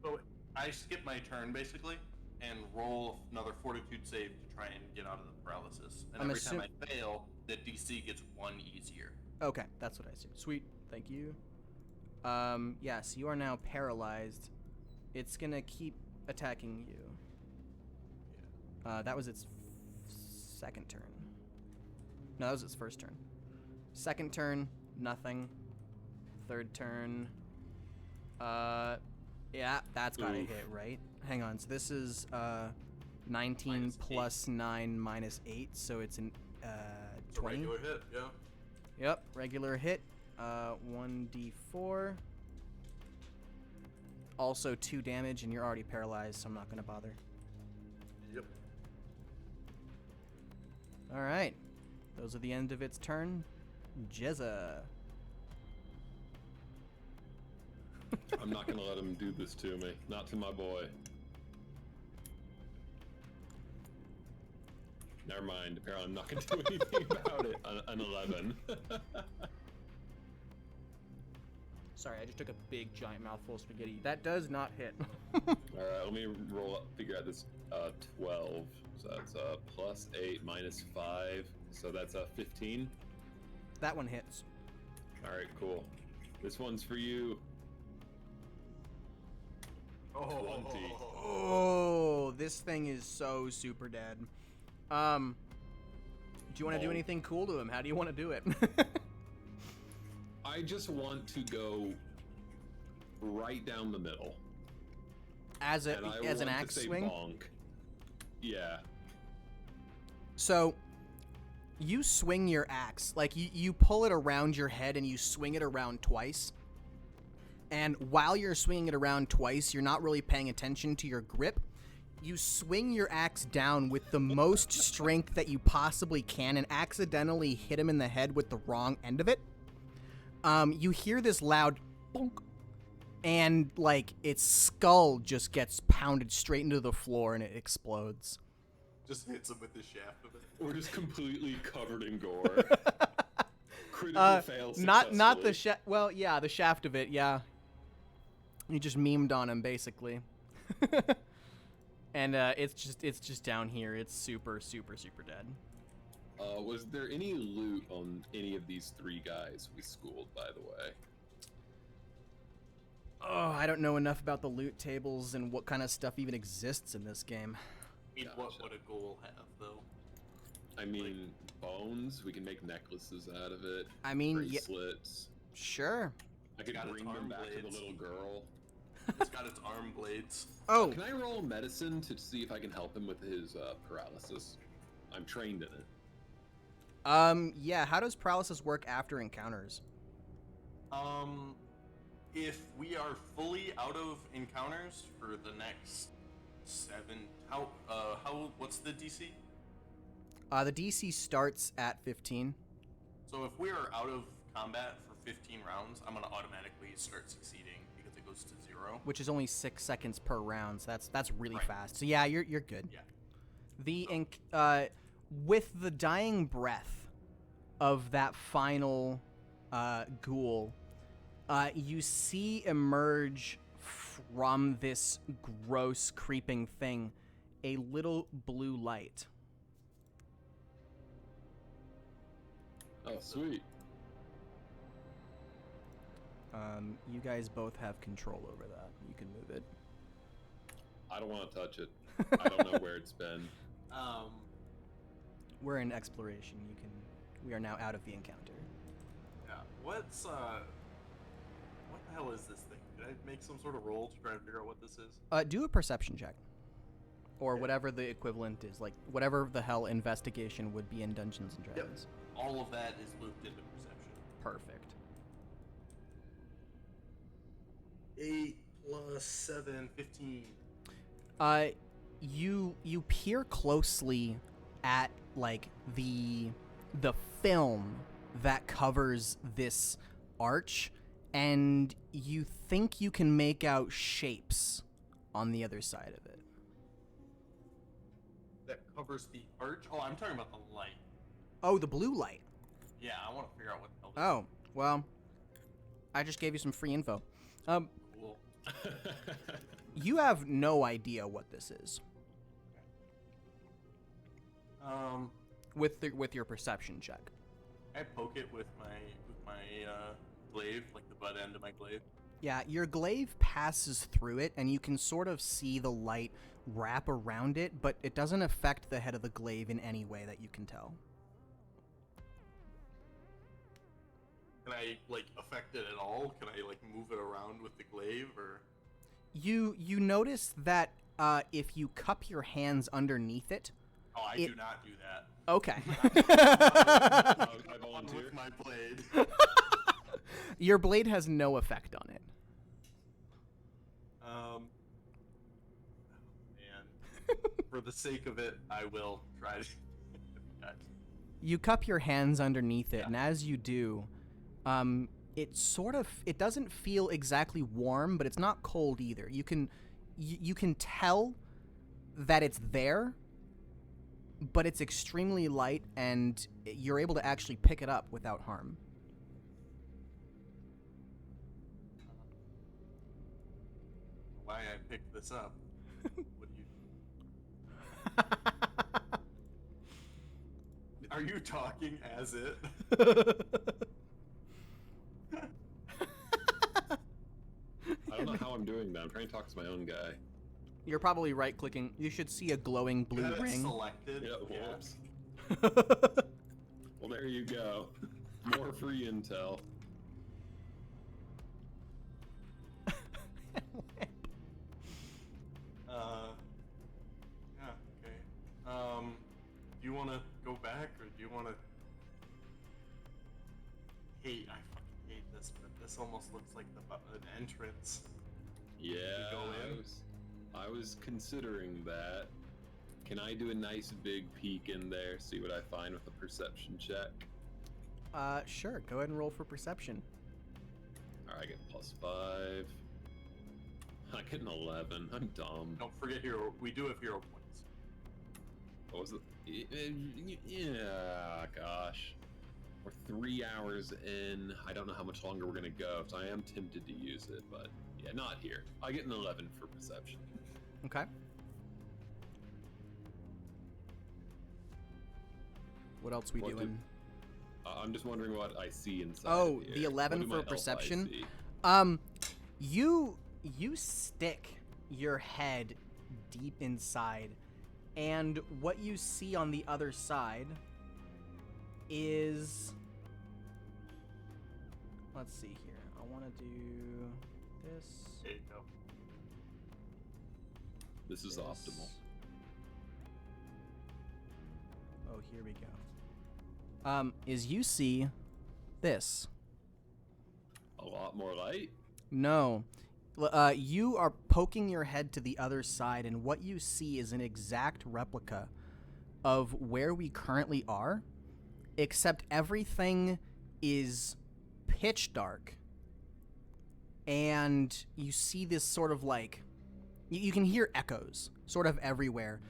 So I skip my turn, basically, and roll another fortitude save to try and get out of the paralysis. And every time I fail, the DC gets 1 easier. Okay, that's what I see. Sweet. Thank you. Yeah, so you are now paralyzed. It's gonna keep attacking you. Yeah. That was its second turn. No, that was its first turn. Second turn, nothing. Third turn, yeah, that's gotta hit, right? Hang on, so this is 19 plus 9 minus 8, so it's an 20. Regular hit, yeah. Yep, regular hit. 1d4. Also 2 damage, and you're already paralyzed, so I'm not gonna bother. Yep. Alright. Those are the end of its turn. Jezza. I'm not gonna let him do this to me. Not to my boy. Never mind. Apparently I'm not gonna do anything about it. An 11. Sorry, I just took a big giant mouthful of spaghetti. That does not hit. Alright, let me figure out this 12. So that's plus 8 minus 5. So that's 15. That one hits. Alright, cool. This one's for you. 20. Oh, this thing is so super dead. Do you want to do anything cool to him? How do you want to do it? I just want to go right down the middle. As an axe swing? Bonk. Yeah. So, you swing your axe. Like, you pull it around your head and you swing it around twice. And while you're swinging it around twice, you're not really paying attention to your grip. You swing your axe down with the most strength that you possibly can and accidentally hit him in the head with the wrong end of it. You hear this loud bonk, and, like, its skull just gets pounded straight into the floor and it explodes. Just hits him with the shaft of it. We're just completely covered in gore. Critical fail successfully. Not the shaft. Well, yeah, the shaft of it, yeah. You just memed on him, basically. And it's just down here. It's super, super, super dead. Was there any loot on any of these 3 guys we schooled, by the way? Oh, I don't know enough about the loot tables and what kind of stuff even exists in this game. I mean, what would a ghoul have, though? I mean, bones. We can make necklaces out of it. I mean, bracelets. Sure. I could bring them back to the little girl. It's got its arm blades. Oh. Can I roll medicine to see if I can help him with his paralysis? I'm trained in it. Yeah, how does paralysis work after encounters? If we are fully out of encounters for the next 7, what's the DC? The DC starts at 15. So if we are out of combat for 15 rounds, I'm gonna automatically start succeeding because it goes to 0. Which is only 6 seconds per round, so that's really Right. fast. So yeah, you're good. Yeah. With the dying breath of that final ghoul, you see emerge from this gross, creeping thing a little blue light. Oh, sweet. You guys both have control over that. You can move it. I don't want to touch it. I don't know where it's been. We're in exploration. We are now out of the encounter. Yeah. What the hell is this thing? Did I make some sort of roll to try and figure out what this is? Do a perception check. Or Okay. whatever the equivalent is. Like, whatever the hell investigation would be in Dungeons & Dragons. All of that is looped into perception. Perfect. 8 plus 7, 15. You peer closely at, like, the film that covers this arch, and you think you can make out shapes on the other side of it. That covers the arch? Oh, I'm talking about the light. Oh, the blue light. Yeah, I want to figure out what the hell this Oh, well, I just gave you some free info. is. Cool. You have no idea what this is with your perception check. I poke it with my glaive, like the butt end of my glaive. Yeah, your glaive passes through it, and you can sort of see the light wrap around it, but it doesn't affect the head of the glaive in any way that you can tell. Can I like affect it at all? Can I like move it around with the glaive or? You notice that if you cup your hands underneath it. Oh, I do not do that. Okay. I On volunteer. with my blade. Your blade has no effect on it. Man. For the sake of it, I will try to. You cup your hands underneath it, Yeah. and as you do, it doesn't feel exactly warm, but it's not cold either. You can tell that it's there, but it's extremely light, and you're able to actually pick it up without harm. Why I picked this up? What do you? Are you talking as it? I don't know how I'm doing that. I'm trying to talk to my own guy. You're probably right-clicking. You should see a glowing blue Got it ring. selected. Yeah, whoops. Well, there you go. More free intel. Yeah. Okay. Do you want to go back or do you want to? I fucking hate this, but this almost looks like an entrance. Yeah, go in? I was considering that. Can I do a nice big peek in there, see what I find with a perception check? Sure. Go ahead and roll for perception. Alright, I get +5. I get an 11. I'm dumb. Don't forget hero. We do have hero points. What was it? Yeah, gosh. We're 3 hours in. I don't know how much longer we're gonna go, so I am tempted to use it, but yeah, not here. I get an 11 for perception. Okay. What else we What doing? I'm just wondering what I see inside. Oh, of here. the 11 What do for my elf eyes perception? see? You stick your head deep inside, and what you see on the other side is, let's see here. I want to do this. There you go. This is this. optimal. Oh, here we go. Is you see this. A lot more light? No. You are poking your head to the other side, and what you see is an exact replica of where we currently are, except everything is pitch dark, and you see this sort of like, you can hear echoes sort of everywhere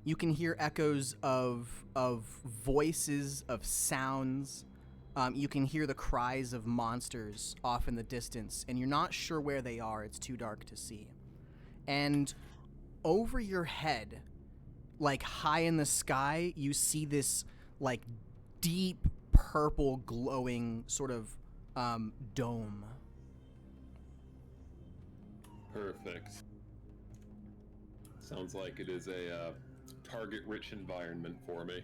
you can hear echoes of voices, of sounds. You can hear the cries of monsters off in the distance, and you're not sure where they are. It's too dark to see. And over your head, like high in the sky, you see this like deep purple glowing sort of dome. Perfect. Sounds like it is a target-rich environment for me.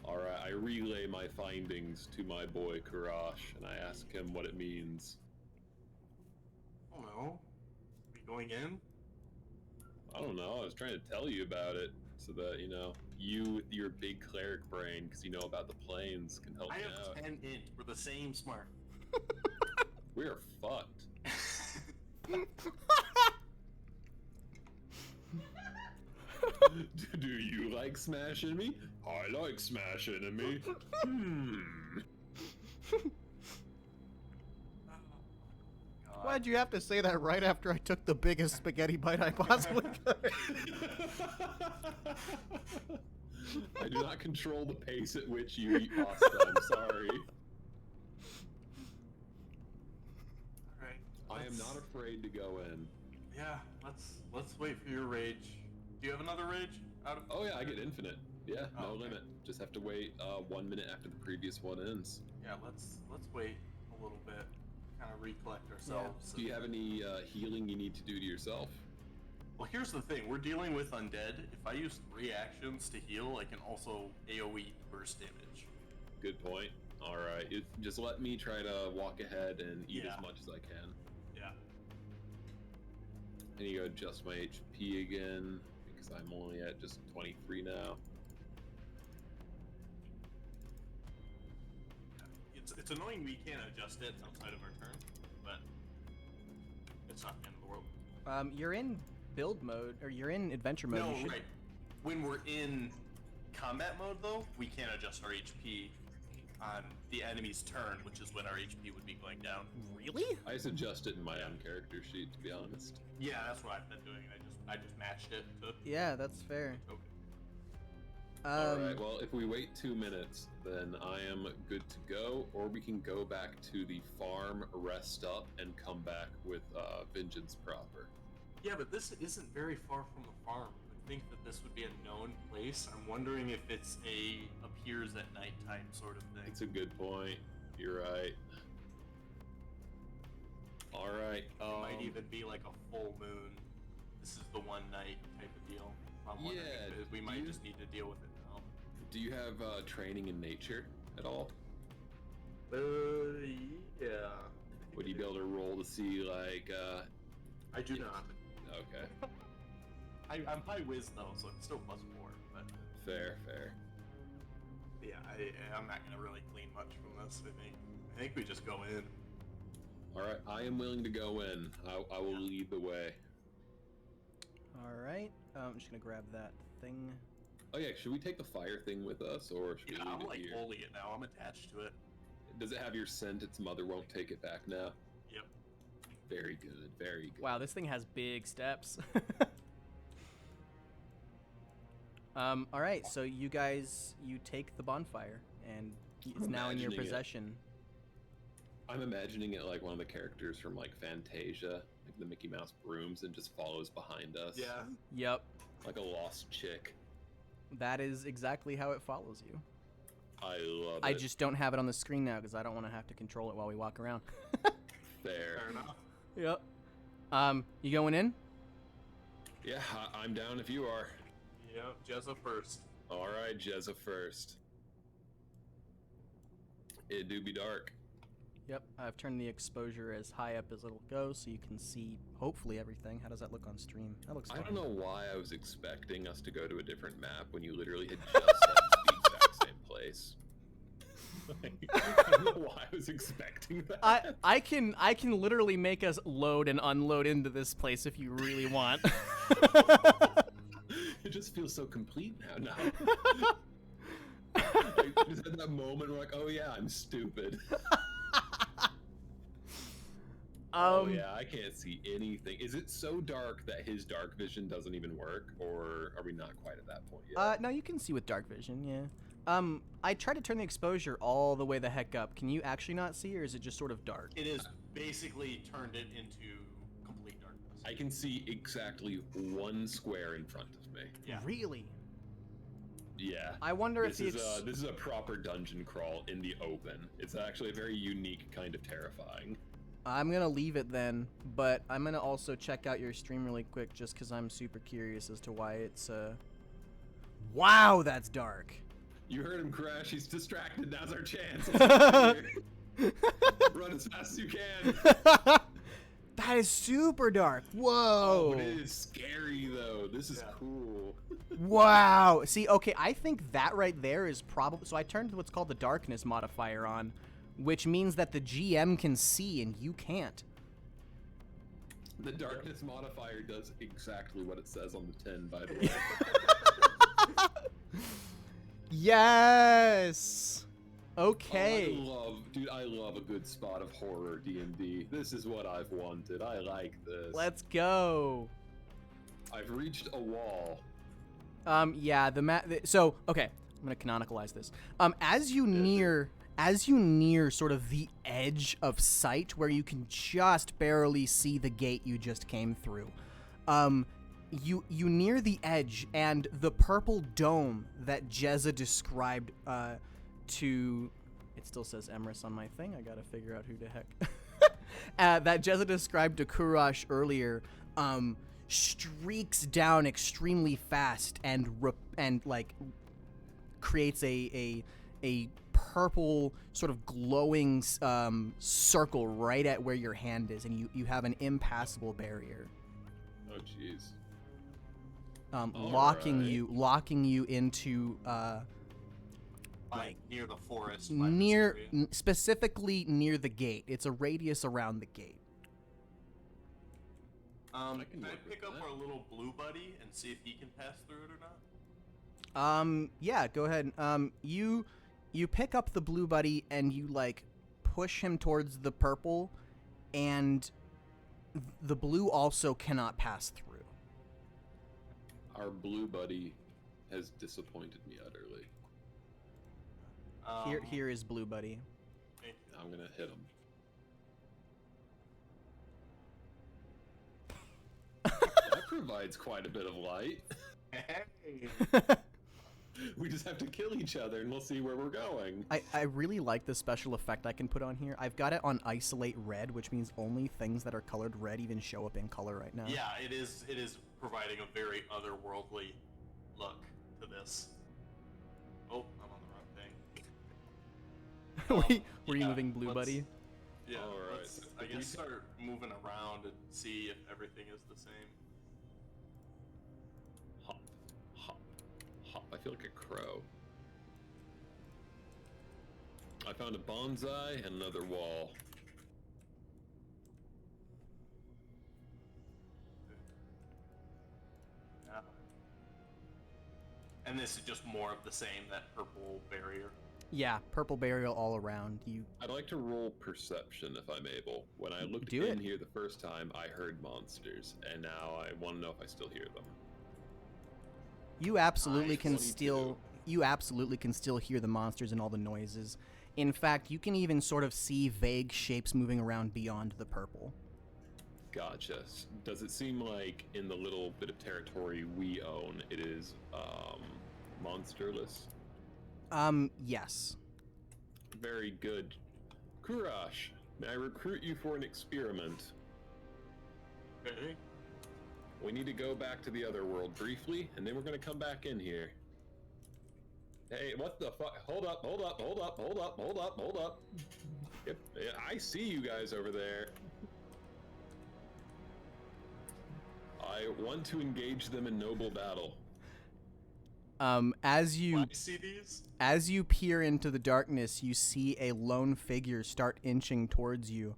All right, I relay my findings to my boy Karash, and I ask him what it means. I don't know. Are we going in? I don't know. I was trying to tell you about it so that, you know, you with your big cleric brain, because you know about the planes, can help I me have out. 10 int. We're the same smart. We are fucked. Do you like smashing me? I like smashing me. Why'd you have to say that right after I took the biggest spaghetti bite I possibly could? I do not control the pace at which you eat pasta. I'm sorry. Alright. I am not afraid to go in. Yeah, let's wait for your rage. Do you have another rage? Oh yeah, I get infinite. Yeah, no okay. limit. Just have to wait 1 minute after the previous one ends. Yeah, let's wait a little bit. Kind of recollect ourselves. Do you have any healing you need to do to yourself? Well, here's the thing. We're dealing with undead. If I use 3 actions to heal, I can also AoE burst damage. Good point. All right, just let me try to walk ahead and eat Yeah. as much as I can. Yeah. I need to adjust my HP again because I'm only at just 23 now. It's annoying we can't adjust it outside of our turn, but it's not the end of the world. You're in build mode, or you're in adventure mode. No, You should... right. When we're in combat mode, though, we can't adjust our HP on the enemy's turn, which is when our HP would be going down. Really? I just adjust it in my own character sheet, to be honest. Yeah, that's what I've been doing. I just matched it to. Yeah, that's fair. Okay. Alright, well, if we wait 2 minutes, then I am good to go, or we can go back to the farm, rest up, and come back with Vengeance proper. Yeah, but this isn't very far from the farm. I think that this would be a known place. I'm wondering if it's appears at nighttime sort of thing. It's a good point. You're right. Alright, It might even be like a full moon. This is the one night type of deal. I'm wondering if we might just need to deal with it now. do you have training in nature at all? Yeah. Would you be able to roll to see, like, I do not. Okay. I'm high whiz though, so it's still +4, but Fair. yeah, I'm not gonna really glean much from this. I think we just go in. Alright, I am willing to go in. I will lead the way. All right. I'm just gonna grab that thing. Oh yeah, should we take the fire thing with us, or should we Yeah, leave I'm it like here? holding it now. I'm attached to it. Does it have your scent? Its mother won't take it back now. Yep. Very good, very good. Wow, this thing has big steps. All right, so you guys, you take the bonfire, and it's now in your Imagining it. possession. I'm imagining it like one of the characters from like Fantasia, like the Mickey Mouse brooms, and just follows behind us. Yeah. Yep, Like a lost chick. that is exactly how it follows you. I love it. I just don't have it on the screen now because I don't want to have to control it while we walk around. Fair. Fair enough. Yep. You going in? Yeah, I'm down if you are. Yep. Jezza first. Alright, Jezza first. It do be dark. Yep, I've turned the exposure as high up as it'll go so you can see, hopefully, everything. How does that look on stream? That looks I fine. don't know why I was expecting us to go to a different map when you literally had just said the exact same place. I don't know why I was expecting that. I can literally make us load and unload into this place if you really want. It just feels so complete now. No. I just had that moment where like, oh yeah, I'm stupid. Oh yeah, I can't see anything. Is it so dark that his dark vision doesn't even work, or are we not quite at that point yet? No, you can see with dark vision, yeah. I tried to turn the exposure all the way the heck up. Can you actually not see, or is it just sort of dark? It is basically turned it into complete darkness. I can see exactly 1 square in front of me. Yeah. Really? Yeah. I wonder This if is a proper dungeon crawl in the open. It's actually a very unique kind of terrifying. I'm gonna leave it then, but I'm gonna also check out your stream really quick just because I'm super curious as to why it's Wow, that's dark. You heard him crash. He's distracted. Now's our chance. Run as fast as you can. That is super dark. Whoa. Oh, but it is scary though. This is cool. Wow. See, okay, I think that right there is probably... So I turned what's called the darkness modifier on, which means that the GM can see and you can't. The darkness modifier does exactly what it says on the tin, by the way. Yes. Okay. I love a good spot of horror D&D. This is what I've wanted. I like this. Let's go. I've reached a wall. Yeah, so, okay, I'm gonna canonicalize this. As you near sort of the edge of sight where you can just barely see the gate you just came through, you near the edge, and the purple dome that Jezza described to... It still says Emrys on my thing. I gotta figure out who the heck... that Jezza described to Kurash earlier, streaks down extremely fast and like creates a purple sort of glowing circle right at where your hand is, and you have an impassable barrier. Oh jeez. Locking you into like near the forest. Specifically near the gate. It's a radius around the gate. Can I pick up our little blue buddy and see if he can pass through it or not? Yeah, go ahead. You pick up the blue buddy and you like push him towards the purple, and the blue also cannot pass through. Our blue buddy has disappointed me utterly. Here is blue buddy. I'm gonna hit him. That provides quite a bit of light. Hey. We just have to kill each other and we'll see where we're going. I really like the special effect I can put on here. I've got it on isolate red, which means only things that are colored red even show up in color right now. Yeah, it is providing a very otherworldly look to this. Oh, I'm on the wrong thing. Were you moving blue buddy? Yeah, Alright. let's, I guess, start moving around and see if everything is the same. Hop, hop, hop. I feel like a crow. I found a bonsai and another wall. Yeah. And this is just more of the same, that purple barrier. Yeah, purple barrier all around. I'd like to roll perception if I'm able. When I looked in here the first time, I heard monsters, and now I want to know if I still hear them. You absolutely can still hear the monsters and all the noises. In fact, you can even sort of see vague shapes moving around beyond the purple. Gotcha. Does it seem like in the little bit of territory we own, it is monsterless? Yes. Very good. Kurash, may I recruit you for an experiment? Okay. We need to go back to the other world briefly, and then we're going to come back in here. Hey, what the fuck? Hold up. Yep, I see you guys over there. I want to engage them in noble battle. As you see these? As you peer into the darkness, you see a lone figure start inching towards you.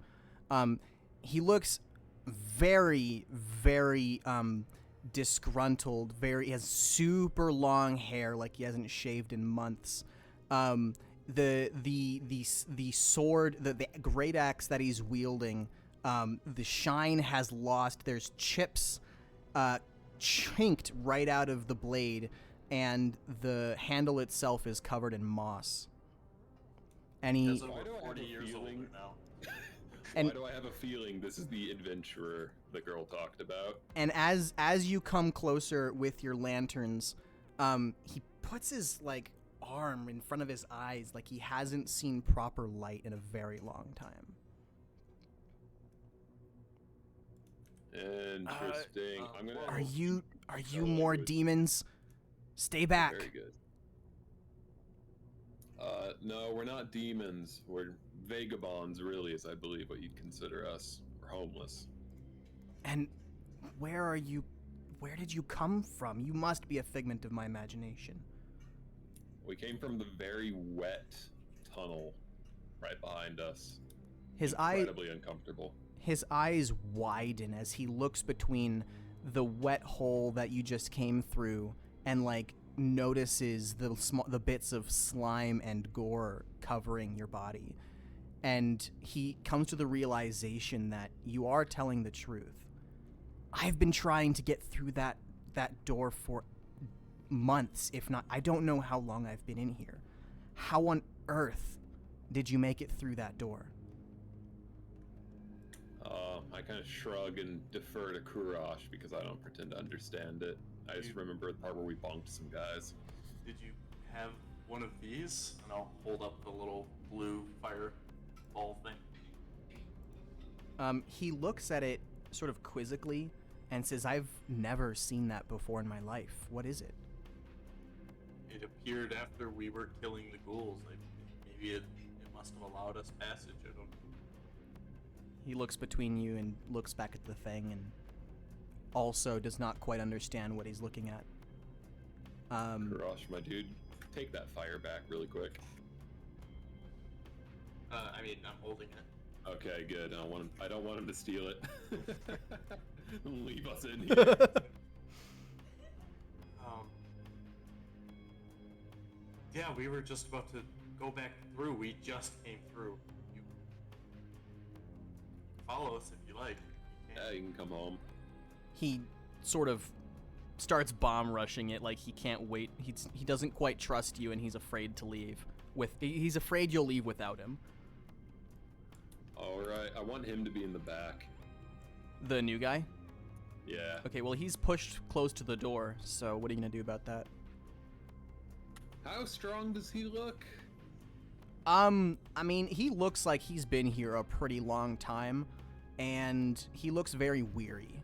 He looks very, very disgruntled, he has super long hair, like he hasn't shaved in months. The sword, the great axe that he's wielding, the shine has lost. There's chips chinked right out of the blade, and the handle itself is covered in moss. And he... He's over 40 years older now. Why do I have a feeling this is the adventurer the girl talked about? And as you come closer with your lanterns, he puts his, like, arm in front of his eyes like he hasn't seen proper light in a very long time. Interesting. I'm gonna. Are you more demons? Stay back. Very good. No, we're not demons. We're vagabonds, really, as I believe what you'd consider us. We're homeless. And where did you come from? You must be a figment of my imagination. We came from the very wet tunnel right behind us. Incredibly uncomfortable. His eyes widen as he looks between the wet hole that you just came through and, like, notices the bits of slime and gore covering your body. And he comes to the realization that you are telling the truth. I've been trying to get through that door for months, if not, I don't know how long I've been in here. How on earth did you make it through that door? I kind of shrug and defer to Kurash because I don't pretend to understand it. I just remember the part where we bonked some guys. Did you have one of these? And I'll hold up the little blue fireball thing. He looks at it sort of quizzically and says, I've never seen that before in my life. What is it? It appeared after we were killing the ghouls. Maybe it must have allowed us passage. I don't know. He looks between you and looks back at the thing and also does not quite understand what he's looking at. Kurash, my dude, take that fire back really quick. I mean, I'm holding it. Okay, good. I don't want him to steal it. Leave us in here. Yeah, we were just about to go back through. We just came through. You follow us if you like. Yeah, you can come home. He sort of starts bomb rushing it like he can't wait. He doesn't quite trust you and he's afraid to leave. He's afraid you'll leave without him. Alright, I want him to be in the back. The new guy? Yeah. Okay, well, he's pushed close to the door, so what are you gonna do about that? How strong does he look? I mean, he looks like he's been here a pretty long time, and he looks very weary.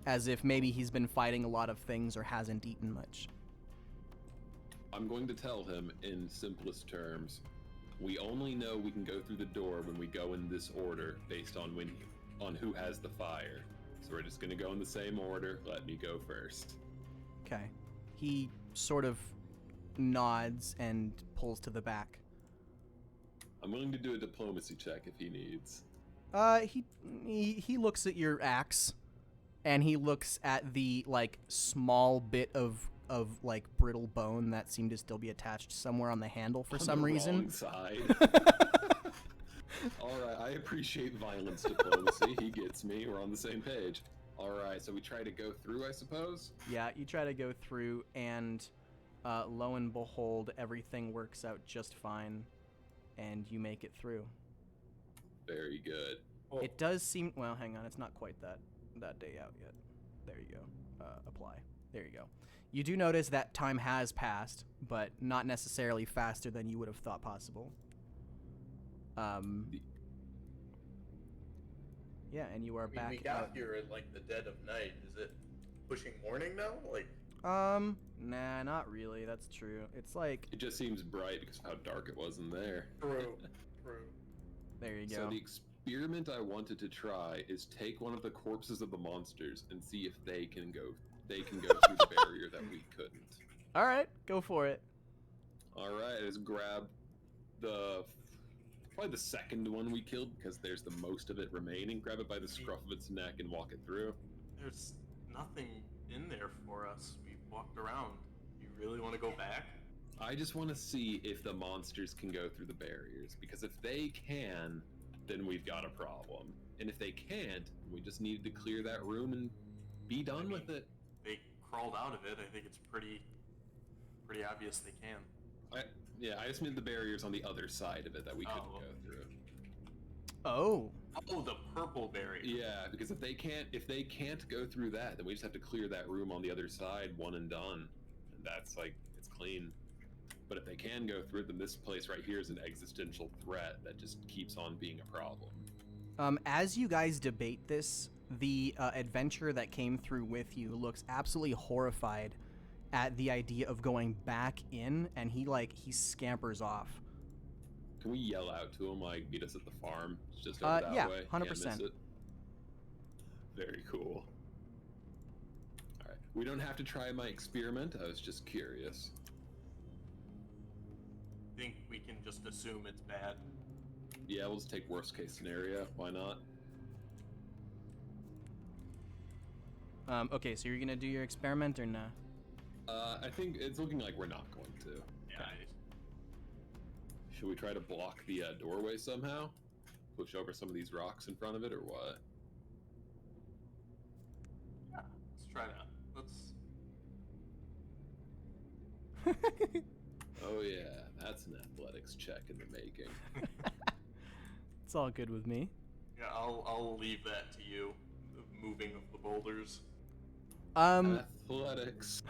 As if maybe he's been fighting a lot of things or hasn't eaten much. I'm going to tell him in simplest terms. We only know we can go through the door when we go in this order based on who has the fire. So we're just gonna go in the same order. Let me go first. Okay. He sort of nods and pulls to the back. I'm willing to do a diplomacy check if he needs. He looks at your axe, and he looks at the, like, small bit of like brittle bone that seemed to still be attached somewhere on the handle for some reason. Wrong side. All right, I appreciate violence diplomacy. He gets me. We're on the same page. All right, so we try to go through, I suppose. Yeah, you try to go through, and lo and behold, everything works out just fine, and you make it through. Very good. It does seem. Well, hang on. It's not quite that day out yet. There you go. Apply. There you go. You do notice that time has passed, but not necessarily faster than you would have thought possible. Yeah, and you are back. We got here at like the dead of night. Is it pushing morning now? Like. Nah, not really. That's true. It's like. It just seems bright because of how dark it was in there. True. There you go. So the experiment I wanted to try is take one of the corpses of the monsters and see if they can go through the barrier that we couldn't. All right, go for it. All right, I just grab probably the second one we killed because there's the most of it remaining. Grab it by the scruff of its neck and walk it through. There's nothing been there for us. We walked around. You really want to go back? I just want to see if the monsters can go through the barriers, because if they can, then we've got a problem. And if they can't, we just needed to clear that room and be done with it. They crawled out of it. I think it's pretty obvious they can. I just meant the barriers on the other side of it that we couldn't go through. Oh. Oh, the purple barrier. Yeah, because if they can't go through that, then we just have to clear that room on the other side, one and done. And that's like, it's clean. But if they can go through it, then this place right here is an existential threat that just keeps on being a problem. As you guys debate this, the adventurer that came through with you looks absolutely horrified at the idea of going back in, and he scampers off. Can we yell out to him, like, meet us at the farm? It's just over that way. 100%. Can't miss it. Very cool. Alright, we don't have to try my experiment, I was just curious. I think we can just assume it's bad. Yeah, we'll just take worst case scenario, why not? Okay, so you're gonna do your experiment or no? I think it's looking like we're not going to. Yeah. Should we try to block the doorway somehow? Push over some of these rocks in front of it, or what? Yeah, let's try that. Oh yeah, that's an athletics check in the making. It's all good with me. Yeah, I'll leave that to you. The moving of the boulders. Athletics.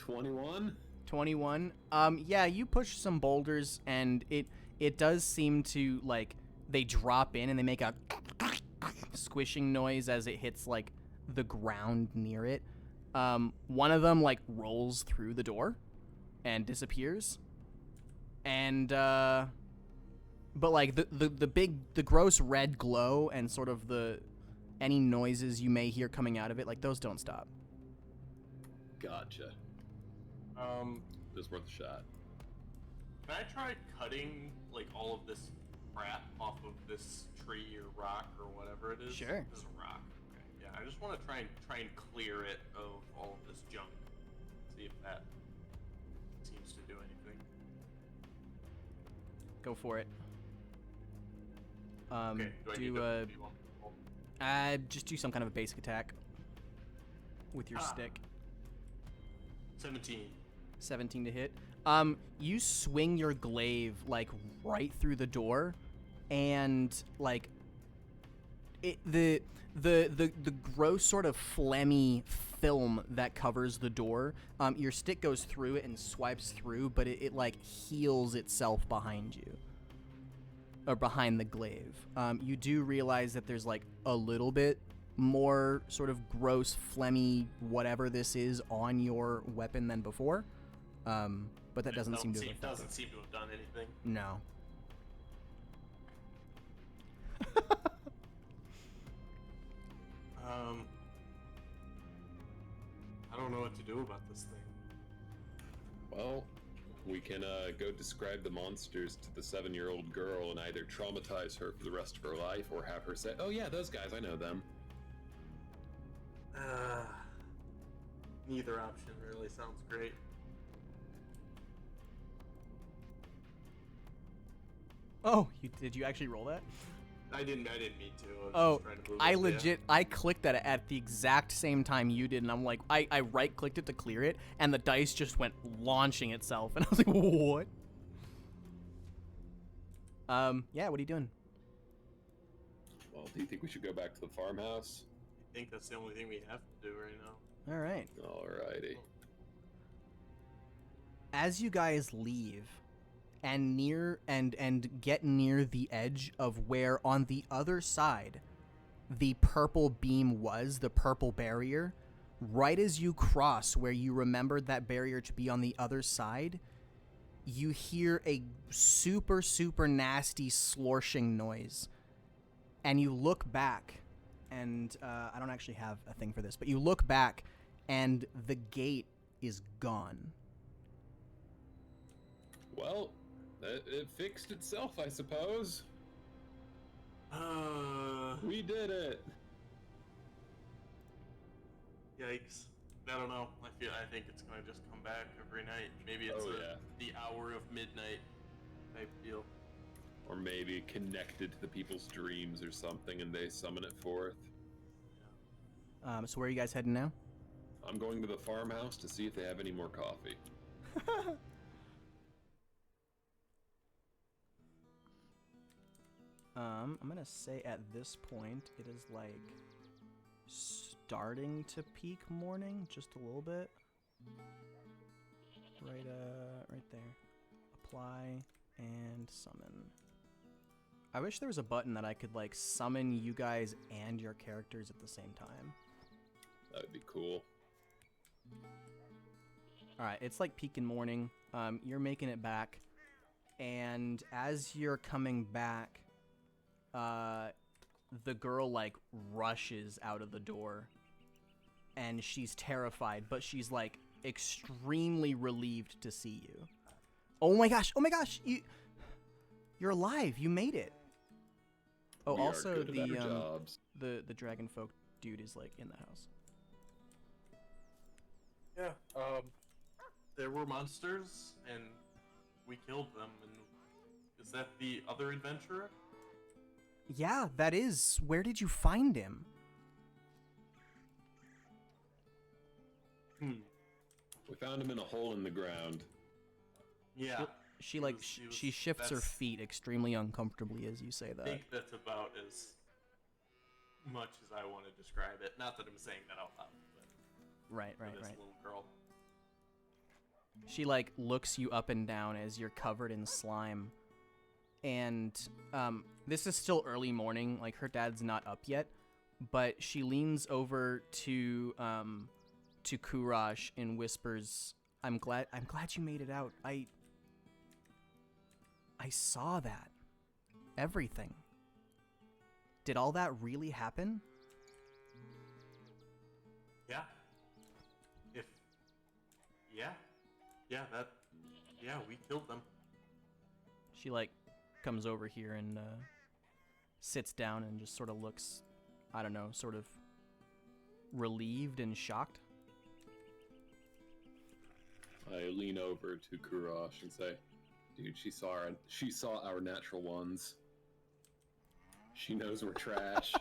21? 21. Yeah, you push some boulders, and it does seem to, like, they drop in and they make a squishing noise as it hits, like, the ground near it. One of them, like, rolls through the door and disappears. And, but, like, the gross red glow and sort of any noises you may hear coming out of it, like, those don't stop. Gotcha. Just worth a shot. Can I try cutting, like, all of this crap off of this tree or rock or whatever it is? Sure. This is a rock. Okay. Yeah, I just want to try and clear it of all of this junk. See if that seems to do anything. Go for it. Okay. Do I need to, do you want me to roll? Just do some kind of a basic attack with your stick. 17. 17 to hit. You swing your glaive, like, right through the door, and, like, the gross sort of phlegmy film that covers the door, your stick goes through it and swipes through, but it like heals itself behind you, or behind the glaive. You do realize that there's, like, a little bit more sort of gross, phlegmy, whatever this is on your weapon than before, but that doesn't seem to have doesn't seem to have done anything. No. I don't know what to do about this thing. Well, we can go describe the monsters to the 7-year-old girl and either traumatize her for the rest of her life or have her say, oh yeah, those guys, I know them. Neither option really sounds great. Oh, did you actually roll that? I didn't mean to. I was just trying to move it, I clicked that at the exact same time you did, and I'm like, I right-clicked it to clear it, and the dice just went launching itself, and I was like, what? Yeah, what are you doing? Well, do you think we should go back to the farmhouse? I think that's the only thing we have to do right now. All right. Alrighty. As you guys leave and get near the edge of where on the other side the purple beam was, the purple barrier, right as you cross where you remembered that barrier to be on the other side, you hear a super, super nasty slorshing noise. And you look back, and I don't actually have a thing for this, but you look back and the gate is gone. Well, it fixed itself, I suppose. We did it. Yikes. I don't know. I think it's gonna just come back every night. Maybe it's the hour of midnight type deal. Or maybe connected to the people's dreams or something, and they summon it forth. So where are you guys heading now? I'm going to the farmhouse to see if they have any more coffee. I'm gonna say at this point it is like starting to peak morning, just a little bit. Right there. Apply and summon. I wish there was a button that I could like summon you guys and your characters at the same time. That would be cool. Alright, it's like peak in morning. You're making it back. And as you're coming back, the girl like rushes out of the door. And she's terrified, but she's like extremely relieved to see you. Oh my gosh, you're alive. You made it. Oh, We are also good at our jobs. the dragon folk dude is like in the house. Yeah. There were monsters, and we killed them. And is that the other adventurer? Yeah, that is. Where did you find him? We found him in a hole in the ground. Yeah. She like she shifts her feet extremely uncomfortably as you say that. I think that's about as much as I want to describe it. Not that I'm saying that out loud, but Right. this little girl. She like looks you up and down as you're covered in slime. And this is still early morning, like her dad's not up yet, but she leans over to Kurash and whispers, I'm glad you made it out. I saw that. Everything. Did all that really happen? Yeah. We killed them. She like comes over here and sits down and just sort of looks, I don't know, sort of relieved and shocked. I lean over to Kurash and say, dude, she saw our natural ones. She knows we're trash.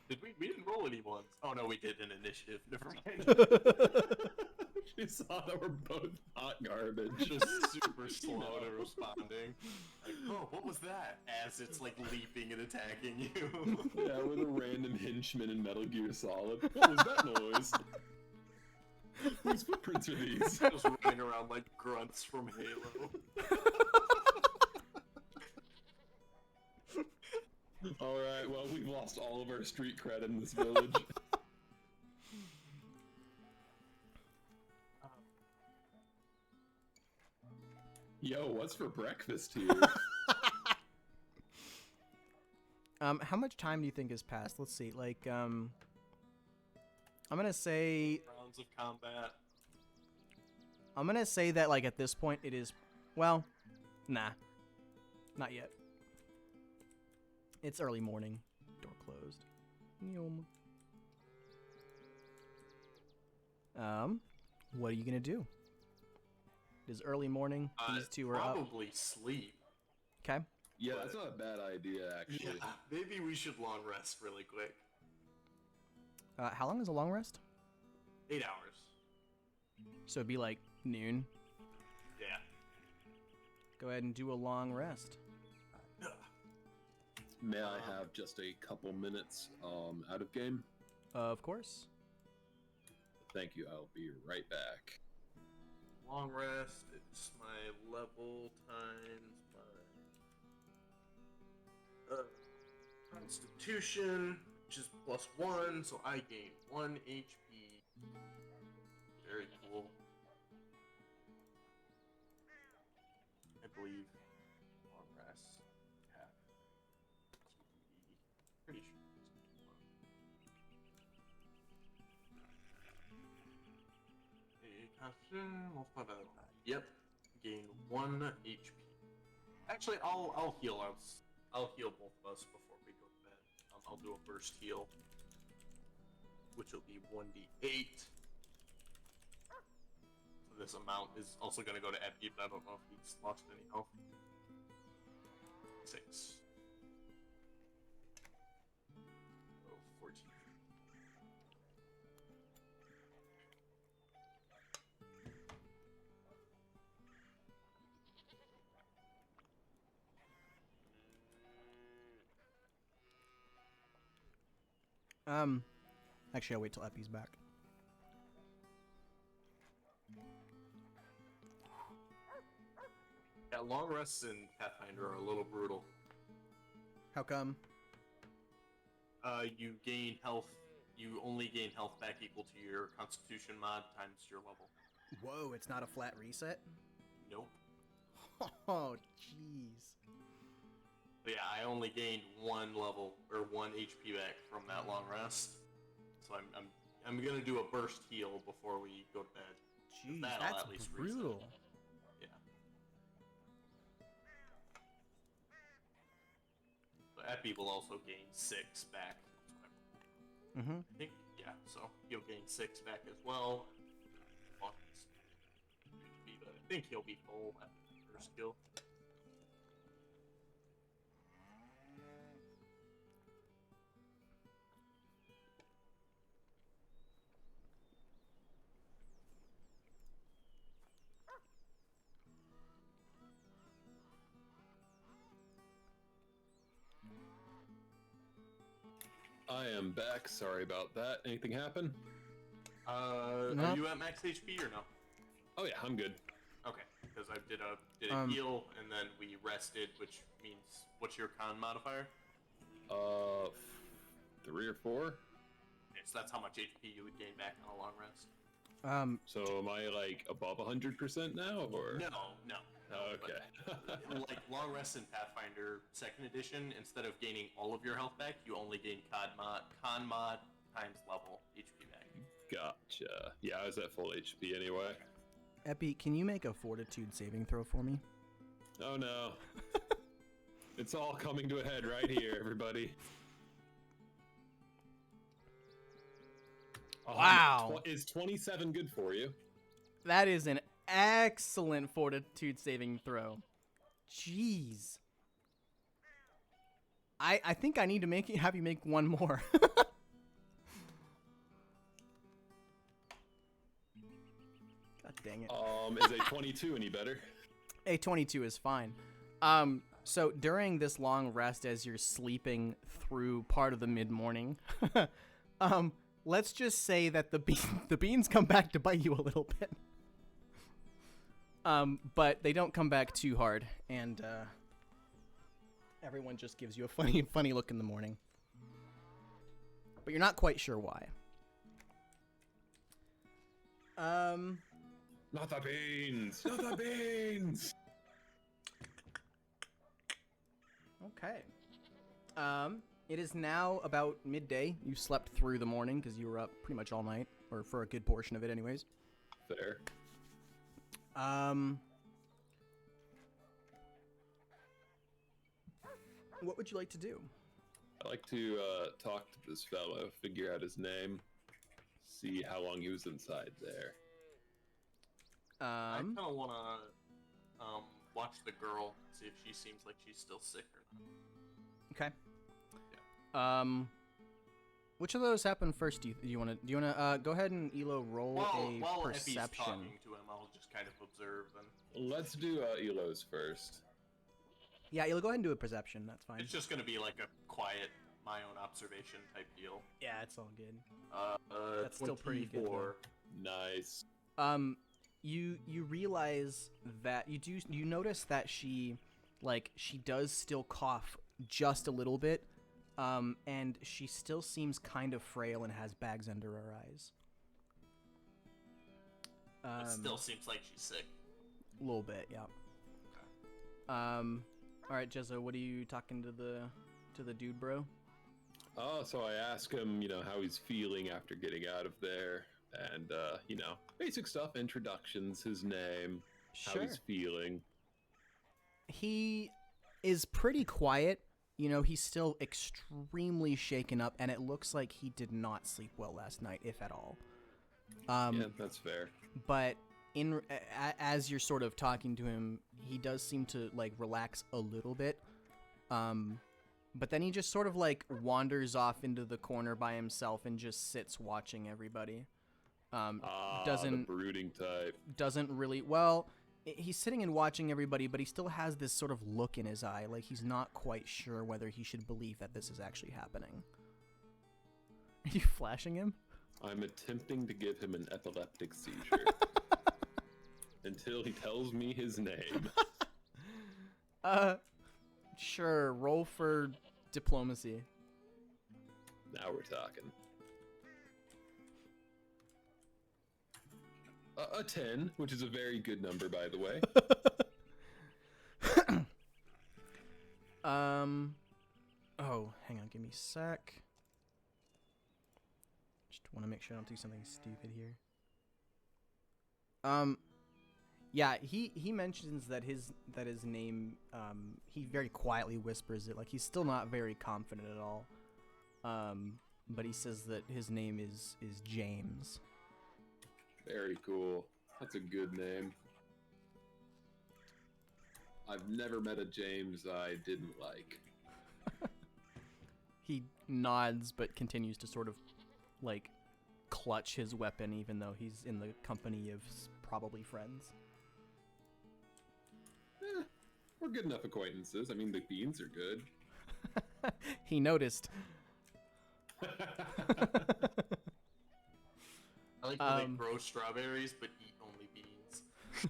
Did we didn't roll any ones. Oh no, we did an initiative. Never mind. She saw that we're both hot garbage. Just super slow to responding. Like, oh, what was that? As it's like leaping and attacking you. Yeah, we're the random henchmen in Metal Gear Solid. What was that noise? Whose footprints are these? Just running around like grunts from Halo. Alright, well, we've lost all of our street cred in this village. Yo, what's for breakfast here? How much time do you think has passed? Let's see, like, I'm gonna say... Rounds of combat. I'm gonna say that, like, at this point it is... Well, nah. Not yet. It's early morning. Door closed. Yum. What are you gonna do? It is early morning. These two are up. Probably sleep. Okay. Yeah, that's not a bad idea, actually. Yeah, maybe we should long rest really quick. How long is a long rest? 8 hours. So it'd be like noon. Yeah. Go ahead and do a long rest. May I have just a couple minutes out of game? Of course. Thank you, I'll be right back. Long rest, it's my level times my constitution, which is +1, so I gain 1 HP. Very cool. I believe long rest. Yeah. Pretty sure. Multiply by the Yep. Gain 1 HP. Actually, I'll heal us. I'll heal both of us before we go to bed. I'll do a burst heal. which will be 1d8. So this amount is also going to go to Ep1, but I don't know if he's lost any health. 6. So 14. Actually, I'll wait till Epi's back. Yeah, long rests in Pathfinder are a little brutal. How come? You gain health. You only gain health back equal to your Constitution mod times your level. Whoa, it's not a flat reset? Nope. Oh, jeez. But yeah, I only gained 1 level or 1 HP back from that long rest. So I'm gonna do a burst heal before we go to bed. Jeez, That'll that's at least brutal. reset. Yeah. But Epi will also gain 6 back. Mm-hmm. I think, yeah, so he'll gain 6 back as well. But I think he'll be full after the first kill. I am back. Sorry about that. Anything happen? Are you at max HP or no? Oh yeah, I'm good. Okay, because I did a heal and then we rested, which means what's your con modifier? 3 or 4. Okay, so that's how much HP you would gain back on a long rest. So am I like above 100% now, or? No. Okay. Like long rest in Pathfinder 2nd edition, instead of gaining all of your health back, you only gain con mod times level HP back. Gotcha. Yeah, I was at full HP anyway. Epi, can you make a fortitude saving throw for me? Oh no. It's all coming to a head right here, everybody. Wow. Is 27 good for you? That is an excellent fortitude saving throw. Jeez. I think I need to have you make one more. God dang it. Is a 22 any better? A 22 is fine. So during this long rest as you're sleeping through part of the mid-morning, let's just say that the beans come back to bite you a little bit. But they don't come back too hard, and everyone just gives you a funny look in the morning. But you're not quite sure why. Not the beans! Not the beans! Okay. It is now about midday. You slept through the morning because you were up pretty much all night, or for a good portion of it anyways. Fair. What would you like to do? I'd like to talk to this fellow, figure out his name, see how long he was inside there. I kind of want to watch the girl, see if she seems like she's still sick or not. Okay. Yeah. Which of those happened first? Do you want to go ahead and Elo roll while perception? Epi's talking to him, I'll just kind of observe then. Let's do Elo's first. Yeah, Elo, go ahead and do a perception. That's fine. It's just gonna be like a quiet, my own observation type deal. Yeah, it's all good. That's still pretty good, though. Nice. You realize that you notice that she does still cough just a little bit, and she still seems kind of frail and has bags under her eyes. It still seems like she's sick. A little bit, yeah. Okay. All right, Jezza, what are you talking to the dude, bro? Oh, so I ask him, how he's feeling after getting out of there, and basic stuff, introductions, his name, how he's feeling. He is pretty quiet. you know, he's still extremely shaken up, and it looks like he did not sleep well last night, if at all. Yeah, that's fair. But as you're sort of talking to him, he does seem to like relax a little bit. But then he just sort of like wanders off into the corner by himself and just sits watching everybody. The brooding type. Doesn't really, well, he's sitting and watching everybody, but he still has this sort of look in his eye, like he's not quite sure whether he should believe that this is actually happening. Are you flashing him? I'm attempting to give him an epileptic seizure. Until he tells me his name. Sure, roll for diplomacy. Now we're talking. A 10, which is a very good number, by the way. Oh, hang on, give me a sec. Just want to make sure I don't do something stupid here. Yeah, he mentions that his name, he very quietly whispers it, like he's still not very confident at all. But he says that his name is James. Very cool. That's a good name. I've never met a James I didn't like. He nods, but continues to sort of, like, clutch his weapon, even though he's in the company of probably friends. We're good enough acquaintances. I mean, the beans are good. He noticed. I like when they grow strawberries, but eat only beans.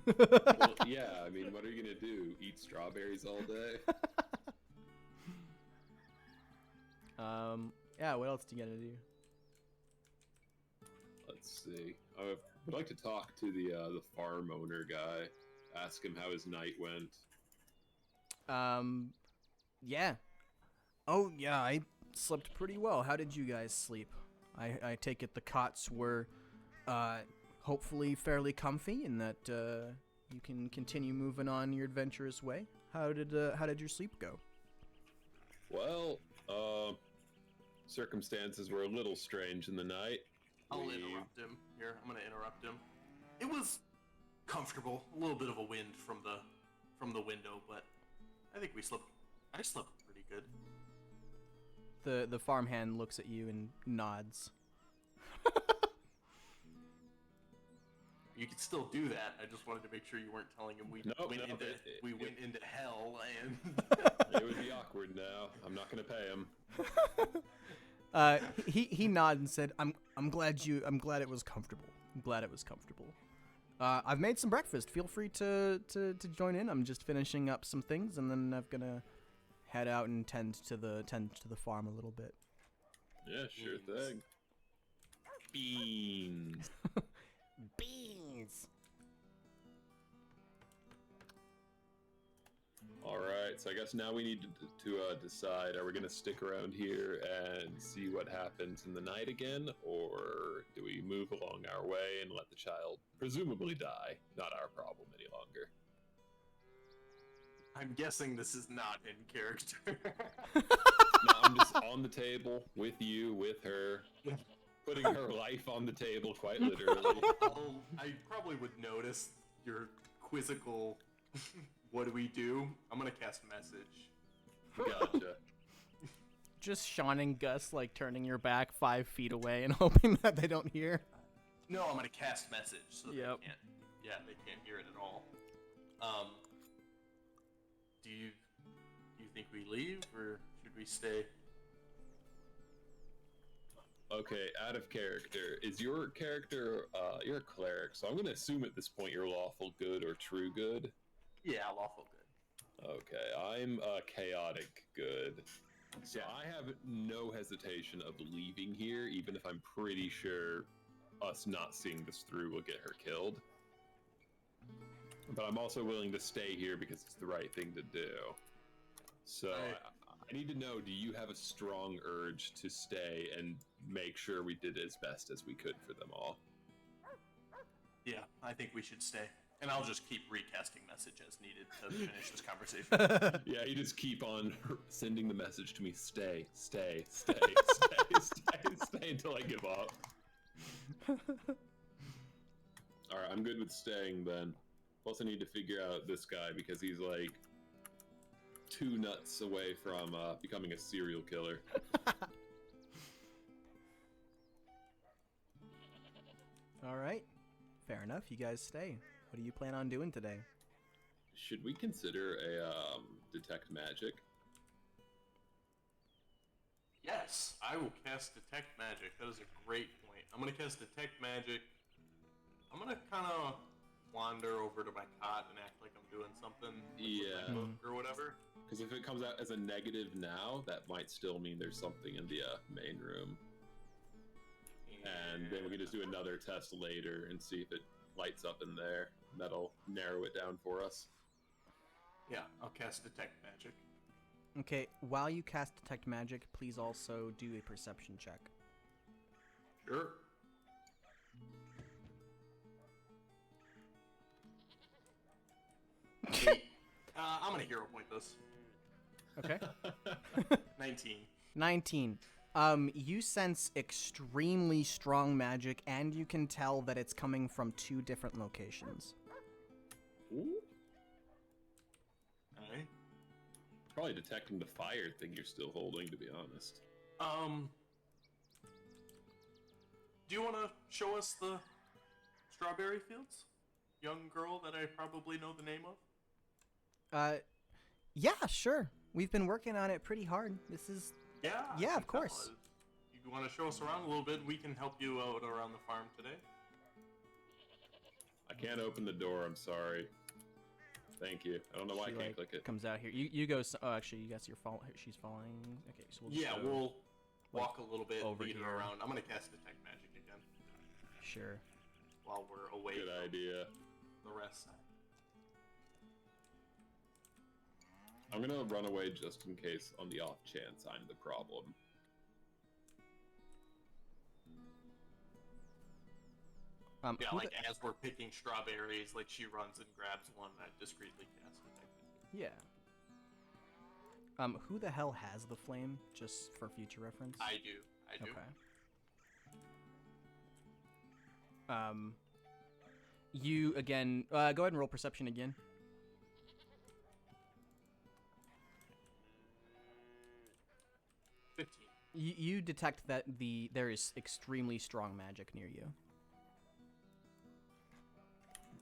Well, yeah, I mean, what are you gonna do? Eat strawberries all day? Yeah, what else do you gotta do? Let's see. I would like to talk to the farm owner guy. Ask him how his night went. Yeah. Oh, yeah, I slept pretty well. How did you guys sleep? I take it the cots were, hopefully fairly comfy and that, you can continue moving on your adventurous way. How did your sleep go? Well, circumstances were a little strange in the night. I'll interrupt him. Here, I'm gonna interrupt him. It was comfortable. A little bit of a wind from the window, but I think I slept pretty good. The farmhand looks at you and nods. You could still do that. I just wanted to make sure you weren't telling him we went into hell and. It would be awkward now. I'm not gonna pay him. He nodded and said, I'm glad it was comfortable. I'm glad it was comfortable. I've made some breakfast. Feel free to join in. I'm just finishing up some things, and then I'm gonna head out and tend to the farm a little bit. Yeah, sure thing. Beans. Beans. All right, so I guess now we need to decide: are we gonna stick around here and see what happens in the night again, or do we move along our way and let the child presumably die? Not our problem any longer. I'm guessing this is not in character. No, I'm just on the table with you, with her, putting her life on the table, quite literally. I probably would notice your quizzical. What do we do? I'm gonna cast message. Gotcha. Just Sean and Gus like turning your back 5 feet away and hoping that they don't hear. No, I'm gonna cast message so Yep. they can't. Yeah, they can't hear it at all. Do you think we leave or should we stay? Okay, out of character. Is your character, you're a cleric, so I'm gonna assume at this point you're lawful good or true good. Yeah, lawful good. Okay, I'm chaotic good. So Yeah. I have no hesitation of leaving here, even if I'm pretty sure us not seeing this through will get her killed. But I'm also willing to stay here because it's the right thing to do. So I need to know, do you have a strong urge to stay and make sure we did as best as we could for them all? Yeah, I think we should stay. And I'll just keep recasting message as needed to finish this conversation. Yeah, you just keep on sending the message to me. Stay, stay, stay, stay, stay, stay until I give up. Alright, I'm good with staying then. Plus I need to figure out this guy because he's like 2 nuts away from becoming a serial killer. Alright. Fair enough, you guys stay. What do you plan on doing today? Should we consider a detect magic? Yes, I will cast Detect Magic. That is a great point. I'm going to cast Detect Magic. I'm going to kind of wander over to my cot and act like I'm doing something with my book or whatever. Because if it comes out as a negative now, that might still mean there's something in the main room. And then we can just do another test later and see if it lights up in there. That'll narrow it down for us. Yeah, I'll cast Detect Magic. Okay, while you cast Detect Magic, please also do a perception check. Sure. I'm gonna hero point this. Okay. 19. 19. You sense extremely strong magic, and you can tell that it's coming from 2 different locations. Ooh. Alright. Probably detecting the fire thing you're still holding, to be honest. Do you want to show us the strawberry fields? Young girl that I probably know the name of? Yeah, sure. We've been working on it pretty hard. This is... Yeah, Yeah, of course. You want to show us around a little bit? We can help you out around the farm today. I can't open the door, I'm sorry. Thank you. I don't know why I can't click it. Comes out here. You go... Oh, actually, you guys, she's falling. Okay, so we'll just go, We'll walk a little bit, over lead her here. around. I'm going to cast Detect Magic again. Sure. While we're away Good from idea. the rest. I'm gonna run away just in case, on the off chance I'm the problem. Yeah, like as we're picking strawberries, like she runs and grabs one, I discreetly cast Detect. Yeah. Who the hell has the flame, just for future reference? I do. Okay. You, again, go ahead and roll perception again. 15. You detect that there is extremely strong magic near you.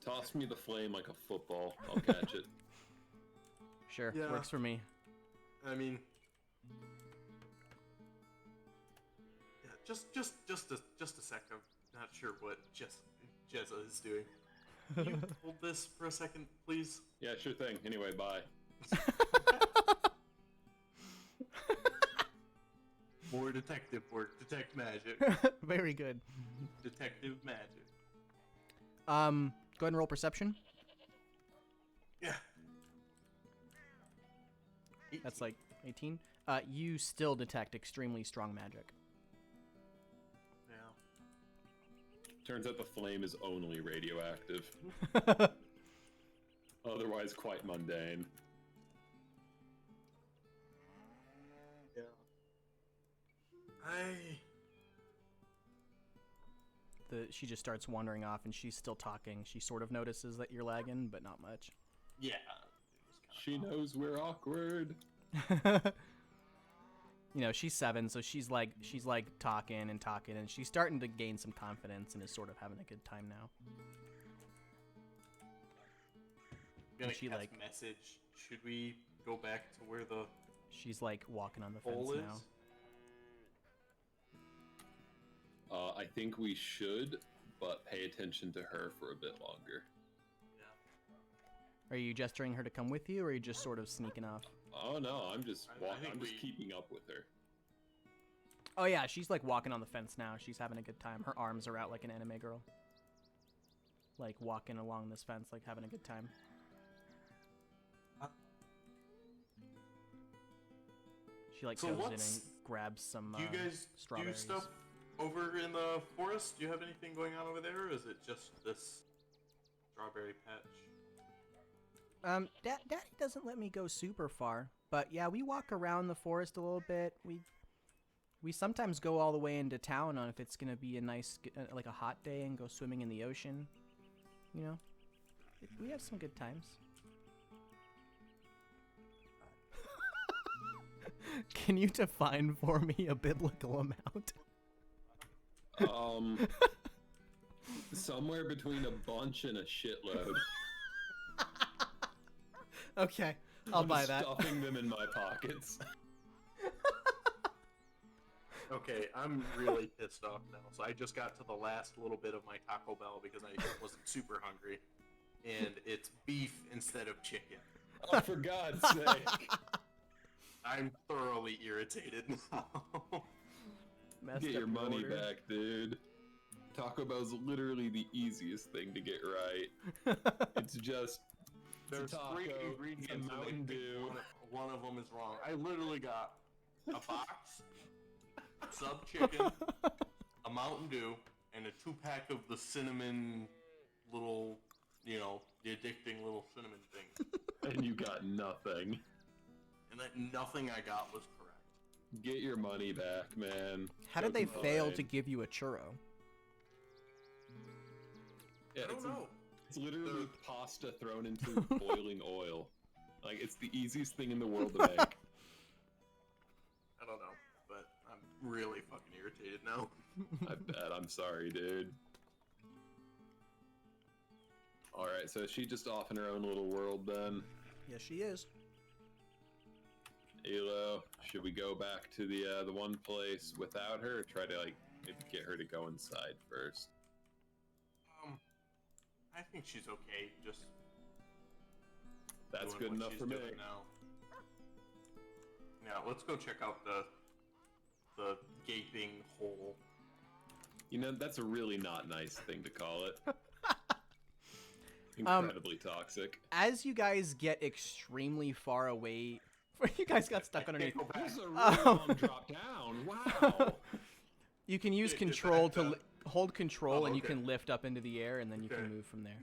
Toss me the flame like a football. I'll catch it. Sure, Yeah. works for me. I mean, yeah, just a sec. I'm not sure what Jezza is doing. Can you hold this for a second, please? Yeah, sure thing. Anyway, bye. More detective work. Detect magic. Very good. Detective magic. Go ahead and roll perception. Yeah. That's like 18. You still detect extremely strong magic. Yeah. Turns out the flame is only radioactive. Otherwise quite mundane. Yeah. She just starts wandering off, and she's still talking. She sort of notices that you're lagging, but not much. Yeah. She knows we're awkward. You know, she's 7, so she's like talking, and she's starting to gain some confidence and is sort of having a good time now. Gonna she, cast like, message. Should we go back to where the She's like walking on the fence hole is? now. I think we should, but pay attention to her for a bit longer. Are you gesturing her to come with you, or are you just sort of sneaking off? Oh no, I'm just think I'm just keeping up with her. Oh yeah, she's like walking on the fence now. She's having a good time. Her arms are out like an anime girl. Like walking along this fence, like having a good time. She like So goes in what's- and grabs some Do you guys do strawberries. stuff over in the forest? Do you have anything going on over there, or is it just this strawberry patch. Daddy doesn't let me go super far, but yeah, we walk around the forest a little bit. We sometimes go all the way into town on if it's gonna be a nice, like a hot day, and go swimming in the ocean. You know, we have some good times. Can you define for me a biblical amount? Somewhere between a bunch and a shitload. Okay, I'll buy that. Stuffing them in my pockets. Okay, I'm really pissed off now. So I just got to the last little bit of my Taco Bell because I wasn't super hungry. And it's beef instead of chicken. Oh, for God's sake. I'm thoroughly irritated now. Get your money back, dude. Taco Bell's literally the easiest thing to get right. It's just There's taco, 3 ingredients a Mountain Dew. One of them is wrong. I literally got a box, sub chicken, a Mountain Dew, and a 2-pack of the cinnamon little, the addicting little cinnamon thing. And you got nothing. And that nothing I got was correct. Get your money back, man. How did they fail to give you a churro? Yeah, I don't know. It's literally pasta thrown into boiling oil. Like, it's the easiest thing in the world to make. I don't know, but I'm really fucking irritated now. I bet. I'm sorry, dude. Alright, so is she just off in her own little world then? Yes, she is. Elo, should we go back to the one place without her, or try to, like, maybe get her to go inside first? I think she's okay, just... That's doing good what enough she's for me. doing now. Yeah, let's go check out the gaping hole. You know, that's a really not nice thing to call it. Incredibly toxic. As you guys get extremely far away... You guys got stuck underneath. This is a really long drop down. Wow. You can use control to... Hold control and you can lift up into the air, and then you can move from there.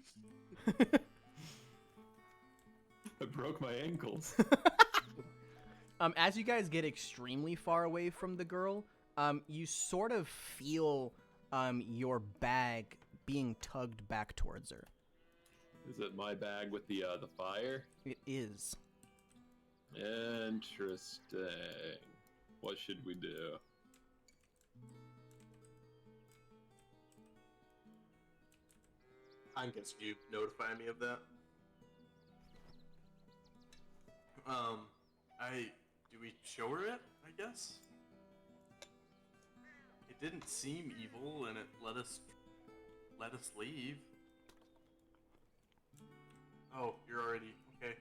I broke my ankles. As you guys get extremely far away from the girl, you sort of feel your bag being tugged back towards her. Is it my bag with the fire? It is. Interesting. What should we do? I guess you notify me of that. Do we show her it, I guess? It didn't seem evil, and it let us leave. Oh, you're already, okay.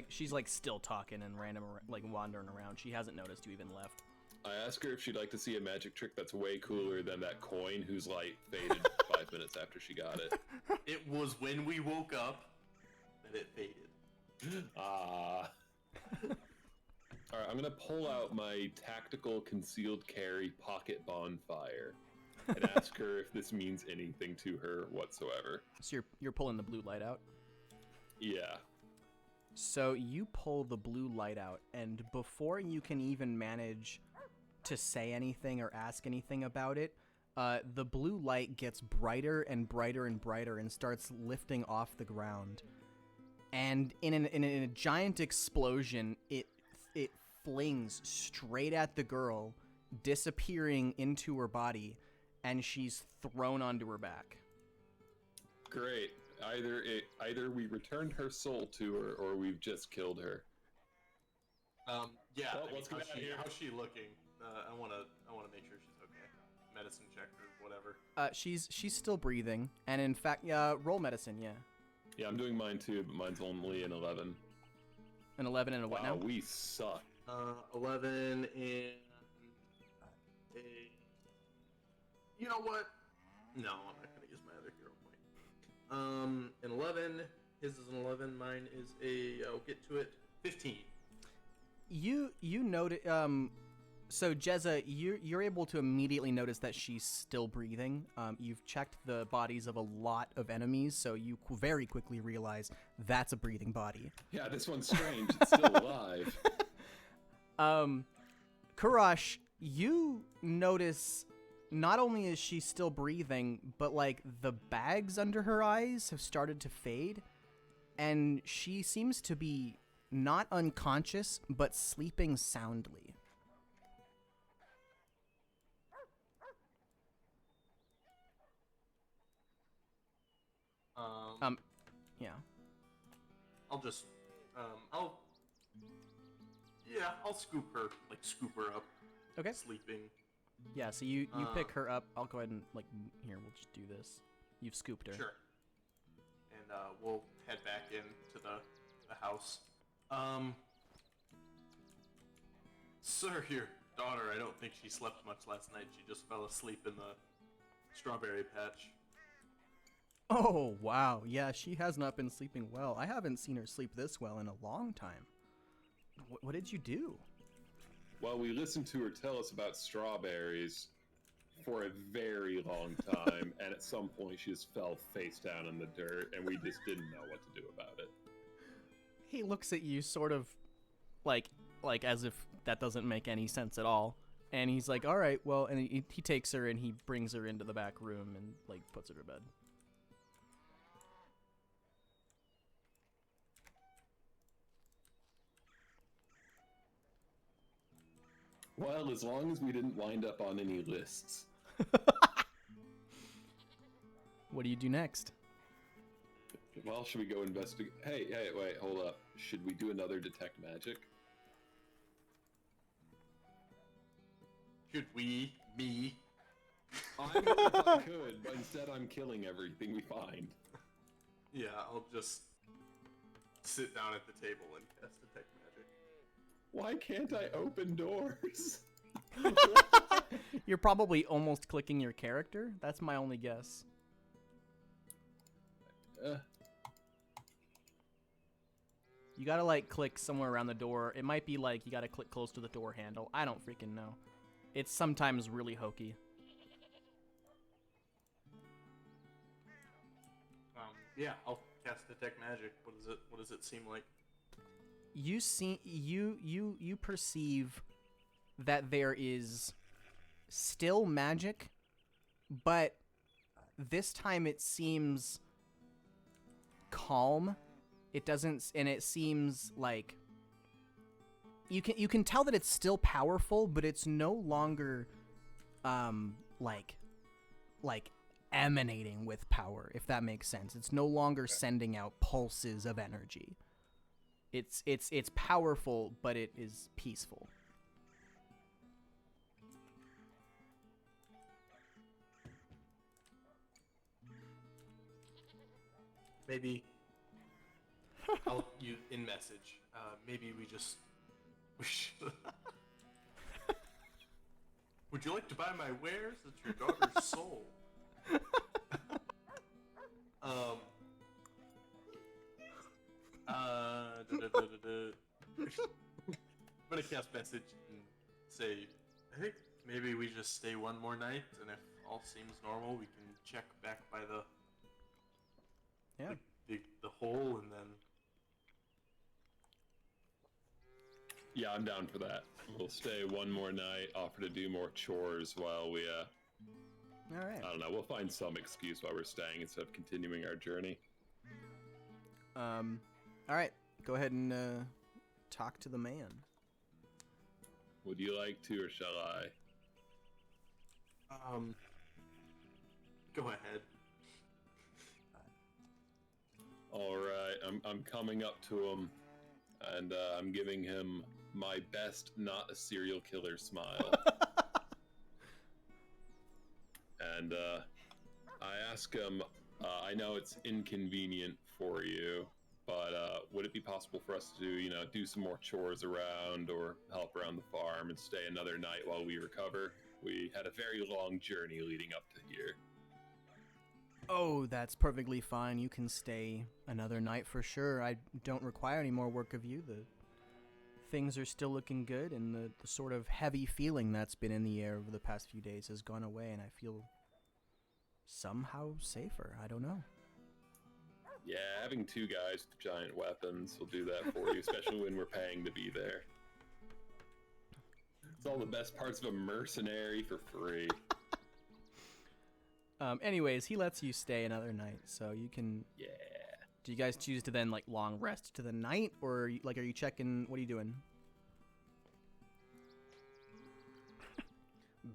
She's like still talking and wandering around. She hasn't noticed you even left. I ask her if she'd like to see a magic trick that's way cooler than that coin whose light faded 5 minutes after she got it. It was when we woke up that it faded. Ah. Alright, I'm gonna pull out my tactical concealed carry pocket bonfire and ask her if this means anything to her whatsoever. So you're pulling the blue light out? Yeah. So you pull the blue light out, and before you can even manage to say anything or ask anything about it, the blue light gets brighter and brighter and brighter and starts lifting off the ground. And in a giant explosion, it flings straight at the girl, disappearing into her body, and she's thrown onto her back. Great. Either we returned her soul to her, or we've just killed her. Yeah. Well, let's get out of here. How's she looking? I wanna make sure she's okay. Medicine check or whatever. She's still breathing, and in fact, roll medicine, yeah. Yeah, I'm doing mine too, but mine's only an 11. An 11 and a what now? Wow, we suck. 11 and a... You know what? No, I'm not gonna use my other hero point. An 11. His is an 11. Mine is I'll get to it, 15. You notice. So Jezza, you're able to immediately notice that she's still breathing. You've checked the bodies of a lot of enemies, so you very quickly realize that's a breathing body. Yeah, this one's strange. It's still alive. Karash, you notice not only is she still breathing, but like the bags under her eyes have started to fade, and she seems to be not unconscious, but sleeping soundly. Yeah. I'll just, I'll scoop her up. Okay. Sleeping. Yeah, so you pick her up. I'll go ahead and, here, we'll just do this. You've scooped her. Sure. And, we'll head back into the house. Sir, your daughter, I don't think she slept much last night. She just fell asleep in the strawberry patch. Oh, wow. Yeah, she has not been sleeping well. I haven't seen her sleep this well in a long time. What did you do? Well, we listened to her tell us about strawberries for a very long time, and at some point she just fell face down in the dirt, and we just didn't know what to do about it. He looks at you sort of like as if that doesn't make any sense at all. And he's like, all right, well, and he takes her and he brings her into the back room and, puts her to bed. Well, as long as we didn't wind up on any lists. What do you do next? Well, should we go investigate? Hey, wait, hold up. Should we do another detect magic? Should we? Me? I would if I could, but instead I'm killing everything we find. Yeah, I'll just sit down at the table and cast detect magic. Why can't I open doors? You're probably almost clicking your character. That's my only guess. You gotta click somewhere around the door. It might be you gotta click close to the door handle. I don't freaking know. It's sometimes really hokey. Yeah, I'll cast detect magic. What does it seem like? You perceive that there is still magic, but this time it seems calm. It doesn't, and it seems like you can tell that it's still powerful, but it's no longer emanating with power, if that makes sense. It's no longer sending out pulses of energy. It's powerful, but it is peaceful. Maybe I'll use in message. Maybe we should. Would you like to buy my wares? It's your daughter's soul. I'm gonna cast message and say, I think maybe we just stay one more night, and if all seems normal, we can check back by the the hole, and then. Yeah, I'm down for that. We'll stay one more night, offer to do more chores while we, All right. I don't know, we'll find some excuse while we're staying instead of continuing our journey. All right. Go ahead and talk to the man. Would you like to, or shall I? Go ahead. All right, I'm coming up to him, and I'm giving him my best not a serial killer smile. And I ask him, I know it's inconvenient for you, but would it be possible for us to, do some more chores around or help around the farm and stay another night while we recover? We had a very long journey leading up to here. Oh, that's perfectly fine. You can stay another night for sure. I don't require any more work of you. The things are still looking good, and the sort of heavy feeling that's been in the air over the past few days has gone away, and I feel somehow safer. I don't know. Yeah, having 2 guys with giant weapons will do that for you, especially when we're paying to be there. It's all the best parts of a mercenary for free. Anyways, he lets you stay another night, so you can... Yeah. Do you guys choose to then, like, long rest to the night, or, like, are you checking... What are you doing?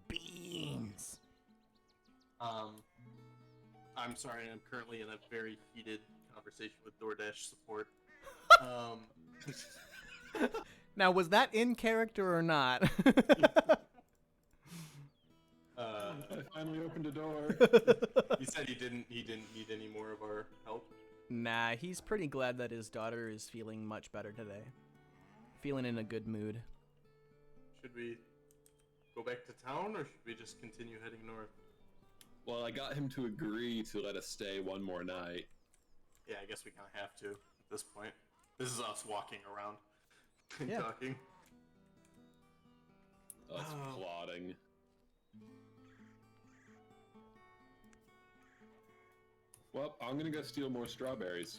Beans! I'm sorry, I'm currently in a very heated conversation with DoorDash support. Now, was that in character or not? I finally opened a door. He said he didn't need any more of our help. Nah, he's pretty glad that his daughter is feeling much better today. Feeling in a good mood. Should we go back to town, or should we just continue heading north? Well, I got him to agree to let us stay one more night. Yeah, I guess we kind of have to at this point. This is us walking around and Yeah. talking. Us plotting. Well, I'm gonna go steal more strawberries.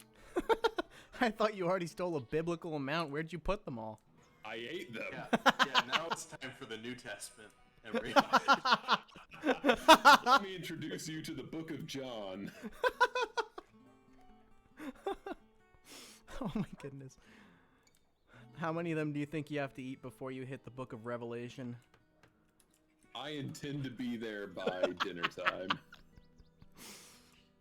I thought you already stole a biblical amount. Where'd you put them all? I ate them. Yeah, now it's time for the New Testament. Everybody. Let me introduce you to the Book of John. Oh my goodness. How many of them do you think you have to eat before you hit the Book of Revelation? I intend to be there by dinner time.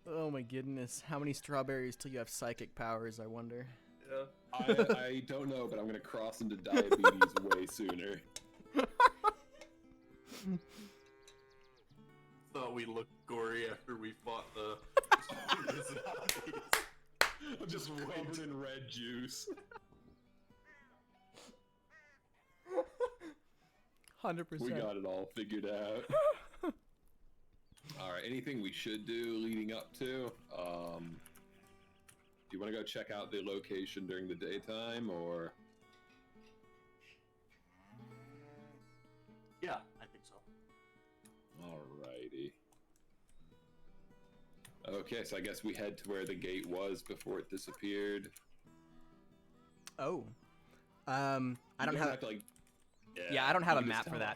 Oh my goodness. How many strawberries till you have psychic powers, I wonder? Yeah. I don't know, but I'm gonna cross into diabetes way sooner. Thought we looked gory after we fought the zombies. I'm just covered in red juice. 100%. We got it all figured out. Alright, anything we should do leading up to? Do you want to go check out the location during the daytime, or? Yeah, I think so. Alrighty. Okay, so I guess we head to where the gate was before it disappeared. Oh. I don't have... to, like... Yeah, I don't have you a can map just for tell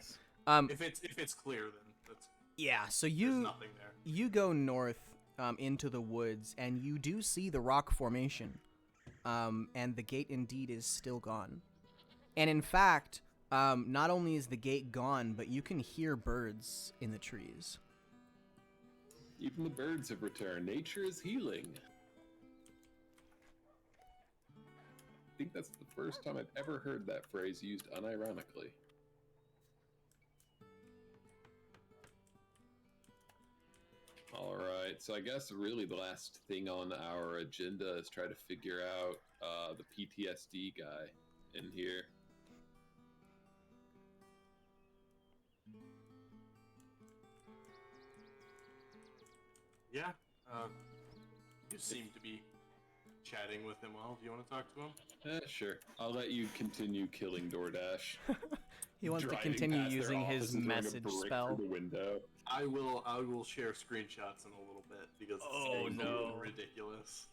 that. us. If it's clear, then that's Yeah, so there's you nothing there. go north into the woods, and you do see the rock formation. And the gate indeed is still gone. And in fact, not only is the gate gone, but you can hear birds in the trees. Even the birds have returned. Nature is healing. I think that's the first time I've ever heard that phrase used unironically. Alright, so I guess really the last thing on our agenda is try to figure out the PTSD guy in here. Yeah. You seem to be chatting with him well. Do you want to talk to him? Sure. I'll let you continue killing DoorDash. He wants to Driving continue past their using his office and throwing a message brick spell. through the window. I will share screenshots in a little bit because it's getting a little ridiculous.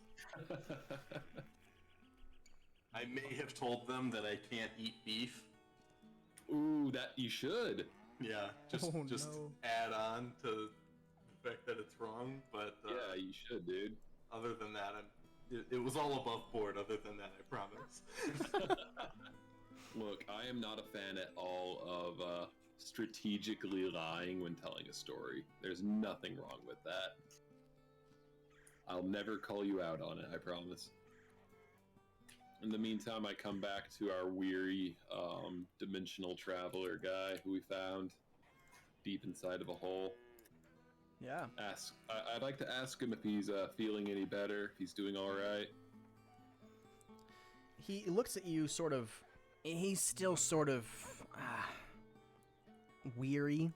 I may have told them that I can't eat beef. Ooh, that you should. Yeah, just no. add on to the fact that it's wrong. But Yeah, you should, dude. other than that, it was all above board. Other than that, I promise. Look, I am not a fan at all of strategically lying when telling a story. There's nothing wrong with that. I'll never call you out on it, I promise. In the meantime, I come back to our weary dimensional traveler guy who we found deep inside of a hole. Yeah. I'd like to ask him if he's feeling any better, if he's doing all right. He looks at you sort of... He's still sort of weary.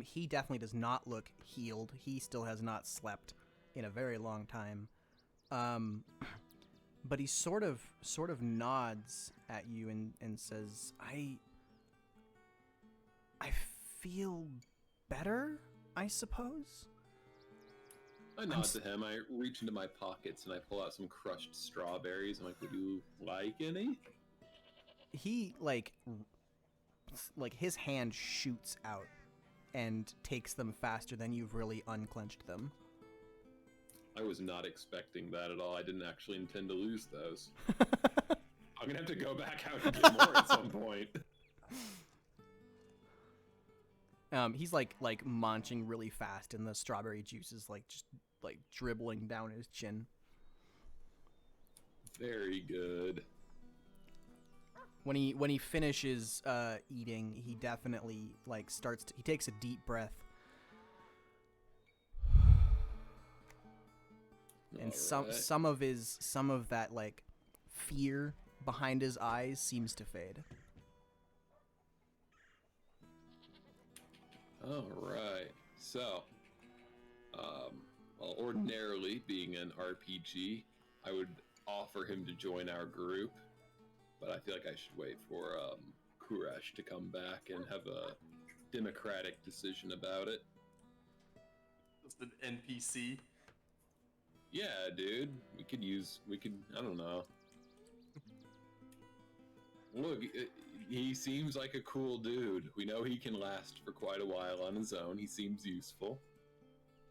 He definitely does not look healed. He still has not slept in a very long time. But he sort of nods at you and says, I feel better, I suppose. I nod to him. I reach into my pockets and I pull out some crushed strawberries. I'm like, would you like any? He like his hand shoots out and takes them faster than you've really unclenched them. I was not expecting that at all. I didn't actually intend to lose those. I'm gonna have to go back out and get more at some point. He's like munching really fast, and the strawberry juice is just dribbling down his chin. Very good. When he finishes eating, he definitely he takes a deep breath. And some of that fear behind his eyes seems to fade. All right. So, well, ordinarily, being an RPG, I would offer him to join our group, but I feel like I should wait for Kuresh to come back and have a democratic decision about it. Just an NPC. Yeah, dude. We could, I don't know. Look, he seems like a cool dude. We know he can last for quite a while on his own. He seems useful.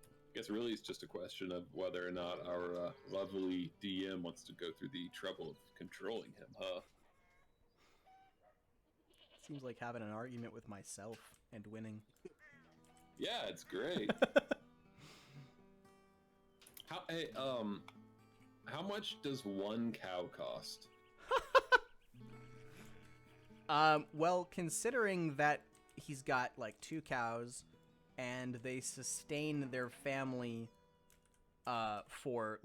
I guess really it's just a question of whether or not our lovely DM wants to go through the trouble of controlling him, huh? Seems like having an argument with myself and winning. Yeah, it's great. How much does one cow cost? Well, considering that he's got 2 cows and they sustain their family for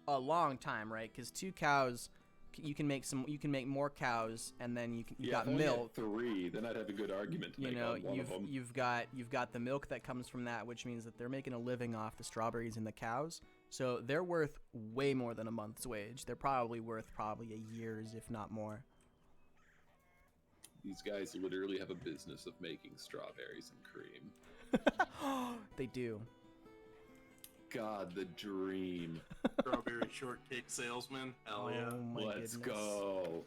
a long time, right? Because 2 cows, you can make more cows, and then you got milk. 3, then I'd have a good argument to make on one of them. You've got the milk that comes from that, which means that they're making a living off the strawberries and the cows. So they're worth way more than a month's wage. They're probably worth a year's, if not more. These guys literally have a business of making strawberries and cream. They do. God, the dream. Strawberry shortcake salesman. Hell yeah. Let's go.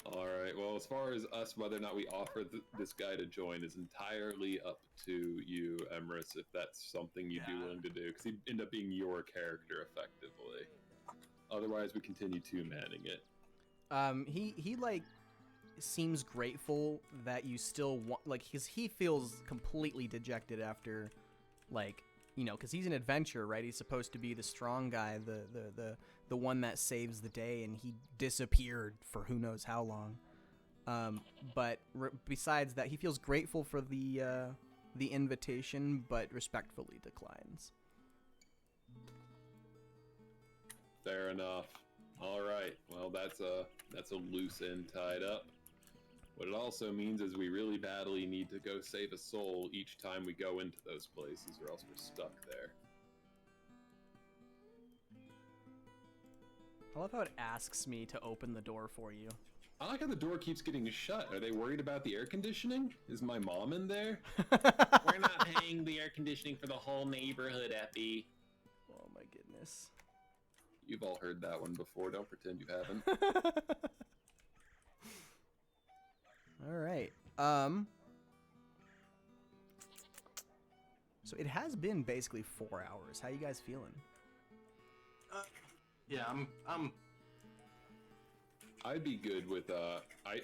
All right. Well, as far as us, whether or not we offer this guy to join is entirely up to you, Emrys, if that's something you'd be willing to do, because he'd end up being your character effectively. Otherwise, we continue two-manning it. He seems grateful that you still want, because he feels completely dejected after, because he's an adventurer, right? He's supposed to be the strong guy, the one that saves the day, and he disappeared for who knows how long. But besides that, he feels grateful for the invitation, but respectfully declines. Fair enough. All right. Well, that's a loose end tied up. What it also means is we really badly need to go save a soul each time we go into those places, or else we're stuck there. I love how it asks me to open the door for you. I like how the door keeps getting shut. Are they worried about the air conditioning? Is my mom in there? We're not paying the air conditioning for the whole neighborhood, Epi. Oh my goodness. You've all heard that one before. Don't pretend you haven't. All right. So it has been basically 4 hours. How you guys feeling? Yeah, I'm. I'd be good with I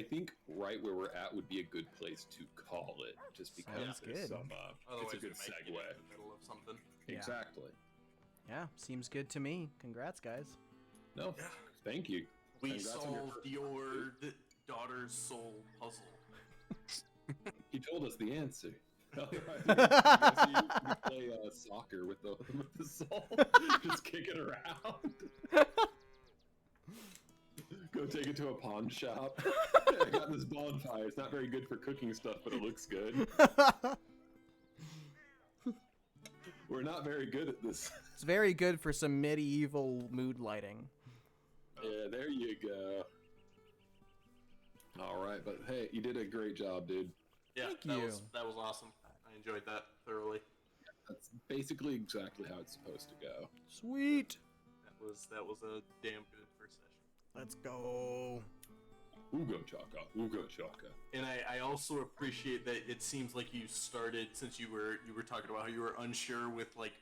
think right where we're at would be a good place to call it, just because Sounds there's good. some Otherwise, it's a good we might get segue. in the middle of something. Yeah. Exactly. Yeah, seems good to me. Congrats, guys. No, Yeah. thank you. We Congrats on your solved first your daughter's soul puzzle. He told us the answer. You play soccer with the soul. Just kick it around. Go take it to a pawn shop. I got this bonfire. It's not very good for cooking stuff, but it looks good. We're not very good at this. It's very good for some medieval mood lighting. Yeah, there you go. All right, but hey, you did a great job, dude. Yeah, Thank that you. was awesome. I enjoyed that thoroughly. That's basically exactly how it's supposed to go. Sweet. That was a damn good first session. Let's go. Ugo chaka, Ugo chaka. And I also appreciate that it seems like you started, since you were talking about how you were unsure with like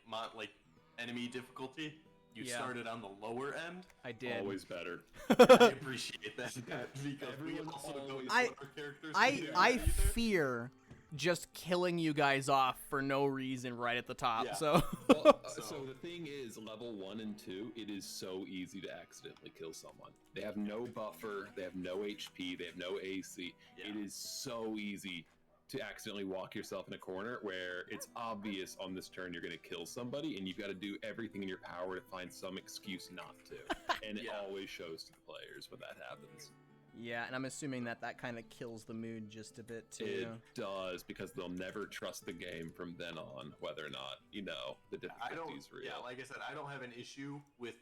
enemy difficulty. You started on the lower end. I did. Always better. I appreciate that because we Everyone also don't always- want our characters to do I that either. fear just killing you guys off for no reason right at the top. Yeah. So Well, So- so the thing is, level 1 and 2, it is so easy to accidentally kill someone. They have no buffer, they have no HP, they have no AC. Yeah. It is so easy to accidentally walk yourself in a corner where it's obvious on this turn you're going to kill somebody, and you've got to do everything in your power to find some excuse not to. And it Yeah. always shows to the players when that happens. yeah, and I'm assuming that kind of kills the mood just a bit too. It does, because they'll never trust the game from then on, whether or not, the I don't. difficulty's real. Yeah, like I said, I don't have an issue with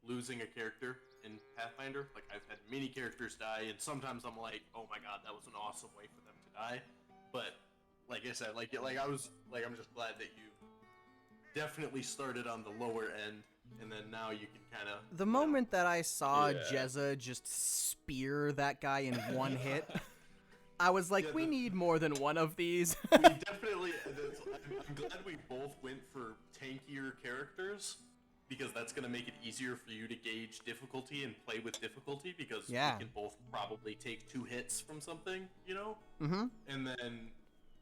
losing a character in Pathfinder. Like I've had many characters die, and sometimes I'm like, oh my god, that was an awesome way for them to die. But like I said, I'm just glad that you definitely started on the lower end, and then now you can kind of. The moment that I saw Yeah. Jezza just spear that guy in one hit, I was like, Yeah, we need more than one of these. We definitely. I'm glad we both went for tankier characters, because that's going to make it easier for you to gauge difficulty and play with difficulty, because Yeah. we can both probably take 2 hits from something, Mm-hmm. And then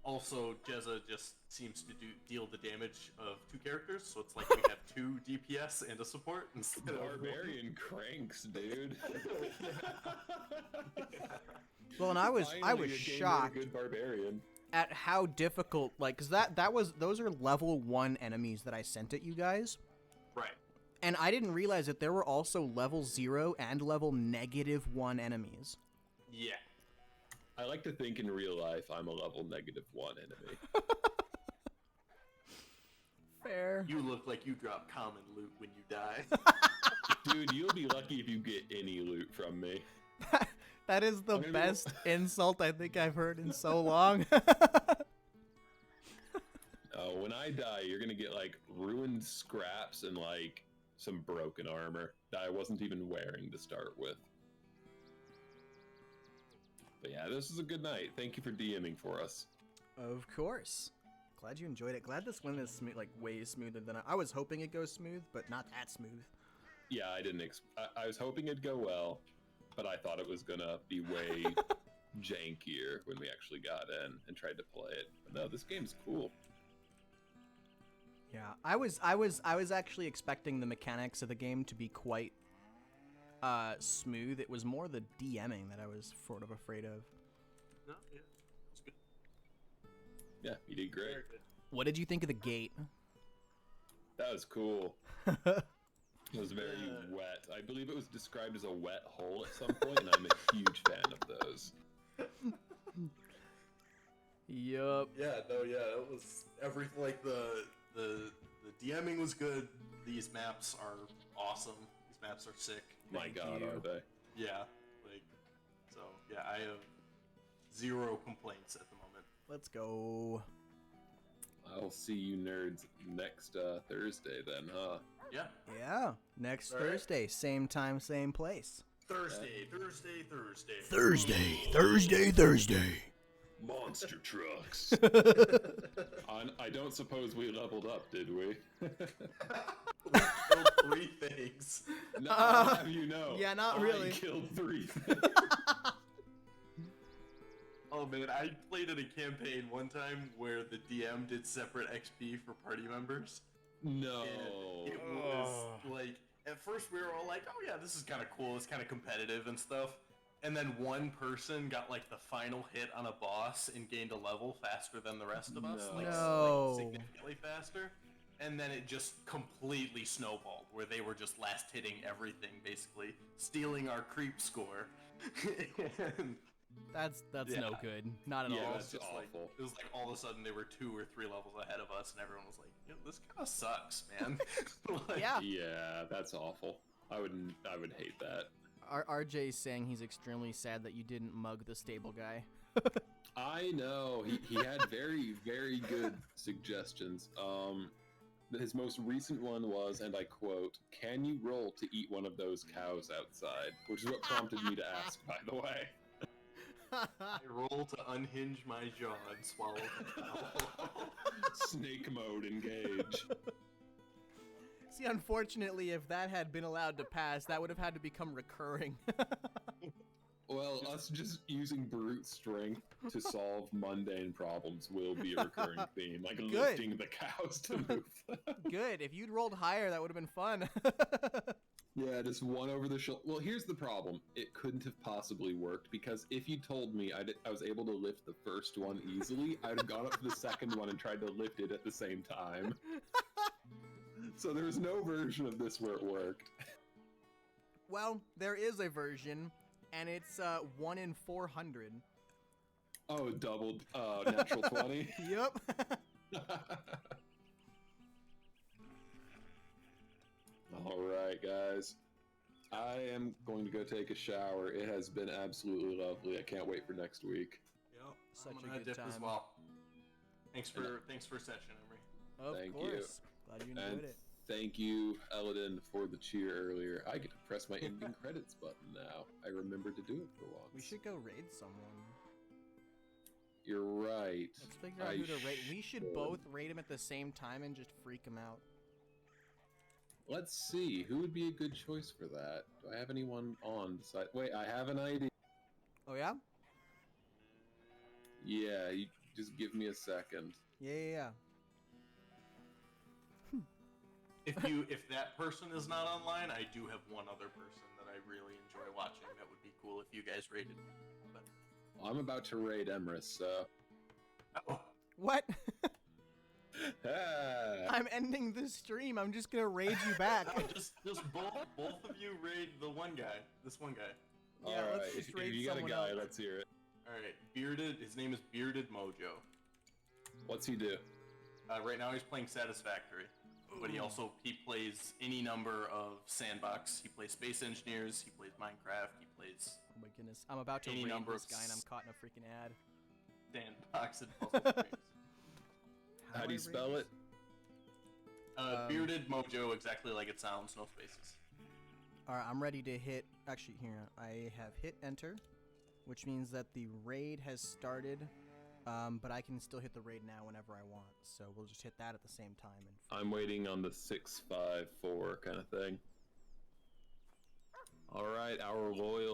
also Jezza just seems to deal the damage of 2 characters, so it's like we have 2 DPS and a support instead of one. Barbarian cranks, dude. Well, and I was Finally, a game shocked with a good barbarian. at how difficult, like, cause those are level 1 enemies that I sent at you guys, Right. and I didn't realize that there were also level 0 and level -1 enemies. Yeah. I like to think in real life I'm a level -1 enemy. Fair. You look like you drop common loot when you die. Dude, you'll be lucky if you get any loot from me. That is the I'm gonna be- best insult I think I've heard in so long. Oh, when I die, you're gonna get like ruined scraps and like some broken armor that I wasn't even wearing to start with. But yeah, this is a good night. Thank you for DMing for us. Of course. Glad you enjoyed it. Glad this one is smooth, like way smoother than I was hoping it goes smooth, but not that smooth. Yeah, I didn't. I was hoping it'd go well, but I thought it was gonna be way jankier when we actually got in and tried to play it. But no, this game's cool. Yeah, I was actually expecting the mechanics of the game to be quite smooth. It was more the DMing that I was sort of afraid of. No, yeah. It's good. Yeah, you did great. Very good. What did you think of the gate? That was cool. It was very wet. I believe it was described as a wet hole at some point, and I'm a huge fan of those. Yup. Yeah, no, yeah, it was everything. Like the DMing was good. These maps are awesome. These maps are sick. My Thank God, you. are they? Yeah, like so. Yeah, I have 0 complaints at the moment. Let's go. I'll see you nerds next Thursday then, huh? Yeah, Yeah. Next All right. Thursday, same time, same place. Thursday. Thursday. Monster trucks. I don't suppose we leveled up, did we? We killed 3 things. No, I'll have you know. yeah, not I really. killed 3 things. Oh man, I played in a campaign one time where the DM did separate XP for party members. No. And it was like, at first we were all like, oh yeah, this is kind of cool, it's kind of competitive and stuff. And then one person got like the final hit on a boss and gained a level faster than the rest of us, like, No. like significantly faster. And then it just completely snowballed, where they were just last hitting everything, basically, stealing our creep score. And That's Yeah. no good. Not at Yeah, all. that's Just like awful. it was like all of a sudden they were 2 or 3 levels ahead of us, and everyone was like, "This kind of sucks, man." Like, Yeah. Yeah, that's awful. I would hate that. RJ's saying he's extremely sad that you didn't mug the stable guy. I know he had very very good suggestions. His most recent one was, and I quote, "Can you roll to eat one of those cows outside?" Which is what prompted me to ask, by the way. I roll to unhinge my jaw and swallow the cow. Snake mode engage. See, unfortunately, if that had been allowed to pass, that would have had to become recurring. Well, us just using brute strength to solve mundane problems will be a recurring theme, like lifting the cows to move them. Good. If you'd rolled higher, that would have been fun. Yeah, just one over the shoulder. Well, here's the problem. It couldn't have possibly worked because if you told me I was able to lift the first one easily, I'd have gone up to the second one and tried to lift it at the same time. So there's no version of this where it worked. Well, there is a version, and it's 1 in 400. Oh, doubled natural 20? Yep. All right, guys. I am going to go take a shower. It has been absolutely lovely. I can't wait for next week. Yep, Such I'm a gonna good dip as time. well. Thanks for session, Emery. Of Thank you. course. Glad you enjoyed And it. thank you, Eladin, for the cheer earlier. I get to press my ending credits button now. I remembered to do it for once. We should go raid someone. You're right. Let's figure out I who to raid. We should should. both raid him at the same time and just freak him out. Let's see. Who would be a good choice for that? Do I have anyone on? Wait, I have an idea. Oh, yeah? Yeah, you just give me a second. Yeah. If that person is not online, I do have one other person that I really enjoy watching. That would be cool if you guys rated. But I'm about to raid Emrys, so. oh, What? Ah. I'm ending this stream. I'm just gonna raid you back. just both of you raid the one guy. This one guy. Yeah, All let's right, just if raid you got a someone guy, else. let's hear it. All right, bearded. His name is Bearded Mojo. What's he do? Right now he's playing Satisfactory, but he plays any number of sandbox. He plays Space Engineers. He plays Minecraft. He plays Oh my goodness. I'm about to Any raid number this of guy and I'm caught in a freaking ad. sandbox and puzzle games. How do you spell it? Bearded Mojo, exactly like it sounds, no spaces. Alright, I'm ready to hit. Actually, here, I have hit enter, which means that the raid has started, but I can still hit the raid now whenever I want. So we'll just hit that at the same time. And I'm waiting on the 654 kind of thing. All right, our loyal